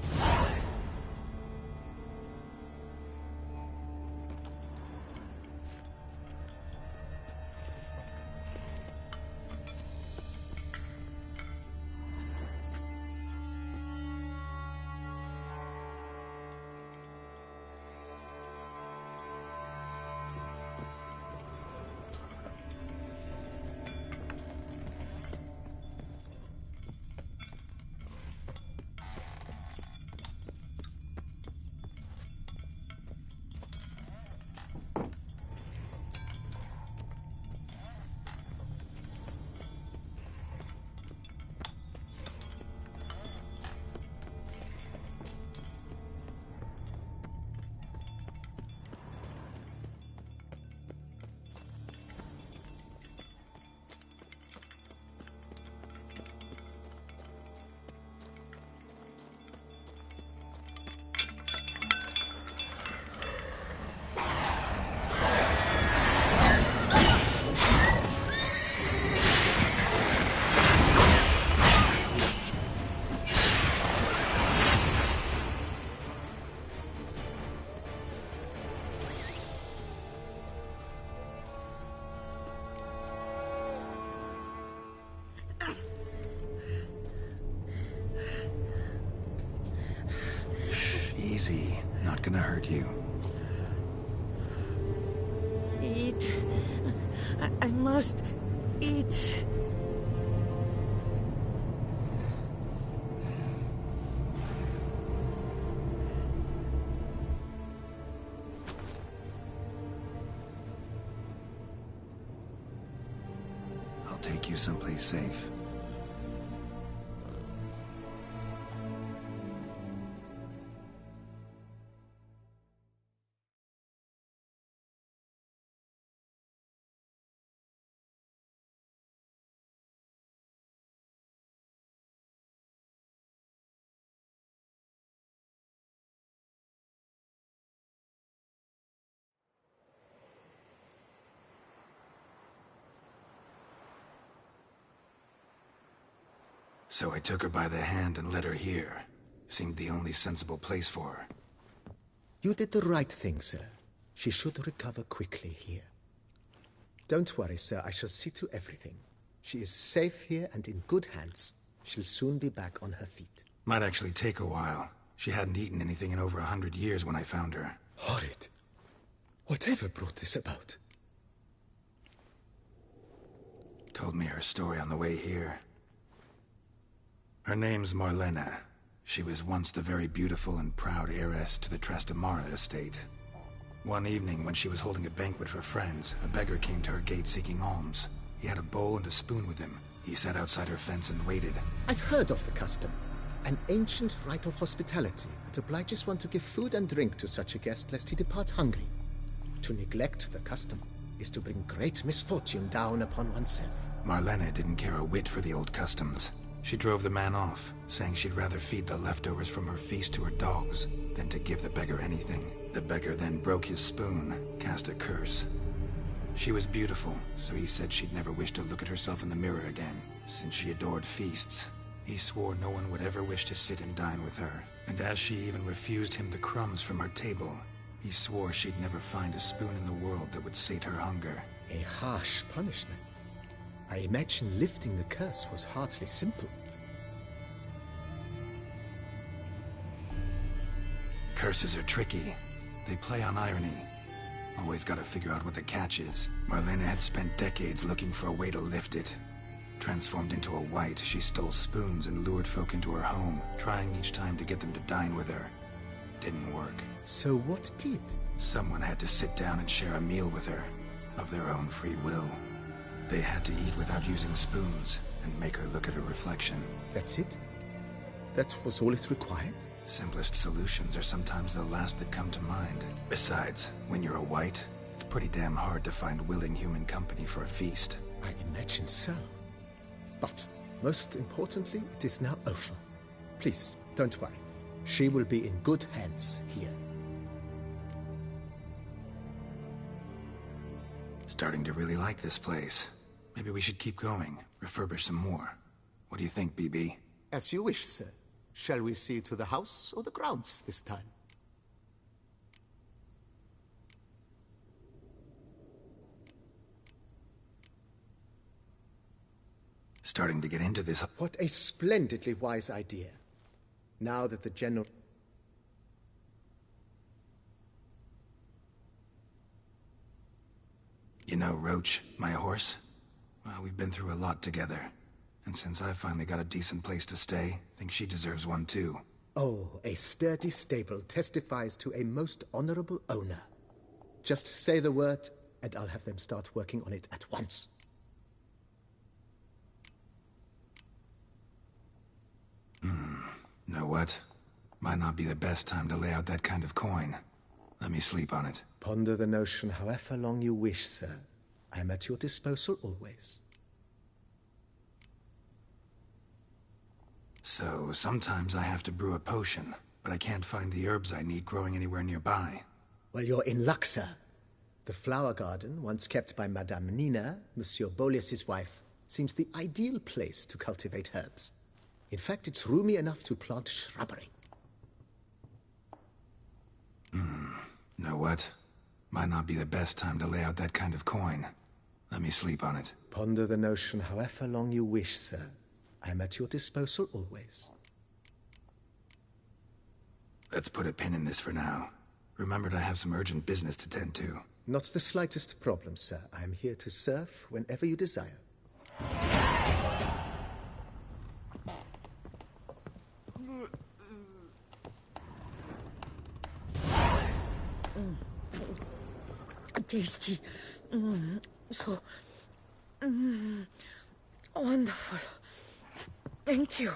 Easy. Not gonna hurt you. Eat. I must eat. I'll take you someplace safe. So I took her by the hand and led her here. Seemed the only sensible place for her. You did the right thing, sir. She should recover quickly here. Don't worry, sir. I shall see to everything. She is safe here and in good hands. She'll soon be back on her feet. Might actually take a while. She hadn't eaten anything in over 100 years when I found her. Horrid. Whatever brought this about? Told me her story on the way here. Her name's Marlena. She was once the very beautiful and proud heiress to the Trastamara estate. One evening, when she was holding a banquet for friends, a beggar came to her gate seeking alms. He had a bowl and a spoon with him. He sat outside her fence and waited. I've heard of the custom. An ancient rite of hospitality that obliges one to give food and drink to such a guest lest he depart hungry. To neglect the custom is to bring great misfortune down upon oneself. Marlena didn't care a whit for the old customs. She drove the man off, saying she'd rather feed the leftovers from her feast to her dogs than to give the beggar anything. The beggar then broke his spoon, cast a curse. She was beautiful, so he said she'd never wish to look at herself in the mirror again. Since she adored feasts, he swore no one would ever wish to sit and dine with her. And as she even refused him the crumbs from her table, he swore she'd never find a spoon in the world that would sate her hunger. A harsh punishment. I imagine lifting the curse was hardly simple. Curses are tricky. They play on irony. Always gotta figure out what the catch is. Marlena had spent decades looking for a way to lift it. Transformed into a white, she stole spoons and lured folk into her home, trying each time to get them to dine with her. Didn't work. So what did? Someone had to sit down and share a meal with her, of their own free will. They had to eat without using spoons, and make her look at her reflection. That's it? That was all it required? Simplest solutions are sometimes the last that come to mind. Besides, when you're a white, it's pretty damn hard to find willing human company for a feast. I imagine so. But, most importantly, it is now over. Please, don't worry. She will be in good hands here. Starting to really like this place. Maybe we should keep going, refurbish some more. What do you think, BB? As you wish, sir. Shall we see to the house or the grounds this time? Starting to get into this. What a splendidly wise idea. Now that the general... You know, Roach, my horse? Well, we've been through a lot together. And since I finally got a decent place to stay, I think she deserves one too. Oh, a sturdy stable testifies to a most honorable owner. Just say the word, and I'll have them start working on it at once. Know what? Might not be the best time to lay out that kind of coin. Let me sleep on it. Ponder the notion however long you wish, sir. I am at your disposal always. So, sometimes I have to brew a potion, but I can't find the herbs I need growing anywhere nearby. Well, you're in luck, sir. The flower garden, once kept by Madame Nina, Monsieur Boleus's wife, seems the ideal place to cultivate herbs. In fact, it's roomy enough to plant shrubbery. Know what? Might not be the best time to lay out that kind of coin. Let me sleep on it. Ponder the notion however long you wish, sir. I am at your disposal always. Let's put a pin in this for now. Remembered I have some urgent business to tend to. Not the slightest problem, sir. I am here to serve whenever you desire. Tasty. So wonderful. Thank you.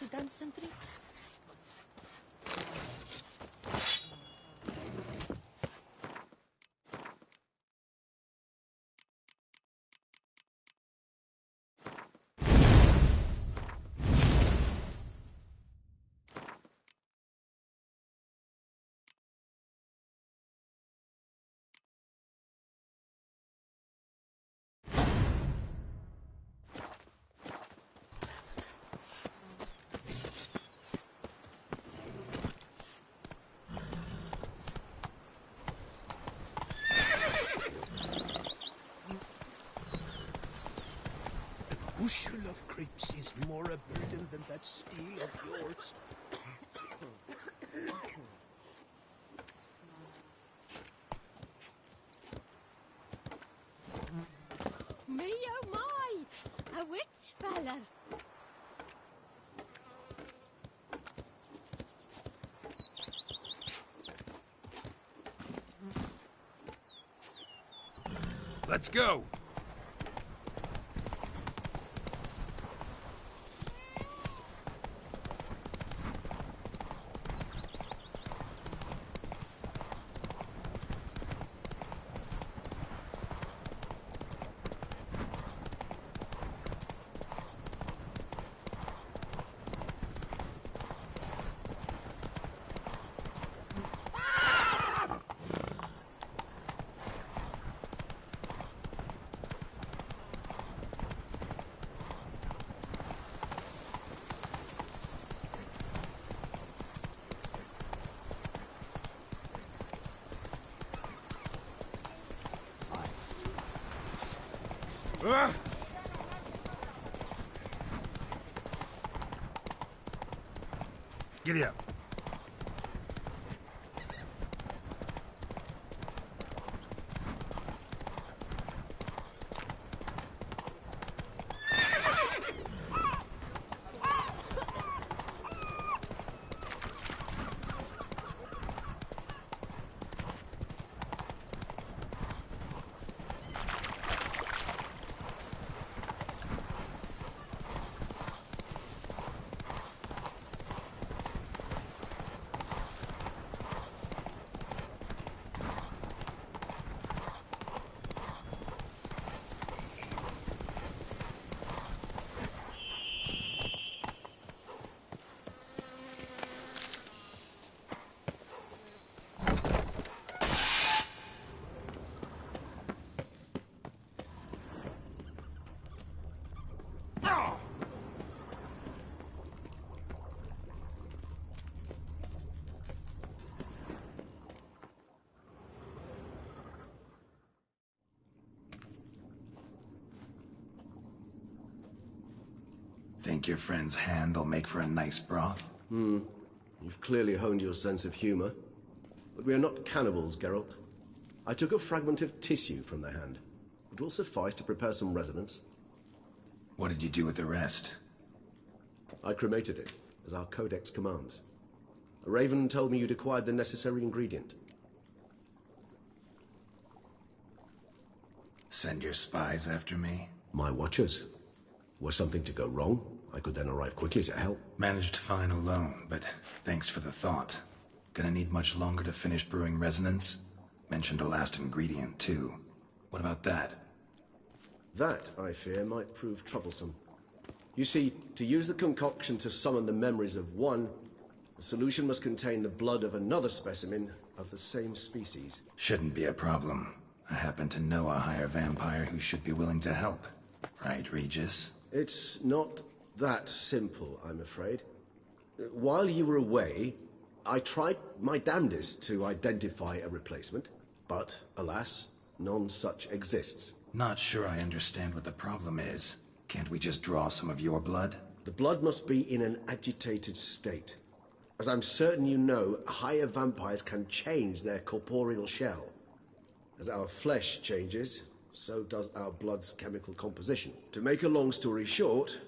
to dance sentry? Bushel of grapes is more a burden than that steel of yours. Me oh my! A witch fella! Let's go! Giddy up. Think your friend's hand will make for a nice broth? You've clearly honed your sense of humor. But we are not cannibals, Geralt. I took a fragment of tissue from the hand. It will suffice to prepare some resonance. What did you do with the rest? I cremated it, as our codex commands. A raven told me you'd acquired the necessary ingredient. Send your spies after me? My watchers. Were something to go wrong, I could then arrive quickly to help. Managed fine alone, but thanks for the thought. Gonna need much longer to finish brewing resonance? Mentioned the last ingredient, too. What about that? That, I fear, might prove troublesome. You see, to use the concoction to summon the memories of one, the solution must contain the blood of another specimen of the same species. Shouldn't be a problem. I happen to know a higher vampire who should be willing to help. Right, Regis? It's not that simple, I'm afraid. While you were away, I tried my damnedest to identify a replacement, but, alas, none such exists. Not sure I understand what the problem is. Can't we just draw some of your blood? The blood must be in an agitated state. As I'm certain you know, higher vampires can change their corporeal shell. As our flesh changes, so does our blood's chemical composition. To make a long story short,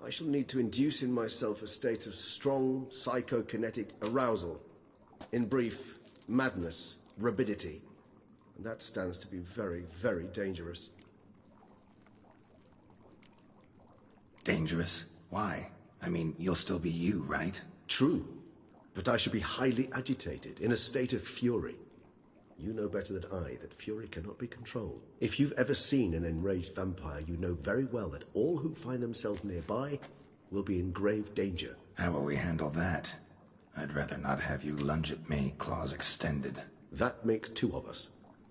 I shall need to induce in myself a state of strong psychokinetic arousal. In brief, madness, rabidity. And that stands to be very, very dangerous. Dangerous? Why? I mean, you'll still be you, right? True. But I should be highly agitated, in a state of fury. You know better than I that fury cannot be controlled. If you've ever seen an enraged vampire, you know very well that all who find themselves nearby will be in grave danger. How will we handle that? I'd rather not have you lunge at me, claws extended. That makes two of us.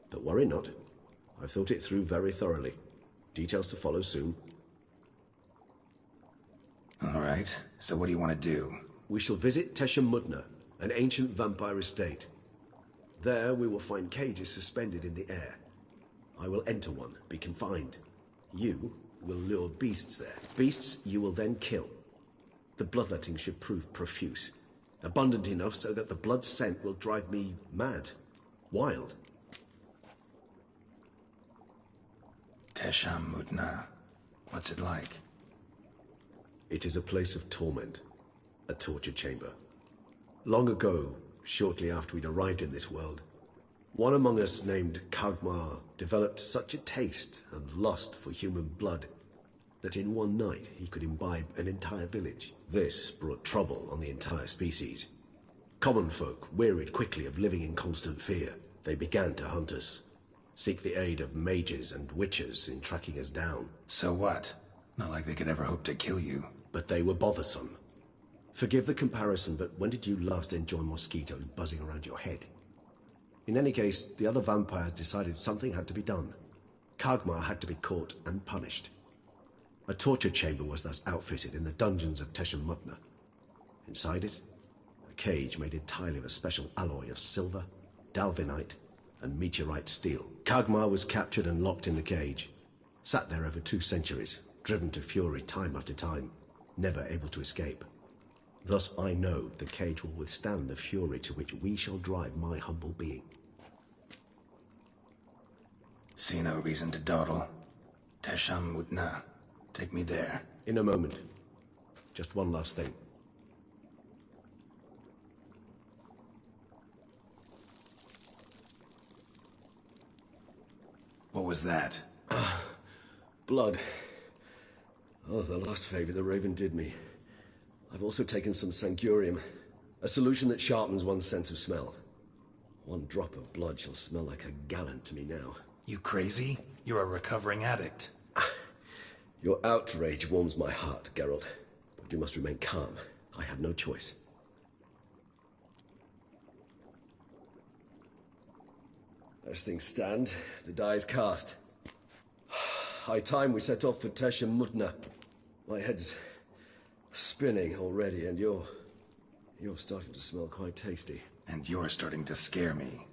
But worry not. I've thought it through very thoroughly. Details to follow soon. All right, so what do you want to do? We shall visit Teshem Mudna, an ancient vampire estate. There we will find cages suspended in the air. I will enter one, be confined. You will lure beasts there. Beasts you will then kill. The bloodletting should prove profuse. Abundant enough so that the blood scent will drive me mad. Wild. Teshem Mudna. What's it like? It is a place of torment. A torture chamber. Long ago, shortly after we'd arrived in this world, one among us named Kagmar developed such a taste and lust for human blood that in one night he could imbibe an entire village. This brought trouble on the entire species. Common folk wearied quickly of living in constant fear. They began to hunt us, seek the aid of mages and witches in tracking us down. So what? Not like they could ever hope to kill you. But they were bothersome. Forgive the comparison, but when did you last enjoy mosquitoes buzzing around your head? In any case, the other vampires decided something had to be done. Kagmar had to be caught and punished. A torture chamber was thus outfitted in the dungeons of Teshem Mudna. Inside it, a cage made entirely of a special alloy of silver, dalvinite, and meteorite steel. Kagmar was captured and locked in the cage. Sat there over 2 centuries, driven to fury time after time, never able to escape. Thus I know the cage will withstand the fury to which we shall drive my humble being. See no reason to dawdle. Teshem Mudna. Take me there. In a moment. Just one last thing. What was that? Blood. Oh, the last favor the Raven did me. I've also taken some Sangurium, a solution that sharpens one's sense of smell. 1 drop of blood shall smell like a gallon to me now. You crazy? You're a recovering addict. Your outrage warms my heart, Geralt. But you must remain calm. I have no choice. As things stand, the die is cast. High time we set off for Teshem Mudna. My head's spinning already, and you're starting to smell quite tasty. And you're starting to scare me.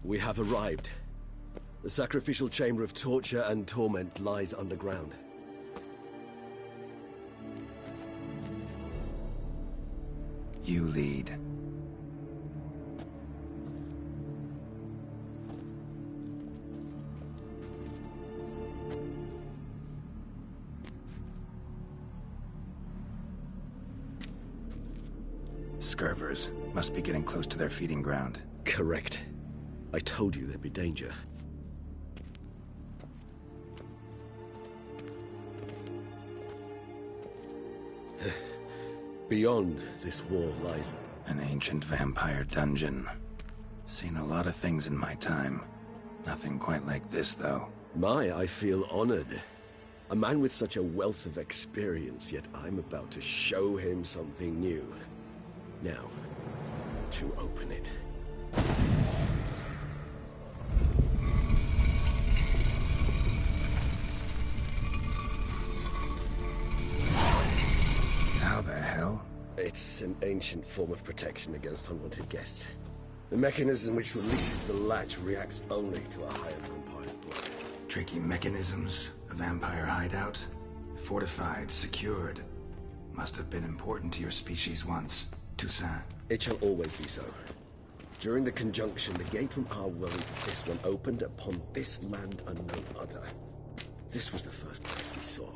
We have arrived. The sacrificial chamber of torture and torment lies underground. You lead. Scurvers must be getting close to their feeding ground. Correct. I told you there'd be danger. Beyond this wall lies... an ancient vampire dungeon. Seen a lot of things in my time. Nothing quite like this, though. I feel honored. A man with such a wealth of experience, yet I'm about to show him something new. Now, to open it. How the hell? It's an ancient form of protection against unwanted guests. The mechanism which releases the latch reacts only to a higher vampire's blood. Tricky mechanisms, a vampire hideout. Fortified, secured. Must have been important to your species once, Toussaint. It shall always be so. During the conjunction, the gate from our world to this one opened upon this land and no other. This was the first place we saw.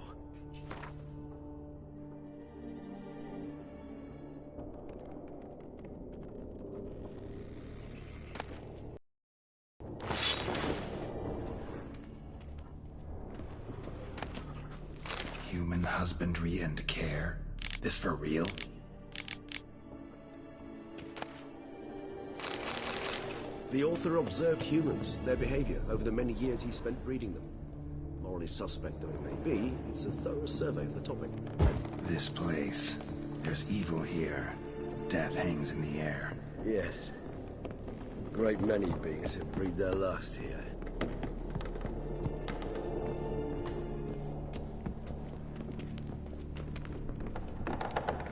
Human husbandry and care? This for real? The author observed humans, their behavior, over the many years he spent breeding them. Morally suspect though it may be, it's a thorough survey of the topic. This place. There's evil here. Death hangs in the air. Yes. A great many beings have breathed their last here.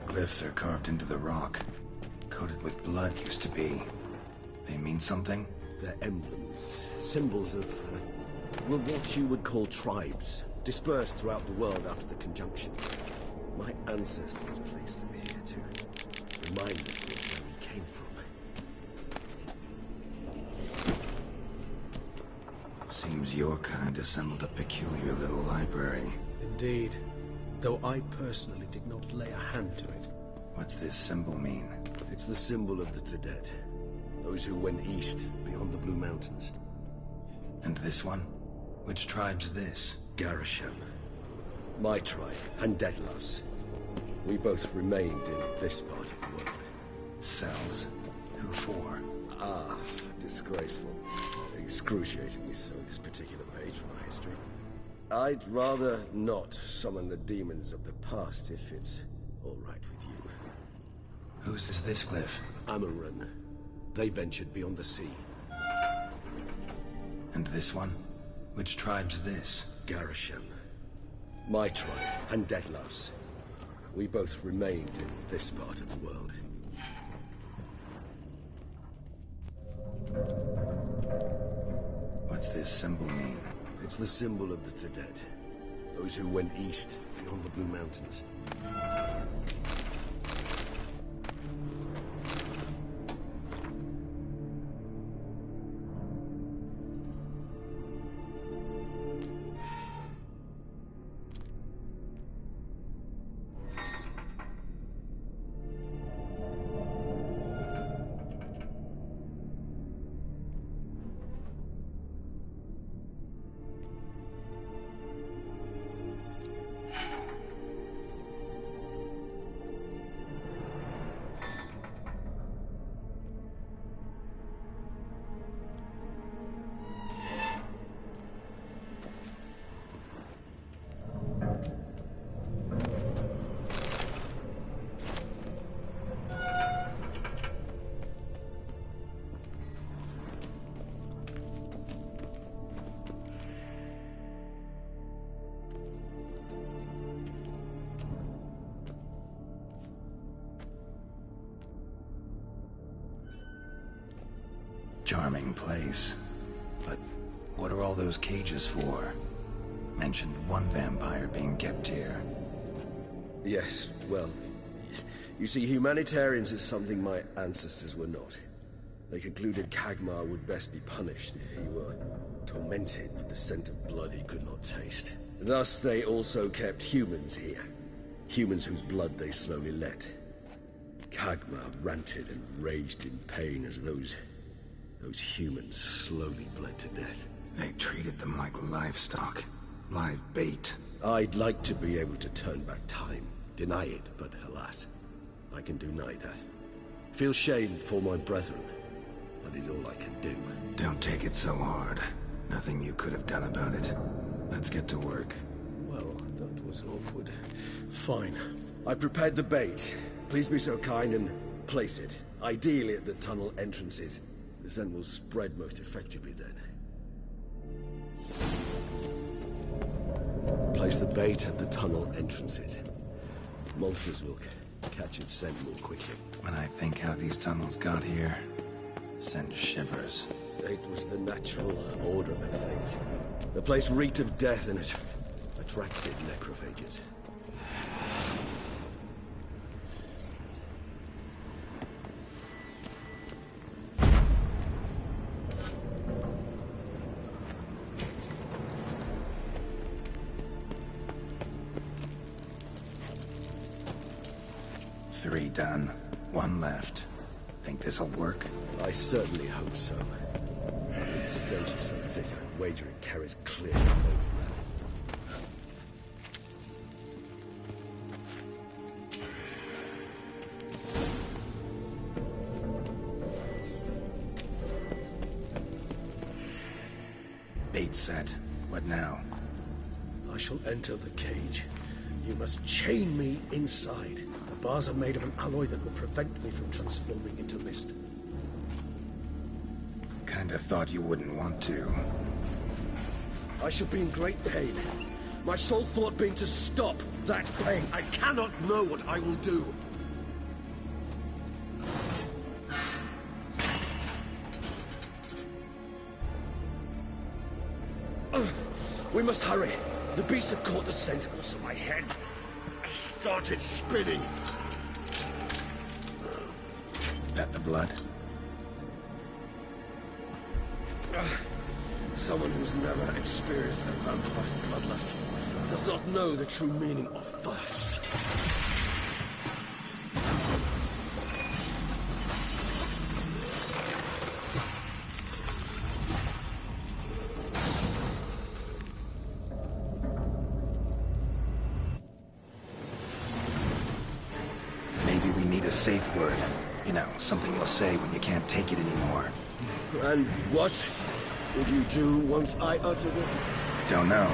Glyphs are carved into the rock. Coated with blood used to be. They mean something? They're emblems, symbols of, well, what you would call tribes, dispersed throughout the world after the conjunction. My ancestors placed them here to remind us of where we came from. Seems your kind assembled a peculiar little library. Indeed, though I personally did not lay a hand to it. What's this symbol mean? It's the symbol of the Tedet. Those who went east, beyond the Blue Mountains. And this one? Which tribe's this? Garisham. My tribe, and Dettlaff's. We both remained in this part of the world. Cells? Who for? Ah, disgraceful. Excruciatingly so, this particular page from our history. I'd rather not summon the demons of the past if it's all right with you. Whose is this glyph? Amaran. They ventured beyond the sea. And this one? Which tribe's this? Garisham. My tribe, and Dettlaff's. We both remained in this part of the world. What's this symbol mean? It's the symbol of the Tedet. Those who went east, beyond the Blue Mountains. Charming place. But what are all those cages for? Mentioned one vampire being kept here. Yes, well, you see, humanitarians is something my ancestors were not. They concluded Kagmar would best be punished if he were tormented with the scent of blood he could not taste. Thus, they also kept humans here. Humans whose blood they slowly let. Kagmar ranted and raged in pain as those humans slowly bled to death. They treated them like livestock. Live bait. I'd like to be able to turn back time. Deny it, but alas, I can do neither. Feel shame for my brethren. That is all I can do. Don't take it so hard. Nothing you could have done about it. Let's get to work. Well, that was awkward. Fine. I prepared the bait. Please be so kind and place it. Ideally at the tunnel entrances. The scent will spread most effectively then. Place the bait at the tunnel entrances. Monsters will catch its scent more quickly. When I think how these tunnels got here, send shivers. It was the natural order of things. The place reeked of death and it attracted necrophages. Three done. One left. Think this'll work? I certainly hope so. Its stench is so thick, I'd wager it carries clear to the open. Bait set. What now? I shall enter the cage. You must chain me inside. The bars are made of an alloy that will prevent me from transforming into mist. Kinda thought you wouldn't want to. I shall be in great pain. My sole thought being to stop that pain. I cannot know what I will do. We must hurry. The beasts have caught the scent, so my head started spinning. That the blood? Someone who's never experienced a vampire's bloodlust does not know the true meaning of thirst. Maybe we need a safe word. You know, something you'll say when you can't take it anymore. And what would you do once I uttered it? Don't know.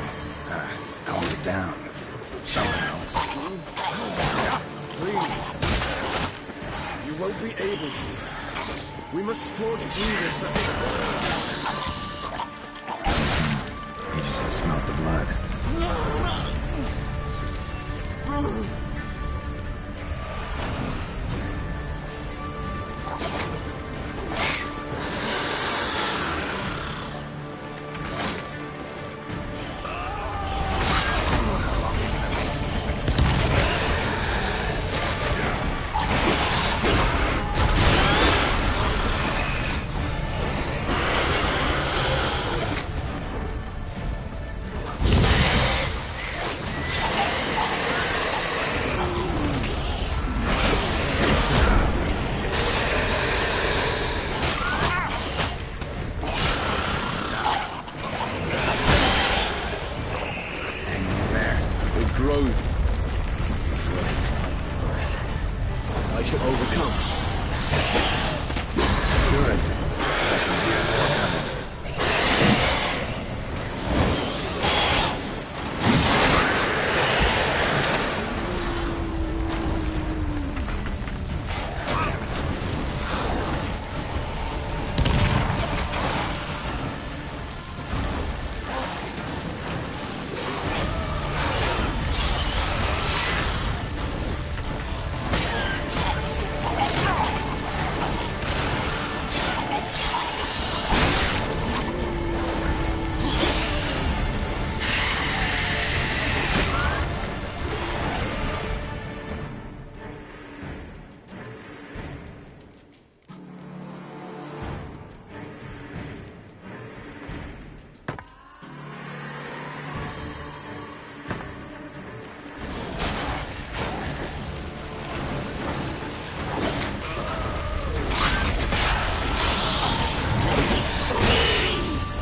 Calm it down. Somehow. Please. You won't be able to. We must forge through this. You just smelled the blood.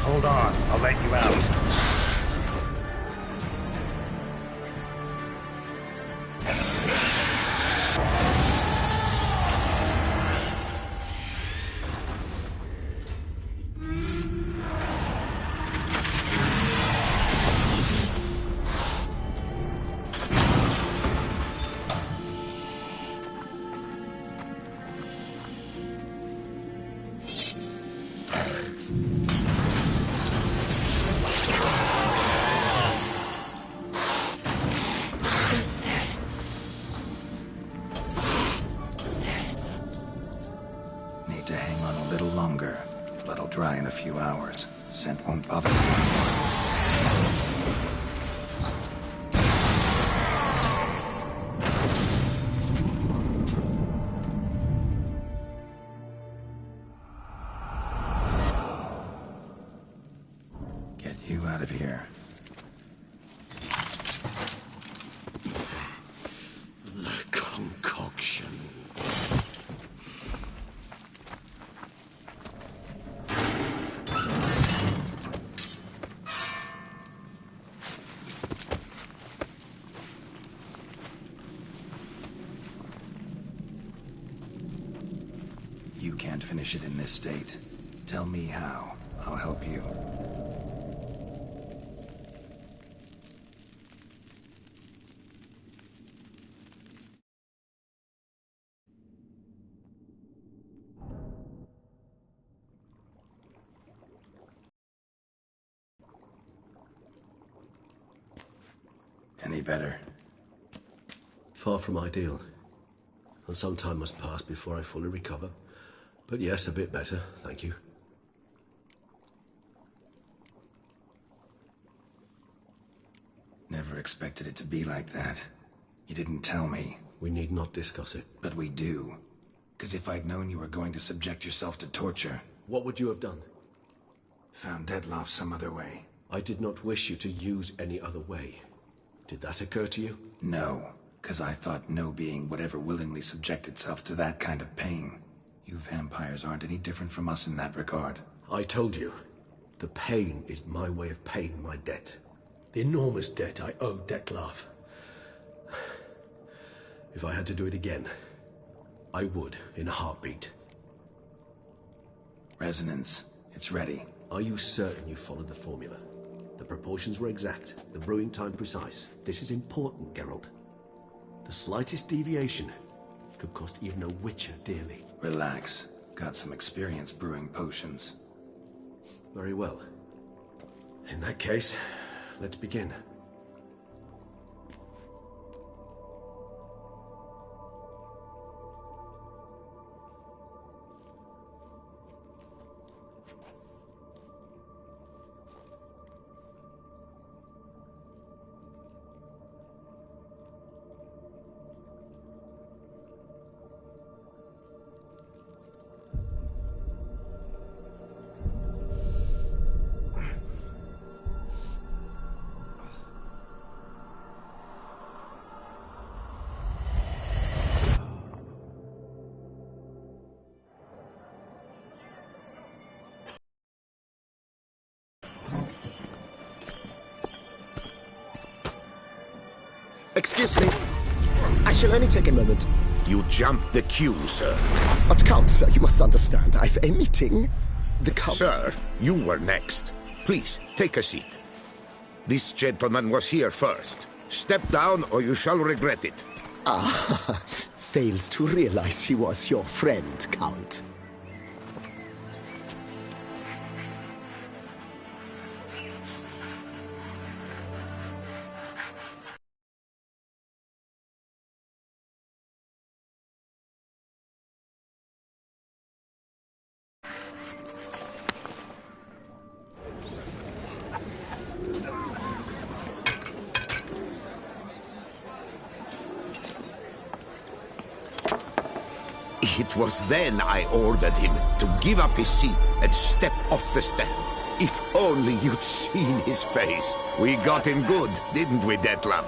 Hold on, I'll let you out. Need to hang on a little longer. Blood'll dry in a few hours. Scent won't bother me anymore. You can't finish it in this state. Tell me how. I'll help you. Any better? Far from ideal. And some time must pass before I fully recover. But yes, a bit better, thank you. Never expected it to be like that. You didn't tell me. We need not discuss it. But we do. Because if I'd known you were going to subject yourself to torture... What would you have done? Found Dettlaff some other way. I did not wish you to use any other way. Did that occur to you? No, because I thought no being would ever willingly subject itself to that kind of pain. You vampires aren't any different from us in that regard. I told you. The pain is my way of paying my debt. The enormous debt I owe Dettlaff. If I had to do it again, I would, in a heartbeat. Resonance. It's ready. Are you certain you followed the formula? The proportions were exact, the brewing time precise. This is important, Geralt. The slightest deviation could cost even a witcher dearly. Relax. Got some experience brewing potions. Very well. In that case, let's begin. Excuse me. I shall only take a moment. You jumped the queue, sir. But Count, sir, you must understand. I've a meeting. The Count... Sir, you were next. Please, take a seat. This gentleman was here first. Step down or you shall regret it. Ah, fails to realize he was your friend, Count. It was then I ordered him to give up his seat and step off the stand. If only you'd seen his face. We got him good, didn't we, Dettlaff?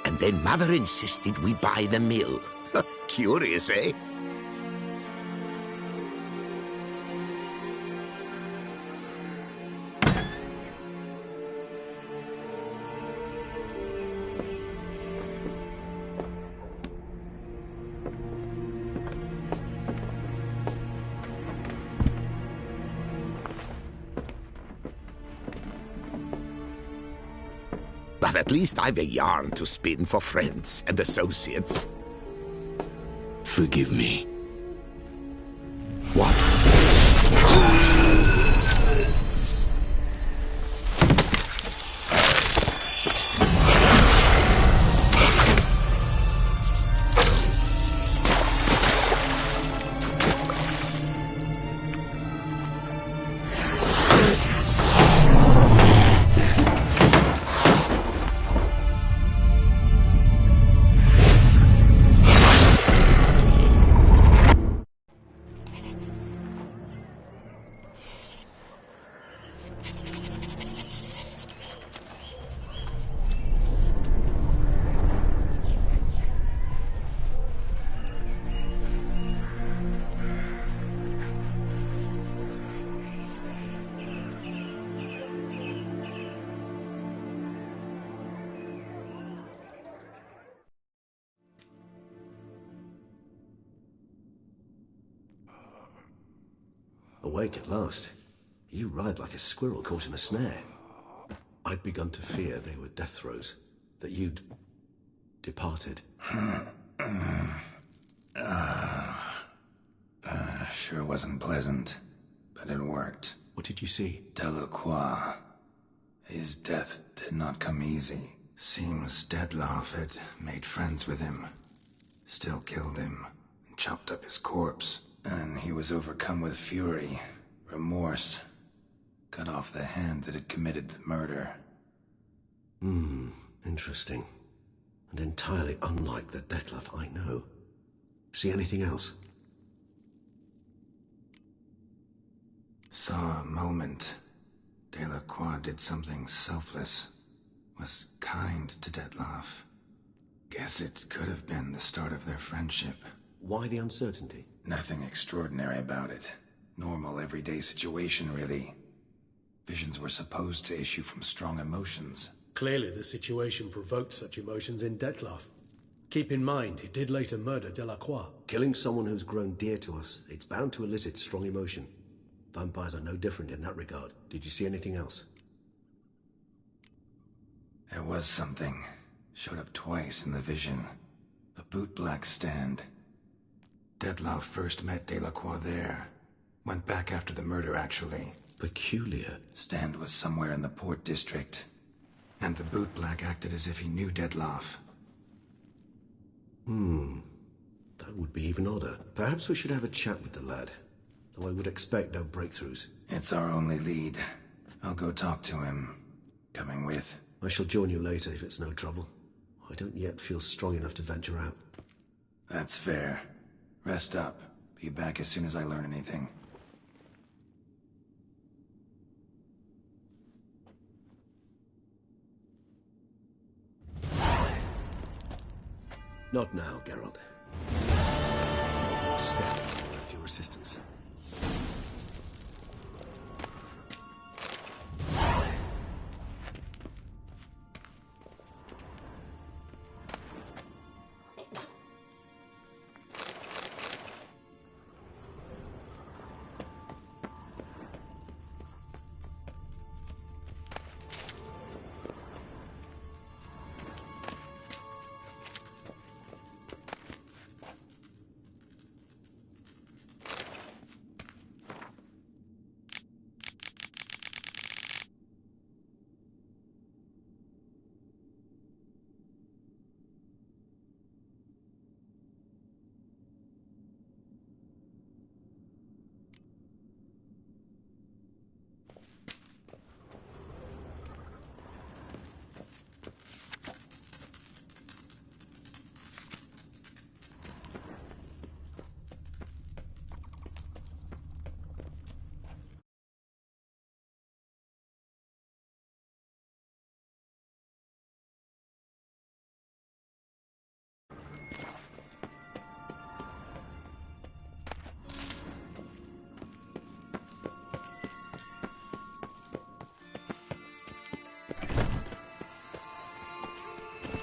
And then Mother insisted we buy the mill. Curious, eh? But at least I've a yarn to spin for friends and associates. Forgive me. What? Awake at last. You ride like a squirrel caught in a snare. I'd begun to fear they were death throes, that you'd departed. Sure wasn't pleasant, but it worked. What did you see? Delacroix. His death did not come easy. Seems Dettlaff had made friends with him, still killed him, and chopped up his corpse. And he was overcome with fury, remorse, cut off the hand that had committed the murder. Interesting. And entirely unlike the Dettlaff I know. See anything else? Saw a moment. Delacroix did something selfless. Was kind to Dettlaff. Guess it could have been the start of their friendship. Why the uncertainty? Nothing extraordinary about it. Normal, everyday situation, really. Visions were supposed to issue from strong emotions. Clearly the situation provoked such emotions in Dettlaff. Keep in mind, he did later murder Delacroix. Killing someone who's grown dear to us, it's bound to elicit strong emotion. Vampires are no different in that regard. Did you see anything else? There was something. Showed up twice in the vision. A bootblack stand. Dettlaff first met Delacroix there. Went back after the murder, actually. Peculiar. Stand was somewhere in the Port District. And the bootblack acted as if he knew Dettlaff. That would be even odder. Perhaps we should have a chat with the lad. Though I would expect no breakthroughs. It's our only lead. I'll go talk to him. Coming with? I shall join you later if it's no trouble. I don't yet feel strong enough to venture out. That's fair. Rest up. Be back as soon as I learn anything. Not now, Geralt. Step without your assistance.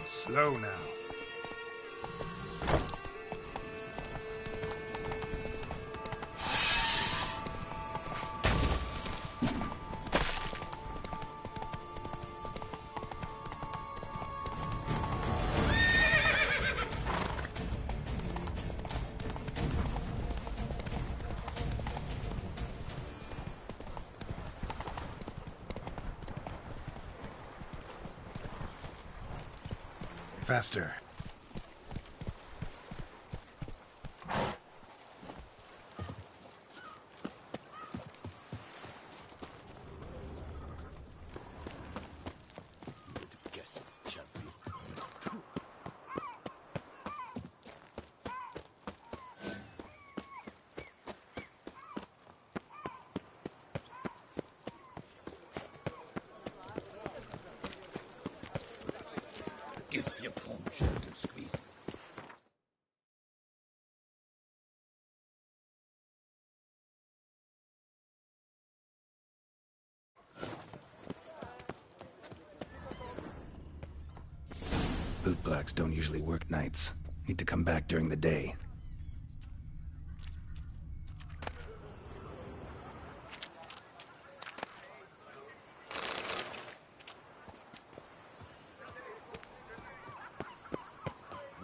Slow now. Faster. Guess it's jumpy. Give your palm a little squeeze. Bootblacks don't usually work nights. Need to come back during the day.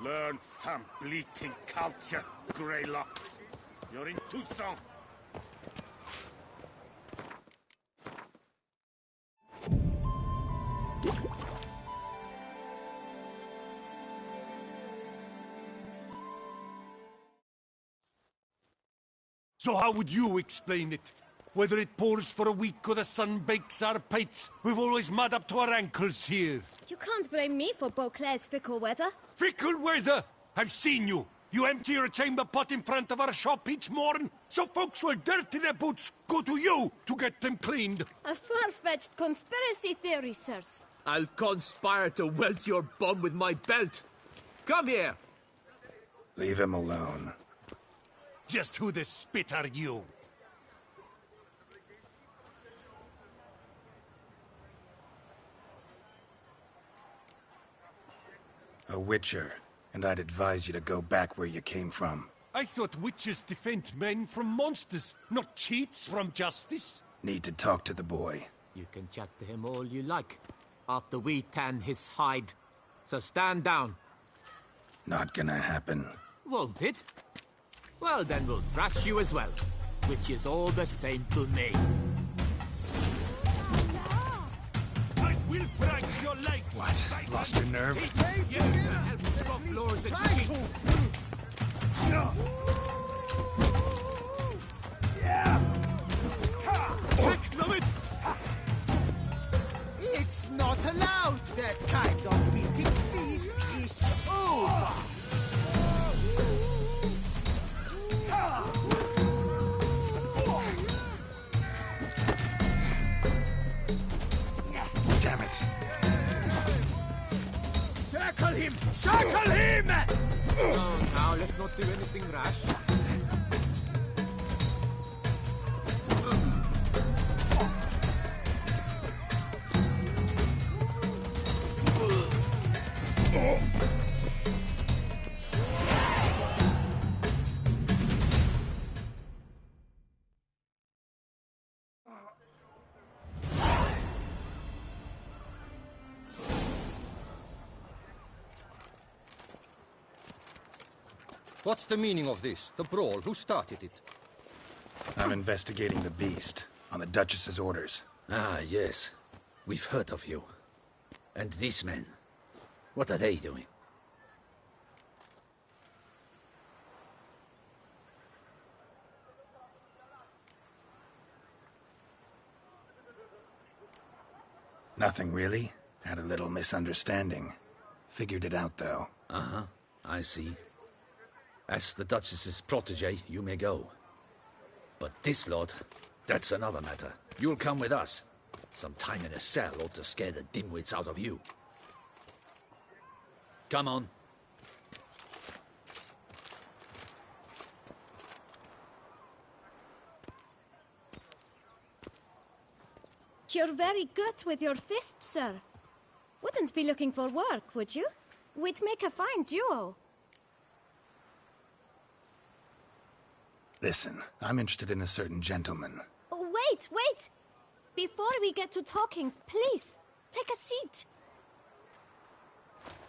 Learn some bleating culture, Greylocks. You're in Tucson. So how would you explain it? Whether it pours for a week or the sun bakes our pates, we've always mud up to our ankles here. You can't blame me for Beauclair's fickle weather. Fickle weather? I've seen you. You empty your chamber pot in front of our shop each morn, so folks will dirty their boots go to you to get them cleaned. A far-fetched conspiracy theory, sirs. I'll conspire to welt your bum with my belt. Come here. Leave him alone. Just who the spit are you? A witcher, and I'd advise you to go back where you came from. I thought witches defend men from monsters, not cheats from justice. Need to talk to the boy. You can chat to him all you like, after we tan his hide. So stand down. Not gonna happen. Won't it? Well, then we'll thrash you as well, which is all the same to me. I will break your legs! What? Lost your nerve? Yes, to help stop lords and cheats. Quick, love it! It's not allowed. That kind of beating feast is over. Damn it. Circle him! Circle him! Oh, now let's not do anything rash. What's the meaning of this? The brawl? Who started it? I'm investigating the beast, on the Duchess's orders. Ah, yes. We've heard of you. And these men, what are they doing? Nothing really. Had a little misunderstanding. Figured it out, though. Uh-huh. I see. As the Duchess's protege, you may go. But this lot, that's another matter. You'll come with us. Some time in a cell ought to scare the dimwits out of you. Come on. You're very good with your fists, sir. Wouldn't be looking for work, would you? We'd make a fine duo. Listen, I'm interested in a certain gentleman. Oh, wait! Before we get to talking, please, take a seat.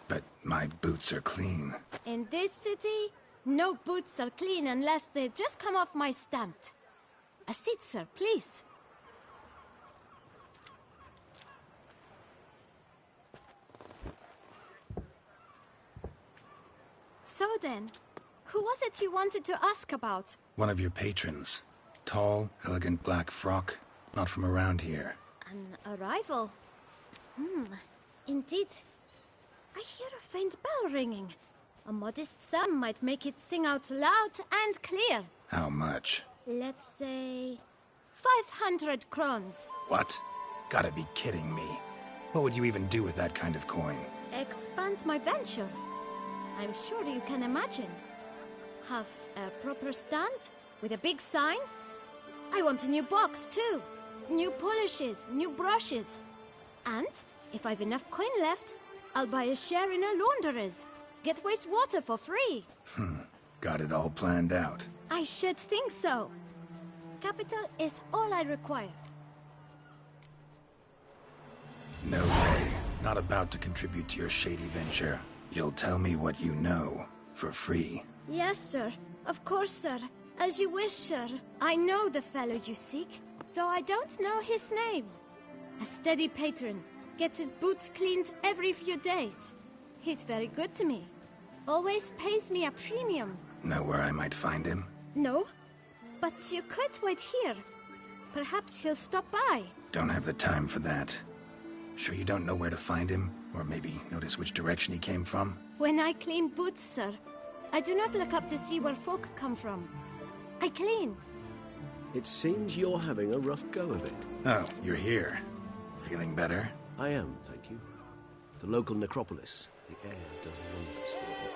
But my boots are clean. In this city, no boots are clean unless they just come off my stamp. A seat, sir, please. So then, who was it you wanted to ask about? One of your patrons. Tall, elegant black frock. Not from around here. An arrival? Indeed. I hear a faint bell ringing. A modest sum might make it sing out loud and clear. How much? Let's say 500 crowns. What? Gotta be kidding me. What would you even do with that kind of coin? Expand my venture. I'm sure you can imagine. Have a proper stand with a big sign. I want a new box too. New polishes, new brushes. And if I've enough coin left, I'll buy a share in a launderer's. Get wastewater for free. Got it all planned out. I should think so. Capital is all I require. No way. Not about to contribute to your shady venture. You'll tell me what you know, for free. Yes, sir. Of course, sir. As you wish, sir. I know the fellow you seek, though I don't know his name. A steady patron. Gets his boots cleaned every few days. He's very good to me. Always pays me a premium. Know where I might find him? No, but you could wait here. Perhaps he'll stop by. Don't have the time for that. Sure you don't know where to find him? Or maybe notice which direction he came from? When I clean boots, sir, I do not look up to see where folk come from. I clean. It seems you're having a rough go of it. Oh, you're here. Feeling better? I am, thank you. The local necropolis. The air does wonders for me.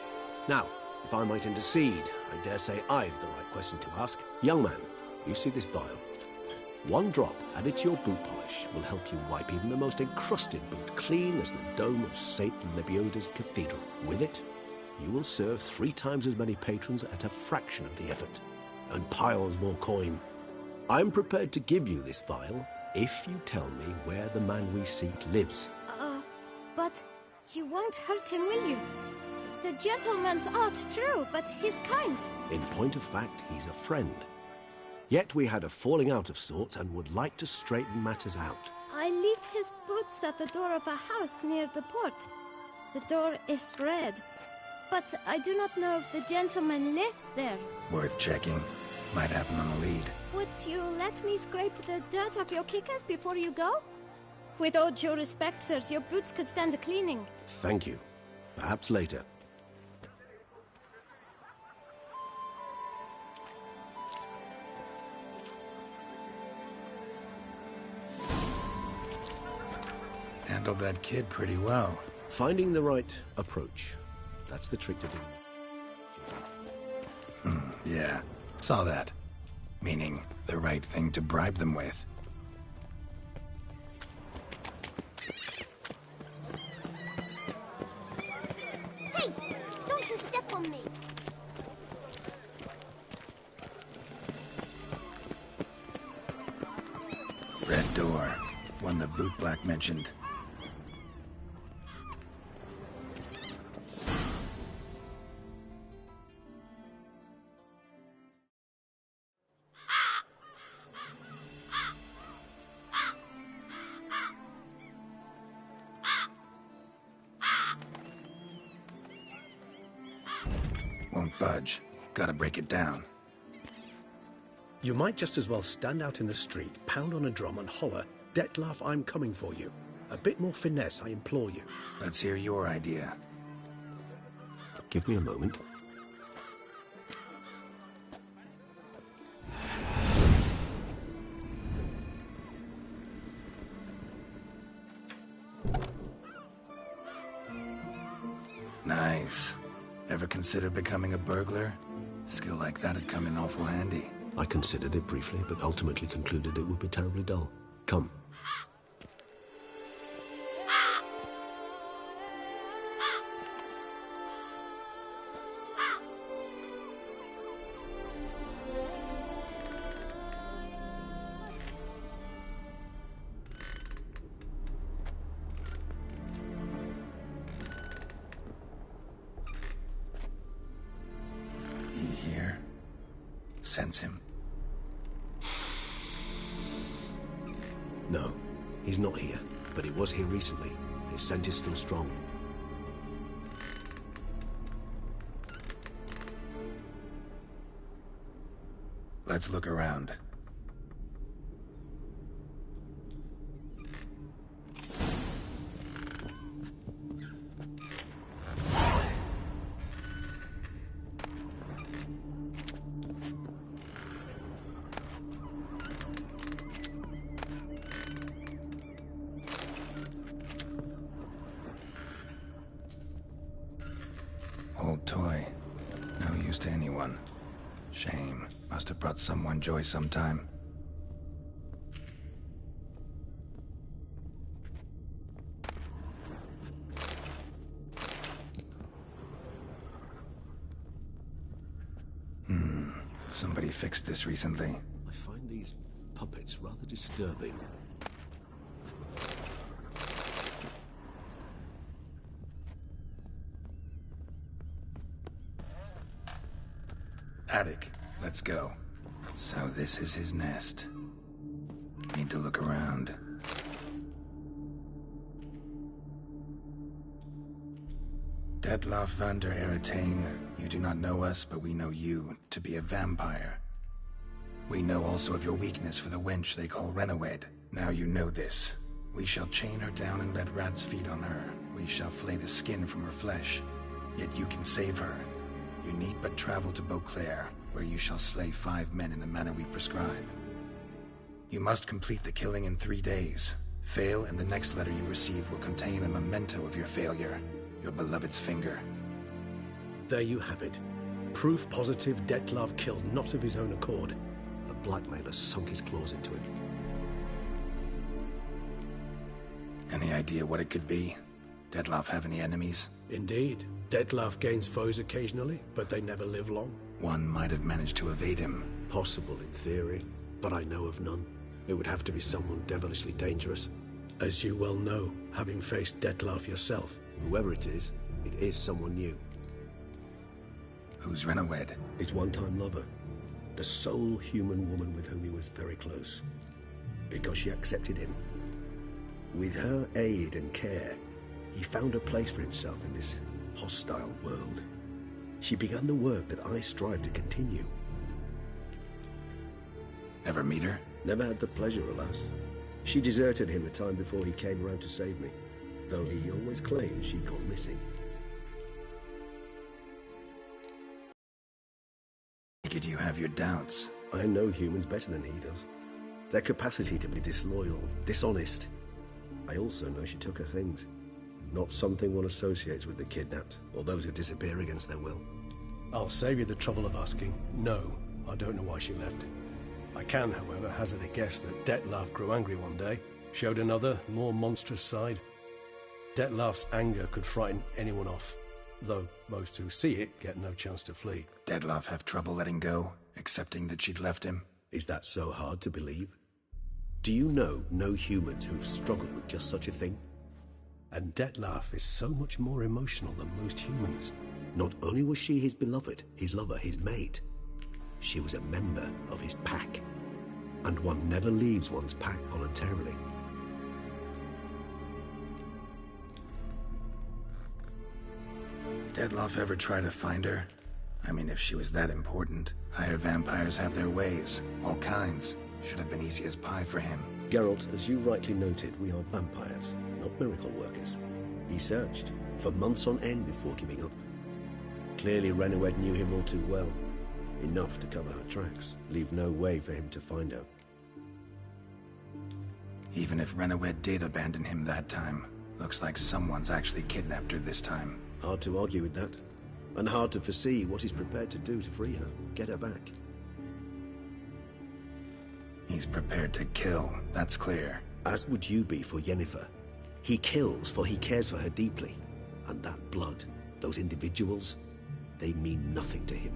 Now, if I might intercede, I dare say I've the right question to ask. Young man, you see this vial? One drop added to your boot polish will help you wipe even the most encrusted boot clean as the dome of St. Lebioda's cathedral. With it, you will serve 3 times as many patrons at a fraction of the effort, and piles more coin. I'm prepared to give you this vial if you tell me where the man we seek lives. But you won't hurt him, will you? The gentleman's art, true, but he's kind. In point of fact, he's a friend. Yet we had a falling out of sorts and would like to straighten matters out. I leave his boots at the door of a house near the port. The door is red, but I do not know if the gentleman lives there. Worth checking. Might happen on the lead. Would you let me scrape the dirt off your kickers before you go? With all due respect, sirs, your boots could stand a cleaning. Thank you. Perhaps later. Handled that kid pretty well. Finding the right approach. That's the trick to do. Yeah. Saw that. Meaning, the right thing to bribe them with. Hey! Don't you step on me! Red door. One the bootblack mentioned. Won't budge. Gotta break it down. You might just as well stand out in the street, pound on a drum and holler, "Dettlaff, I'm coming for you." A bit more finesse, I implore you. Let's hear your idea. Give me a moment. Nice. Ever consider becoming a burglar? Skill like that'd come in awful handy. I considered it briefly, but ultimately concluded it would be terribly dull. Come. He here? Sense him? No, he's not here, but he was here recently. His scent is still strong. Let's look around. Old toy. No use to anyone. Shame. Must have brought someone joy sometime. Somebody fixed this recently. I find these puppets rather disturbing. Attic, let's go. So this is his nest. Need to look around. Detlaff van der Eretain, you do not know us, but we know you to be a vampire. We know also of your weakness for the wench they call Renoed. Now you know this. We shall chain her down and let rats feed on her. We shall flay the skin from her flesh. Yet you can save her. You need but travel to Beauclair, where you shall slay 5 men in the manner we prescribe. You must complete the killing in 3 days. Fail, and the next letter you receive will contain a memento of your failure. Your beloved's finger. There you have it. Proof positive Detlaff killed not of his own accord. A blackmailer sunk his claws into him. Any idea what it could be? Detlaff have any enemies? Indeed. Detlaff gains foes occasionally, but they never live long. One might have managed to evade him. Possible in theory, but I know of none. It would have to be someone devilishly dangerous. As you well know, having faced Detlaff yourself. Whoever it is someone new. Who's Renoed? His one-time lover. The sole human woman with whom he was very close. Because she accepted him. With her aid and care, he found a place for himself in this hostile world. She began the work that I strive to continue. Ever meet her? Never had the pleasure, alas. She deserted him a time before he came around to save me, though he always claimed she'd gone missing. Did you have your doubts? I know humans better than he does. Their capacity to be disloyal, dishonest. I also know she took her things. Not something one associates with the kidnapped, or those who disappear against their will. I'll save you the trouble of asking. No, I don't know why she left. I can, however, hazard a guess that Detlaff grew angry one day, showed another, more monstrous side. Detlaff's anger could frighten anyone off, though most who see it get no chance to flee. Detlaff have trouble letting go, accepting that she'd left him? Is that so hard to believe? Do you know no humans who've struggled with just such a thing? And Detlaff is so much more emotional than most humans. Not only was she his beloved, his lover, his mate, she was a member of his pack. And one never leaves one's pack voluntarily. Detlaff ever try to find her? I mean, if she was that important. Higher vampires have their ways, all kinds. Should have been easy as pie for him. Geralt, as you rightly noted, we are vampires, not miracle workers. He searched, for months on end before giving up. Clearly Renoed knew him all too well. Enough to cover her tracks, leave no way for him to find her. Even if Renoed did abandon him that time, looks like someone's actually kidnapped her this time. Hard to argue with that. And hard to foresee what he's prepared to do to free her, get her back. He's prepared to kill, that's clear. As would you be for Yennefer. He kills for he cares for her deeply. And that blood, those individuals, they mean nothing to him.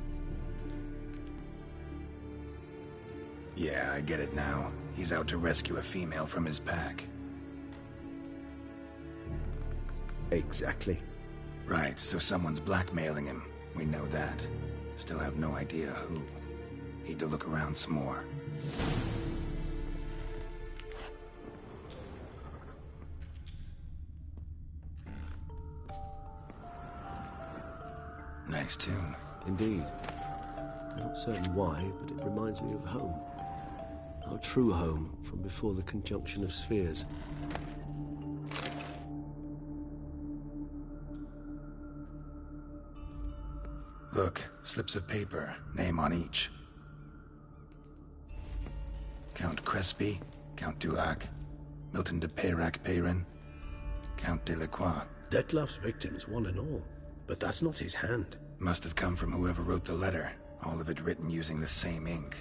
Yeah, I get it now. He's out to rescue a female from his pack. Exactly. Right, so someone's blackmailing him. We know that. Still have no idea who. Need to look around some more. Nice tune. Indeed. Not certain why, but it reminds me of home. Our true home from before the conjunction of spheres. Look, slips of paper, name on each. Count Crespi, Count Dulac, Milton de Peyrac-Peyrin, Count Delacroix. Detlaff's victims, one and all. But that's not his hand. Must have come from whoever wrote the letter. All of it written using the same ink.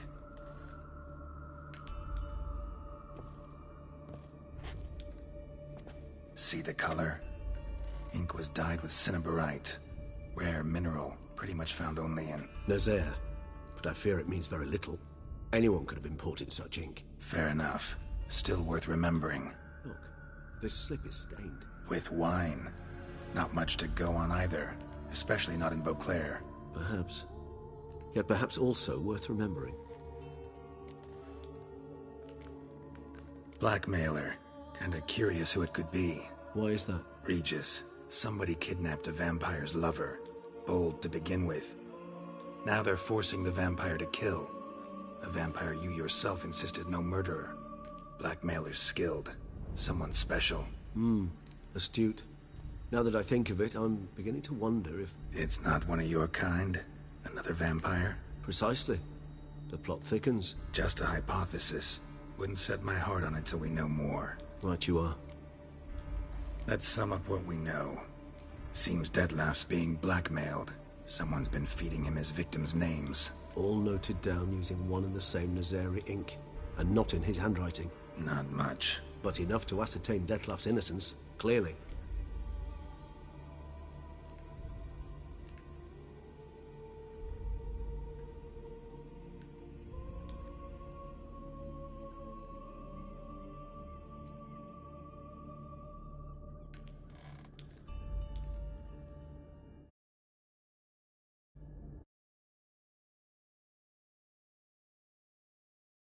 See the color? Ink was dyed with cinnabarite. Rare mineral, pretty much found only in Nazaire, but I fear it means very little. Anyone could have imported such ink. Fair enough. Still worth remembering. Look, this slip is stained. With wine. Not much to go on either. Especially not in Beauclair. Perhaps. yet perhaps also worth remembering. Blackmailer. Kinda curious who it could be. Why is that? Regis. Somebody kidnapped a vampire's lover. Bold to begin with. Now they're forcing the vampire to kill. A vampire you yourself insisted no murderer. Blackmailer's skilled. Someone special. Astute. Now that I think of it, I'm beginning to wonder if... It's not one of your kind? Another vampire? Precisely. The plot thickens. Just a hypothesis. Wouldn't set my heart on it till we know more. Right you are. Let's sum up what we know. Seems Detlef's being blackmailed. Someone's been feeding him his victims' names. All noted down using one and the same Nazari ink, and not in his handwriting. Not much. But enough to ascertain Detlef's innocence, clearly.